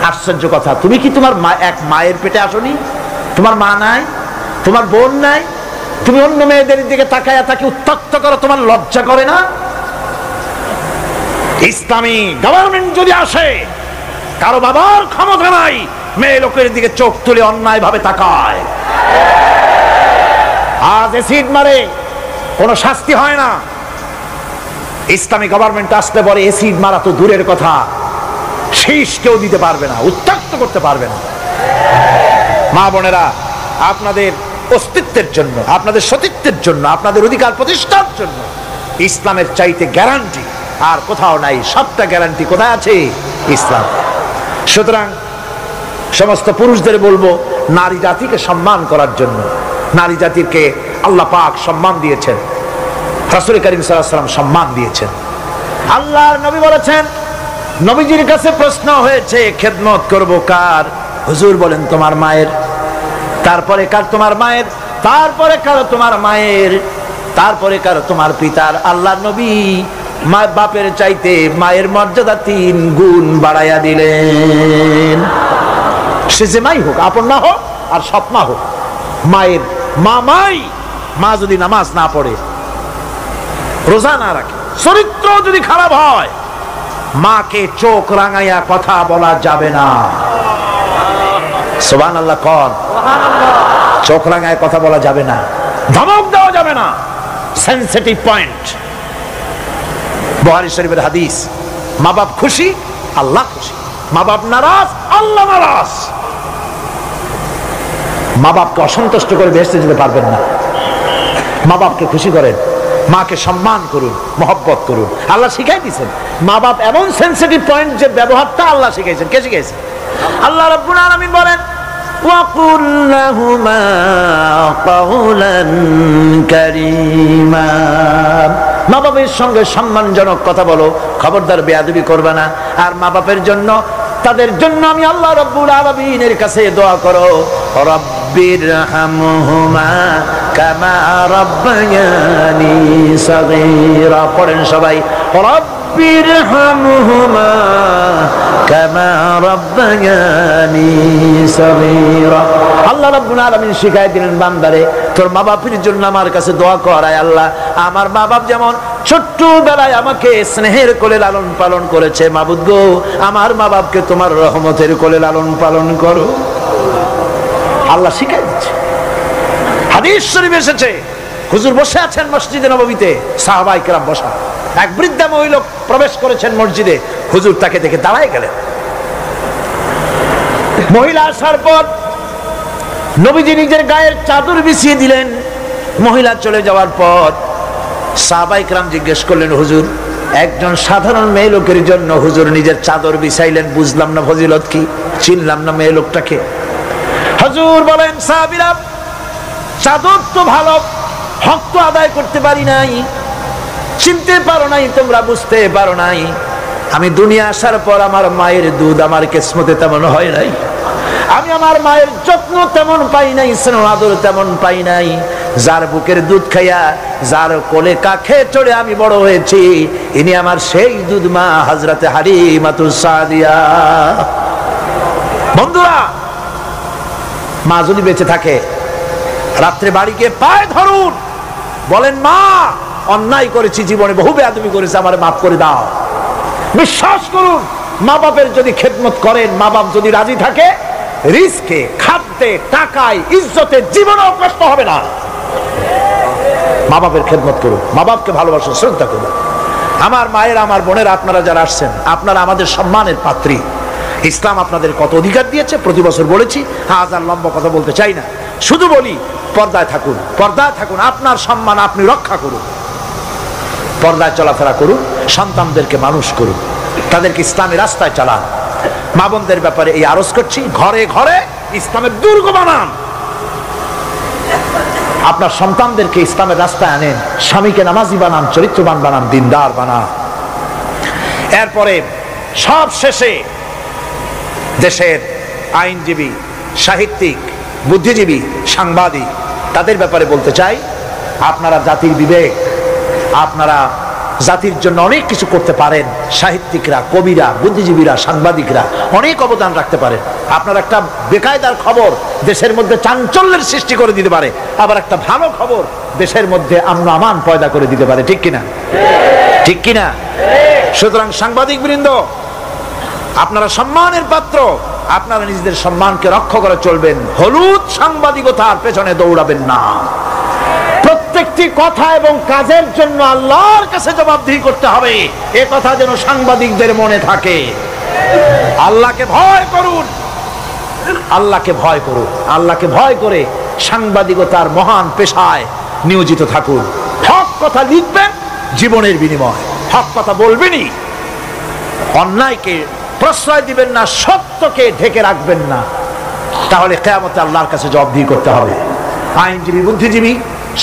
আশ্চর্য কথা, তুমি কি তোমার এক মায়ের পেটে আসনি? তোমার মা নাই, তোমার বোন নাই, তুমি অন্য মেয়েদের দিকে তাকায় তাকে উত্ত্যক্ত করো, তোমার লজ্জা করে না? ইসলামী গভর্নমেন্ট যদি আসে, কারো বাবার ক্ষমতা নাই মেয়ে লোকের দিকে চোখ তুলে অন্যায় ভাবে তাকায়। আজ এসিড মারে, কোনো শাস্তি হয় না। ইসলামী গভর্নমেন্ট আসলে বলে এসিড মারা তো দূরের কথা, শীষ কেউ দিতে পারবে না, উত্ত্যক্ত করতে পারবে না। মা বোনেরা, আপনাদের অস্তিত্বের জন্য, আপনাদের সতীত্বের জন্য, আপনাদের অধিকার প্রতিষ্ঠার জন্য ইসলামের চাইতে গ্যারান্টি আর কোথাও নাই। সবটা গ্যারান্টি কোথায় আছে? ইসলাম। সুতরাং সমস্ত পুরুষদের বলবো, নারী জাতিকে সম্মান করার জন্য, নারী জাতিকে আল্লাহ পাক সম্মান দিয়েছেন, রাসূল করিম সাল্লাল্লাহু আলাইহি ওয়াসাল্লাম সম্মান দিয়েছেন। আল্লাহর নবী বলেছেন, নবীজির কাছে প্রশ্ন হয়েছে খেদমত করব কার? হুজুর বলেন তোমার মায়ের। তারপরে কার? তোমার মায়ের। তারপরে কার? তোমার মায়ের। তারপরে কার? তোমার পিতার। আল্লাহর নবী মা বাপের চাইতে মায়ের মর্যাদা 3 গুণ বাড়াইয়া দিলেন। সে যে মাই হোক, আপন না হোক আর সৎ মা হোক, মায়ের মামাই। মা যদি নামাজ না পড়ে, রোজা না রাখে, চরিত্র যদি খারাপ হয়, মাকে চোখ রাঙাইয়া কথা বলা যাবে না। সুবহানাল্লাহ কোন? চোখ রাঙায় কথা বলা যাবে না, ধমক দেওয়া যাবে না, সেনসিটিভ পয়েন্ট। বুখারী শরীফের হাদিস, মা বাপ খুশি, আল্লাহ খুশি, মা বাপ নারাজ, আল্লাহ নারাজ। মা বাপকে অসন্তুষ্ট করে বেহেশতে যেতে পারবেন না। মা বাপকে খুশি করেন, মাকে সম্মান করুন, মহব্বত করুন। আল্লাহ শিখাই দিয়েছেন। মা বাপ এমন সেনসিটিভ পয়েন্ট যে ব্যবহারটা আল্লাহ শিখাইছেন। কে শিখাইছেন? আল্লাহ রাব্বুল আলামিন বলেন, ওয়াকুল লাহুমা কাওলান কারীমা। মা বাবার সঙ্গে সম্মানজনক কথা বলো, খবরদার বেয়াদবি করবে না। আর মা বাপের জন্য, তাদের জন্য আমি আল্লাহ রাব্বুল আলামিনের কাছে দোয়া করো, রব্বিরহামহুমা কামা রাব্বায়ানি সাগীরা। পড়েন সবাই, রব্বিরহামহুমা কামা রাব্বায়ানি সাগীরা। আল্লাহ রাব্বুল আলামিন শিখাই দিলেন, বান্দারে তোর মা বাপের জন্য আমার কাছে দোয়া করায়। আল্লাহ, আমার মা বাপ যেমন ছোট্টবেলায় আমাকে স্নেহের কোলে লালন পালন করেছে, মাবুদ গো, আমার মা বাপকে তোমার রহমতের কোলে লালন পালন করো। আল্লাহ শিখাই দিচ্ছে। হাদিস শরীফে এসেছে, হুজুর বসে আছেন মসজিদে নববীতে, সাহাবায়ে কেরাম বসা। এক বৃদ্ধা মহিলা প্রবেশ করেছেন মসজিদে, হুজুর তাকে দেখে দাঁড়ায় গেলেন। মহিলা আসার পর নবীজি নিজের গায়ের চাদর বিছিয়ে দিলেন। মহিলা চলে যাওয়ার পর সাহাবায়ে কেরাম জিজ্ঞেস করলেন, হুজুর, একজন সাধারণ মেয়ে লোকের জন্য হুজুর নিজের চাদর বিছাইলেন, বুঝলাম না ফজিলত কি, চিনলাম না মেয়ে লোকটাকে। হুজুর বলেন, সাহাবীরা, চাদর তো ভালো, হক তো আদায় করতে পারি নাই, চিনতে পারো নাই, তোমরা বুঝতে পারো নাই। আমি দুনিয়া আসার পর আমার মায়ের দুধ আমার কিসমতে তেমন হয় নাই, আমি আমার মায়ের যত্ন তেমন পাই নাই, স্নেহ আদর তেমন পাই নাই। যার বুকের দুধ খাইয়া, যার কোলে কাখে চড়ে আমি বড় হয়েছি, ইনি আমার সেই দুধ মা হযরতে হালিমাতুস সাদিয়া। বন্ধুরা, মা যদি বেঁচে থাকে রাত্রে বাড়ি গিয়ে পায়ে ধরুন, বলেন মা অন্যায় করেছি, জীবনে বহু বেয়াদবি করেছি, আমারে মাফ করে দাও। বিশ্বাস করুন, মা বাপের যদি খেদমত করেন, মা বাপ যদি রাজি থাকে, রিস্কে, খাদ্যে, টাকায়, ইজ্জতে জীবনেও কষ্ট হবে না। মা বাপের খেদমত করুন, মা বাপকে ভালোবাসুন, শ্রদ্ধা করুন। আমার মায়ের, আমার বোনের, আপনারা যারা আসছেন, আপনারা আমাদের সম্মানের পাত্রী। ইসলাম আপনাদের কত অধিকার দিয়েছে প্রতি বছর বলেছি, আজ আর লম্বা কথা বলতে চাই না, শুধু বলি পর্দায় থাকুন, পর্দায় থাকুন, আপনার সম্মান আপনি রক্ষা করুন, পর্দায় চলাফেরা করুন, সন্তানদেরকে মানুষ করুন, তাদেরকে ইসলামের রাস্তায় চালান। মা বোনদের ব্যাপারে এই আরজ করছি, ঘরে ঘরে ইসলামের দুর্গ বানান, আপনার সন্তানদেরকে ইসলামের রাস্তায় আনেন, স্বামীকে নামাজি বানান, চরিত্রবান বানান, দিনদার বানান। এরপরে সব শেষে দেশের আইনজীবী, সাহিত্যিক, বুদ্ধিজীবী, সাংবাদিক, তাদের ব্যাপারে বলতে চাই, আপনারা জাতির বিবেক, আপনারা জাতির জন্য অনেক কিছু করতে পারেন। সাহিত্যিকরা, কবিরা, বুদ্ধিজীবীরা, সাংবাদিকরা অনেক অবদান রাখতে পারেন। আপনার একটা বেকায়দার খবর দেশের মধ্যে চাঞ্চল্যের সৃষ্টি করে দিতে পারে, আবার একটা ভালো খবর দেশের মধ্যে আমন আমান পয়দা করে দিতে পারে, ঠিক কিনা? ঠিক কিনা? সুতরাং সাংবাদিক বৃন্দ, আপনারা সম্মানের পাত্র, আপনারা নিজেদের সম্মানকে রক্ষা করে চলবেন, হলুদ সাংবাদিকতার পেছনে দৌড়াবেন না। প্রত্যেকটি কথা এবং কাজের জন্য আল্লাহর কাছে জবাবদিহি করতে হবে, এ কথা যেন সাংবাদিকদের মনে থাকে। আল্লাহকে ভয় করুন, আল্লাহকে ভয় করুন, আল্লাহকে ভয় করে সাংবাদিকতার মহান পেশায় নিয়োজিত থাকুন। হক কথা লিখবেন, জীবনের বিনিময় হক কথা বলবেনই। অন্যায়কে প্রশ্রয় দিবেন না, সত্যকে ঢেকে রাখবেন না, তাহলে কিয়ামতে আল্লাহর কাছে জবাবদিহি করতে হবে। আইনজীবী, বুদ্ধিজীবী,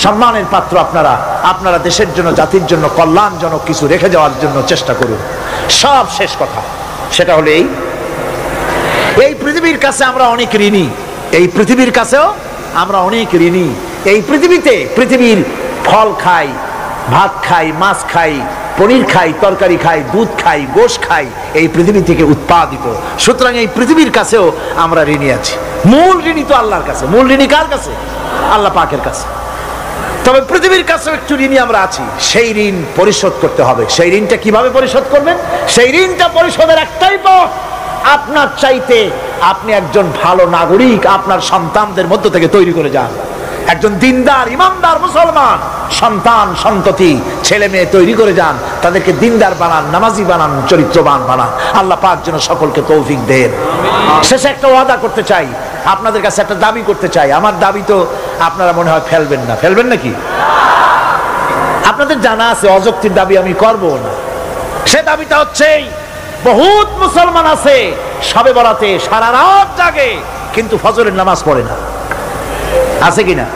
সম্মানের পাত্র আপনারা, আপনারা দেশের জন্য, জাতির জন্য কল্যাণজনক কিছু রেখে যাওয়ার জন্য চেষ্টা করুন। সব শেষ কথা সেটা হলো এই পৃথিবীর কাছে আমরা অনেক ঋণী, এই পৃথিবীর কাছেও আমরা অনেক ঋণী। এই পৃথিবীতে পৃথিবীর ফল খাই, ভাত খাই, মাছ খাই, পনির খাই, তরকারি খাই, দুধ খাই, গোশ খাই, এই পৃথিবী থেকে উৎপাদিত। সুতরাং এই পৃথিবীর কাছেও আমরা ঋণী আছি। মূল ঋণী তো আল্লাহর কাছে। মূল ঋণী কার কাছে? আল্লাহ পাকের কাছে। তবে পৃথিবীর কাছেও একটু ঋণী আমরা আছি, সেই ঋণ পরিশোধ করতে হবে। সেই ঋণটা কিভাবে পরিশোধ করবেন? সেই ঋণটা পরিশোধের একটাই পথ, আপনার চাইতে আপনি একজন ভালো নাগরিক আপনার সন্তানদের মধ্য থেকে তৈরি করে যান। একজন দিনদার, ইমানদার মুসলমান সন্তান, সন্ততি, ছেলে মেয়ে তৈরি করে যান, তাদেরকে দিনদার বানান, নামাজি বানান, চরিত্রবান বানান। আল্লাহ পাক যেন সকলকে তৌফিক দেন। শেষে একটা ওয়াদা করতে চাই, আপনাদের কাছে একটা দাবি করতে চাই। আমার দাবি তো আপনারা মনে হয় ফেলবেন না, ফেলবেন নাকি? আপনাদের জানা আছে অযৌক্তিক দাবি আমি করব না। সে দাবিটা হচ্ছে, বহুত মুসলমান আছে শবে বরাতে সারা রাত জাগে কিন্তু ফজরের নামাজ পড়ে না, আছে কিনা?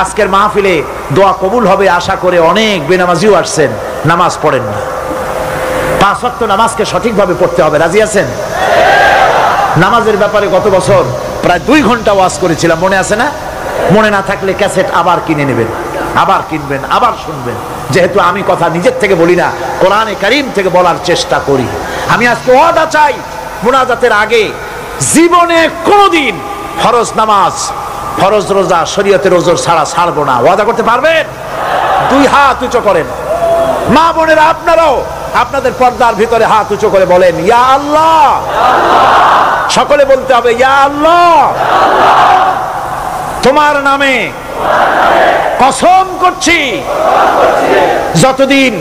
আজকের মাহফিলে দোয়া কবুল হবে আশা করে অনেক বেনামাজিও আসছেন, নামাজ পড়েন না। 5 ওয়াক্ত নামাজকে সঠিকভাবে পড়তে হবে, রাজি আছেন? নামাজের ব্যাপারে গত বছর প্রায় 2 ঘন্টা ওয়াজ করেছিলাম, মনে আছে না? মনে না থাকলে ক্যাসেট আবার কিনে নেবেন, আবার কিনবেন, আবার শুনবেন। যেহেতু আমি কথা নিজের থেকে বলি না, কোরআনে কারীম থেকে বলার চেষ্টা করি। আমি আজকে ওয়াদা চাই, মুনাজাতের আগে জীবনে কোনোদিন ফরজ নামাজ, ফরজ রোজা, শরীয়তের ওজর ছাড়া ছাড়বো না। ওয়াদা করতে পারবেন? 2 হাত উঁচু করেন। মা বোনেরা আপনারাও আপনাদের পর্দার ভিতরে হাত উঁচু করে বলেন, ইয়া আল্লাহ। সকলে বলতে হবে, ইয়া আল্লাহ, তোমার নামে কসম করছি, যতদিন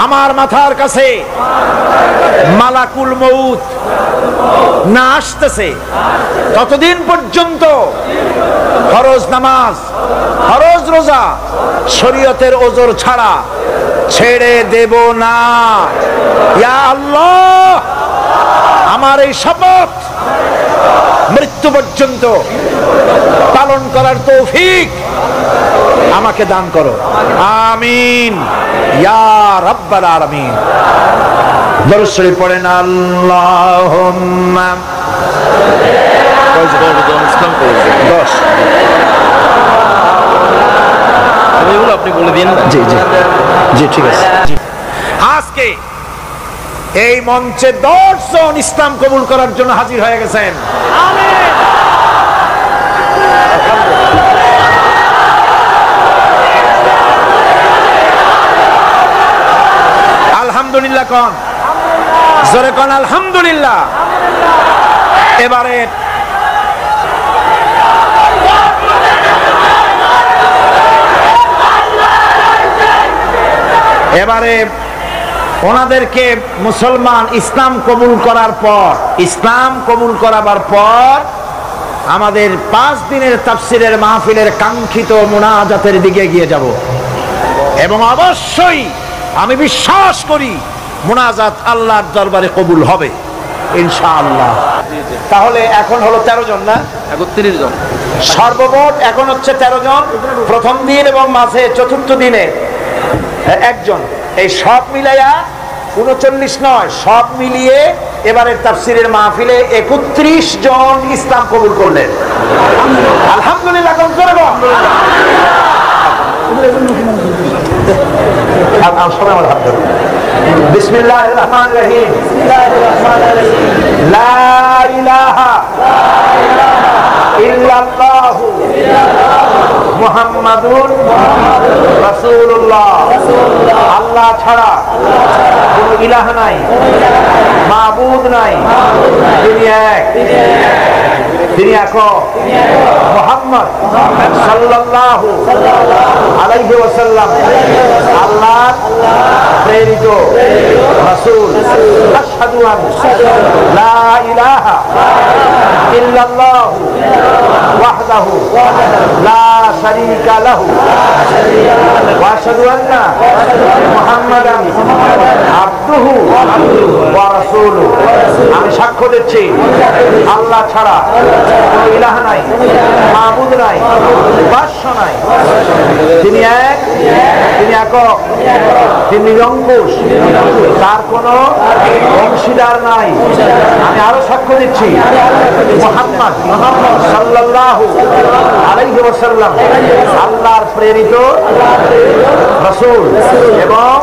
আমার মাথার কাছে মালাকুল মউত না আসতেছে ততদিন পর্যন্ত ফরজ নামাজ, ফরজ রোজা, শরীয়তের ওজর ছাড়া ছেড়ে দেব না। ইয়া আল্লাহ, আমার এই শপথ মৃত্যু পর্যন্ত পালন করার তৌফিক আমাকে দান করো, আমিন ইয়া রাব্বাল আলামিন। দরুদ শরীফ পড়েন। আল্লাহুম্মা 10 এগুলো আপনি বলে দিন। জি জি জি, ঠিক আছে। আজকে এই মঞ্চে 10 জন ইসলাম কবুল করার জন্য হাজির হয়ে গেছেন। আমিন। আলহামদুলিল্লাহ কোন, জোরে কোন আলহামদুলিল্লাহ। এবারে ওনাদেরকে মুসলমান ইসলাম কবুল করার পর আমাদের 5 দিনের তাফসিরের মাহফিলের কাঙ্ক্ষিত মুনাজাতের দিকে গিয়ে যাব এবং অবশ্যই আমি বিশ্বাস করি মুনাজাত আল্লাহর দরবারে কবুল হবে ইনশাআল্লাহ। তাহলে এখন হলো 13 জন না 31 জন, সর্বমোট এখন হচ্ছে 13 জন, প্রথম দিন এবং মাঝে চতুর্থ দিনে একজন, এই সব মিলাইয়া 39 নয়, সব মিলিয়ে এবারের তাফসিরের মাহফিলে 31 জন ইসলাম কবুল করলেন আলহামদুলিল্লাহ। বিসমিল্লাহির রহমানির রহিম, লা ইলাহা ইল্লাল্লাহু মুহাম্মাদুর রাসূলুল্লাহ। আল্লাহ ছাড়া কোনো ইলাহ নাই, মাবুদ নাই, তিনি এক, তিনি একক। মুহাম্মদ সাল্লাল্লাহু আলাইহি ওয়াসাল্লাম আল্লাহর প্রেরিত রাসূল। আশহাদু আন লা ইলাহা ইল্লাল্লাহু ওয়াহদাহু লা শারীকা লাহু ওয়া আশহাদু আন্না মুহাম্মাদান আবদুহু ওয়া রাসূলুহু। আমি সাক্ষ্য দিচ্ছি আল্লাহ ছাড়া কোনো ইলাহ নাই, মাবুদ নাই, উপাস্য নাই, তিনি এক, তিনি একক, তিনি নিরঙ্কুশ, তার কোনো অংশীদার নাই। আমি আরো সাক্ষ্য দিচ্ছি মুহাম্মদ সাল্লাল্লাহু আলাইহি ওয়াসাল্লাম আল্লাহর প্রেরিত রাসূল এবং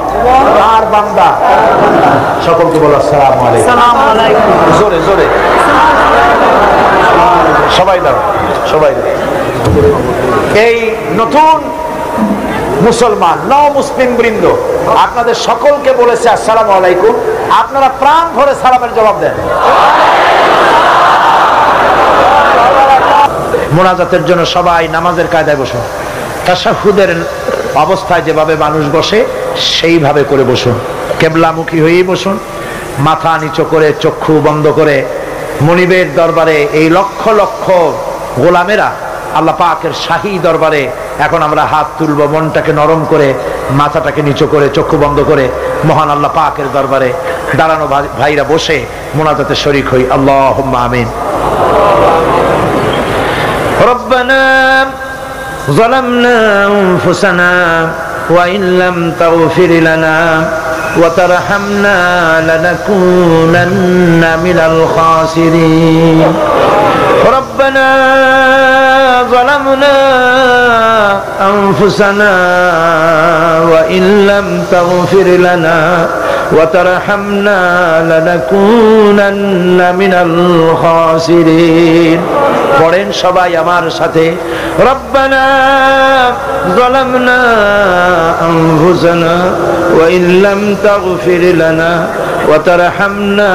তার বান্দা। সকলকে বলো আসসালামু আলাইকুম। জোরে জোরে সবাই দাও, সবাই দাও। এই নতুন মুসলমান মুসলিম বৃন্দ আপনাদের সকলকে বলেছে আসসালামু আলাইকুম, আপনারা প্রাণ ভরে সালামের জবাব দেন। মোনাজাতের জন্য সবাই নামাজের কায়দায় বসুন, তাশাহুদের অবস্থায় যেভাবে মানুষ বসে সেইভাবে করে বসুন, কেবলামুখী হয়েই বসুন, মাথা নিচু করে চক্ষু বন্ধ করে। মনিবের দরবারে এই লক্ষ লক্ষ গোলামেরা আল্লাহ পাকের শাহী দরবারে এখন আমরা হাত তুলব, মনটাকে নরম করে, মাথাটাকে নিচু করে, চক্ষু বন্ধ করে মহান আল্লাহ পাকের দরবারে দাঁড়ানো ভাইরা বসে মোনাজাতে শরীক হই। আল্লাহুম্মা আমিন। রব্বানা যালামনা আনফুসানা ওয়া ইন লাম তাগফির লানা ওয়া তারহামনা লানাকুনান্না মিনাল খাসিরিন। ربنا ظلمنا أنفسنا وإن لم تغفر لنا وترحمنا لنكونن من الخاسرين। পড়েন সবাই আমার সাথে, ربنا ظلمنا أنفسنا وإن لم تغفر لنا وترحمنا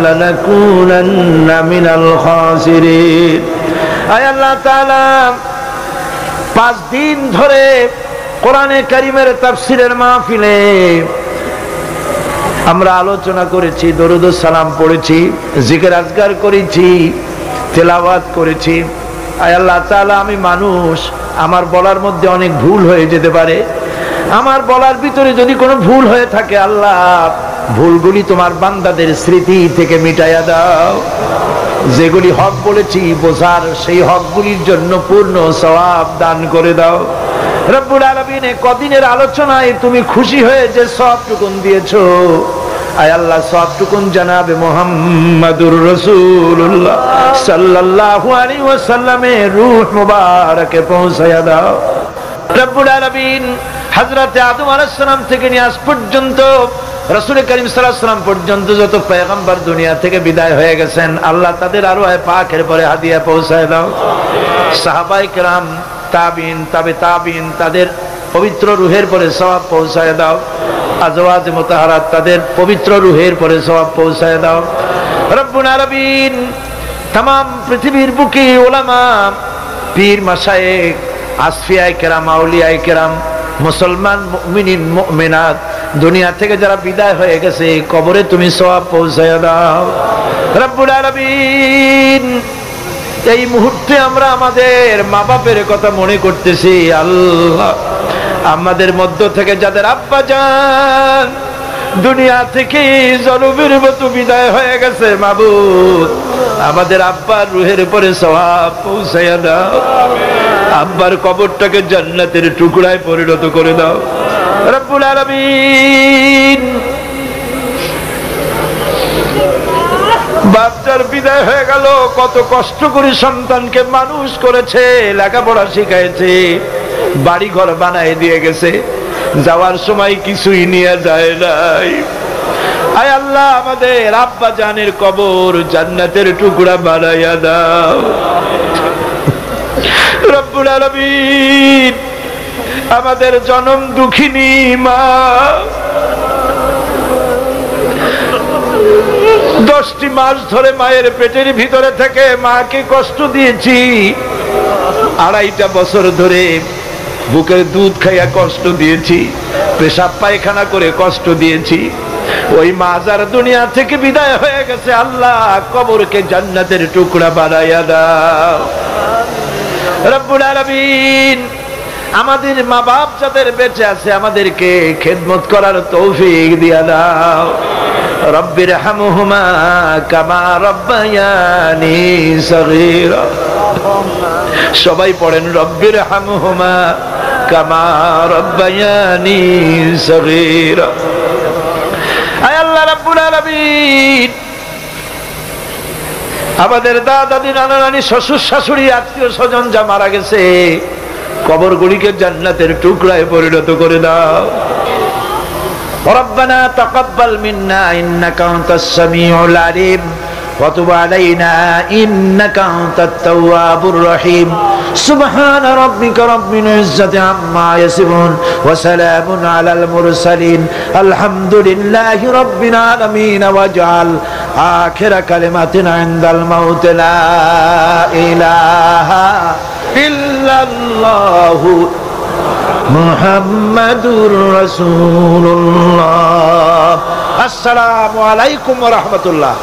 لنكونن من الخاسرين। আয় আল্লাহ তাআলা 5 দিন ধরে কোরআনে কারীমের তাফসীরের মাহফিলে আমরা আলোচনা করেছি, দরুদ ও সালাম পড়েছি, জিকির আজকার করেছি, তেলাওয়াত করেছি। আয় আল্লাহ তাআলা আমি মানুষ, আমার বলার মধ্যে অনেক ভুল হয়ে যেতে পারে, আমার বলার ভিতরে যদি কোনো ভুল হয়ে থাকে আল্লাহ ভুলগুলি তোমার বান্দাদের স্মৃতি থেকে মিটাইয়া দাও। যেগুলি হক বলেছি বোঝার, সেই হকগুলির জন্য পূর্ণ সওয়াব দান করে দাও। রব্বুল আলামিন কদিনের আলোচনায় তুমি খুশি হয়ে যে সওয়াবটুকুন দিয়েছো, আয় আল্লাহ সওয়াবটুকুন জনাবে মুহাম্মাদুর রাসূলুল্লাহ সাল্লাল্লাহু আলাইহি ওয়াসাল্লামের রূহ মুবারকে পৌঁছায়া দাও। রব্বুল আলামিন হযরত আদম আলাইহিস সালাম থেকে নিয়ে আজ পর্যন্ত রাসূল করিম সাল্লাল্লাহু আলাইহি ওয়াসাল্লাম পর্যন্ত যত পয়গম্বর দুনিয়া থেকে বিদায় হয়ে গেছেন আল্লাহ তাদের আরওয়ায়ে পাকের পরে হাদিয়া পৌঁছায় দাও। সাহাবায়ে কেরাম, তাবিঈন, তাবে তাবিঈন, তাদের পবিত্র রূহের পরে সওয়াব পৌঁছায় দাও। আজওয়াজ মুতাহারাত তাদের পবিত্র রূহের পরে সওয়াব পৌঁছায় দাও রব্বুল আলামিন। तमाम পৃথিবীর বুকে উলামা, পীর, মাশায়েখ, আসফিয়ায়ে কেরাম, আউলিয়ায়ে কেরাম, মুসলমান মুমিনিন মুমিনাত দুনিয়া থেকে যারা বিদায় হয়ে গেছে কবরে তুমি সওয়াব পৌঁছায় দাও রব্বুল আলামিন। এই মুহূর্তে আমরা আমাদের মা বাপের কথা মনে করতেছি আল্লাহ, আমাদের মধ্য থেকে যাদের আব্বা জান দুনিয়া থেকে জনমের মতো বিদায় হয়ে গেছে মাবুদ, আমাদের আব্বার রুহের উপরে সওয়াব পৌঁছায়া দাও। আব্বার কবরটাকে জান্নাতের টুকরায় পরিণত করে দাও রব্বুল আলামিন। বাচ্চার বিদায় হয়ে গেল, কত কষ্ট করে সন্তানকে মানুষ করেছে, লেখাপড়া শিখাইছে, বাড়ি ঘর বানায় দিয়ে গেছে, যাওয়ার সময় কিছুই নিয়ে যায় নাই। আয় আল্লাহ, আমাদের আব্বা জানের কবর জান্নাতের টুকরা বানাইয়া দাও রব্বুল আলামিন। আমাদের জনম দুঃখিনী মা, 10টি মাস ধরে মায়ের পেটের ভিতরে থেকে মাকে কষ্ট দিয়েছি, 2.5 বছর ধরে বুকের দুধ খাইয়া কষ্ট দিয়েছি, পেশাব পায়খানা করে কষ্ট দিয়েছি। ওই মা যার দুনিয়া থেকে বিদায় হয়ে গেছে, আল্লাহ কবরকে জান্নাতের টুকরা বানাইয়া দাও রব্বুল আলামিন। আমাদের মা বাপ যাদের বেঁচে আছে আমাদেরকে খেদমত করার তৌফিক দিয়া দাও রব্বির হামহুমা কামা রব্বায়ানি সগীরা। সবাই পড়েন রব্বির হামহুমা কামা রব্বায়ানি সগীরা। আয় আল্লাহ রাব্বুল আলামিন, আমাদের দাদা দাদি নানা নানি শ্বশুর শাশুড়ি আত্মীয় স্বজন যা মারা গেছে কবরগুলিকে জান্নাতের টুকরায় পরিণত করে দাও। রব্বানা তাকাব্বাল মিন্না ইন্নাকা আনতাস সামিউল আলিম ওয়া তুব আলাইনা ইন্নাকা আনতাত তাওয়াবুর রহিম। সুবহানা রাব্বিকা রাব্বিল ইজ্জাতি আম্মা ইয়াসিফুন ওয়া সালামুন আলাল মুরসালিন আলহামদুলিল্লাহি রাব্বিল আলামিন। ওয়াজআল আখিরা কালিমাতিনা ইনদাল মাউত লা ইলাহা ইল্লাল্লাহু মুহাম্মাদুর রাসূলুল্লাহ। আসসালামু আলাইকুম ওয়া রাহমাতুল্লাহ।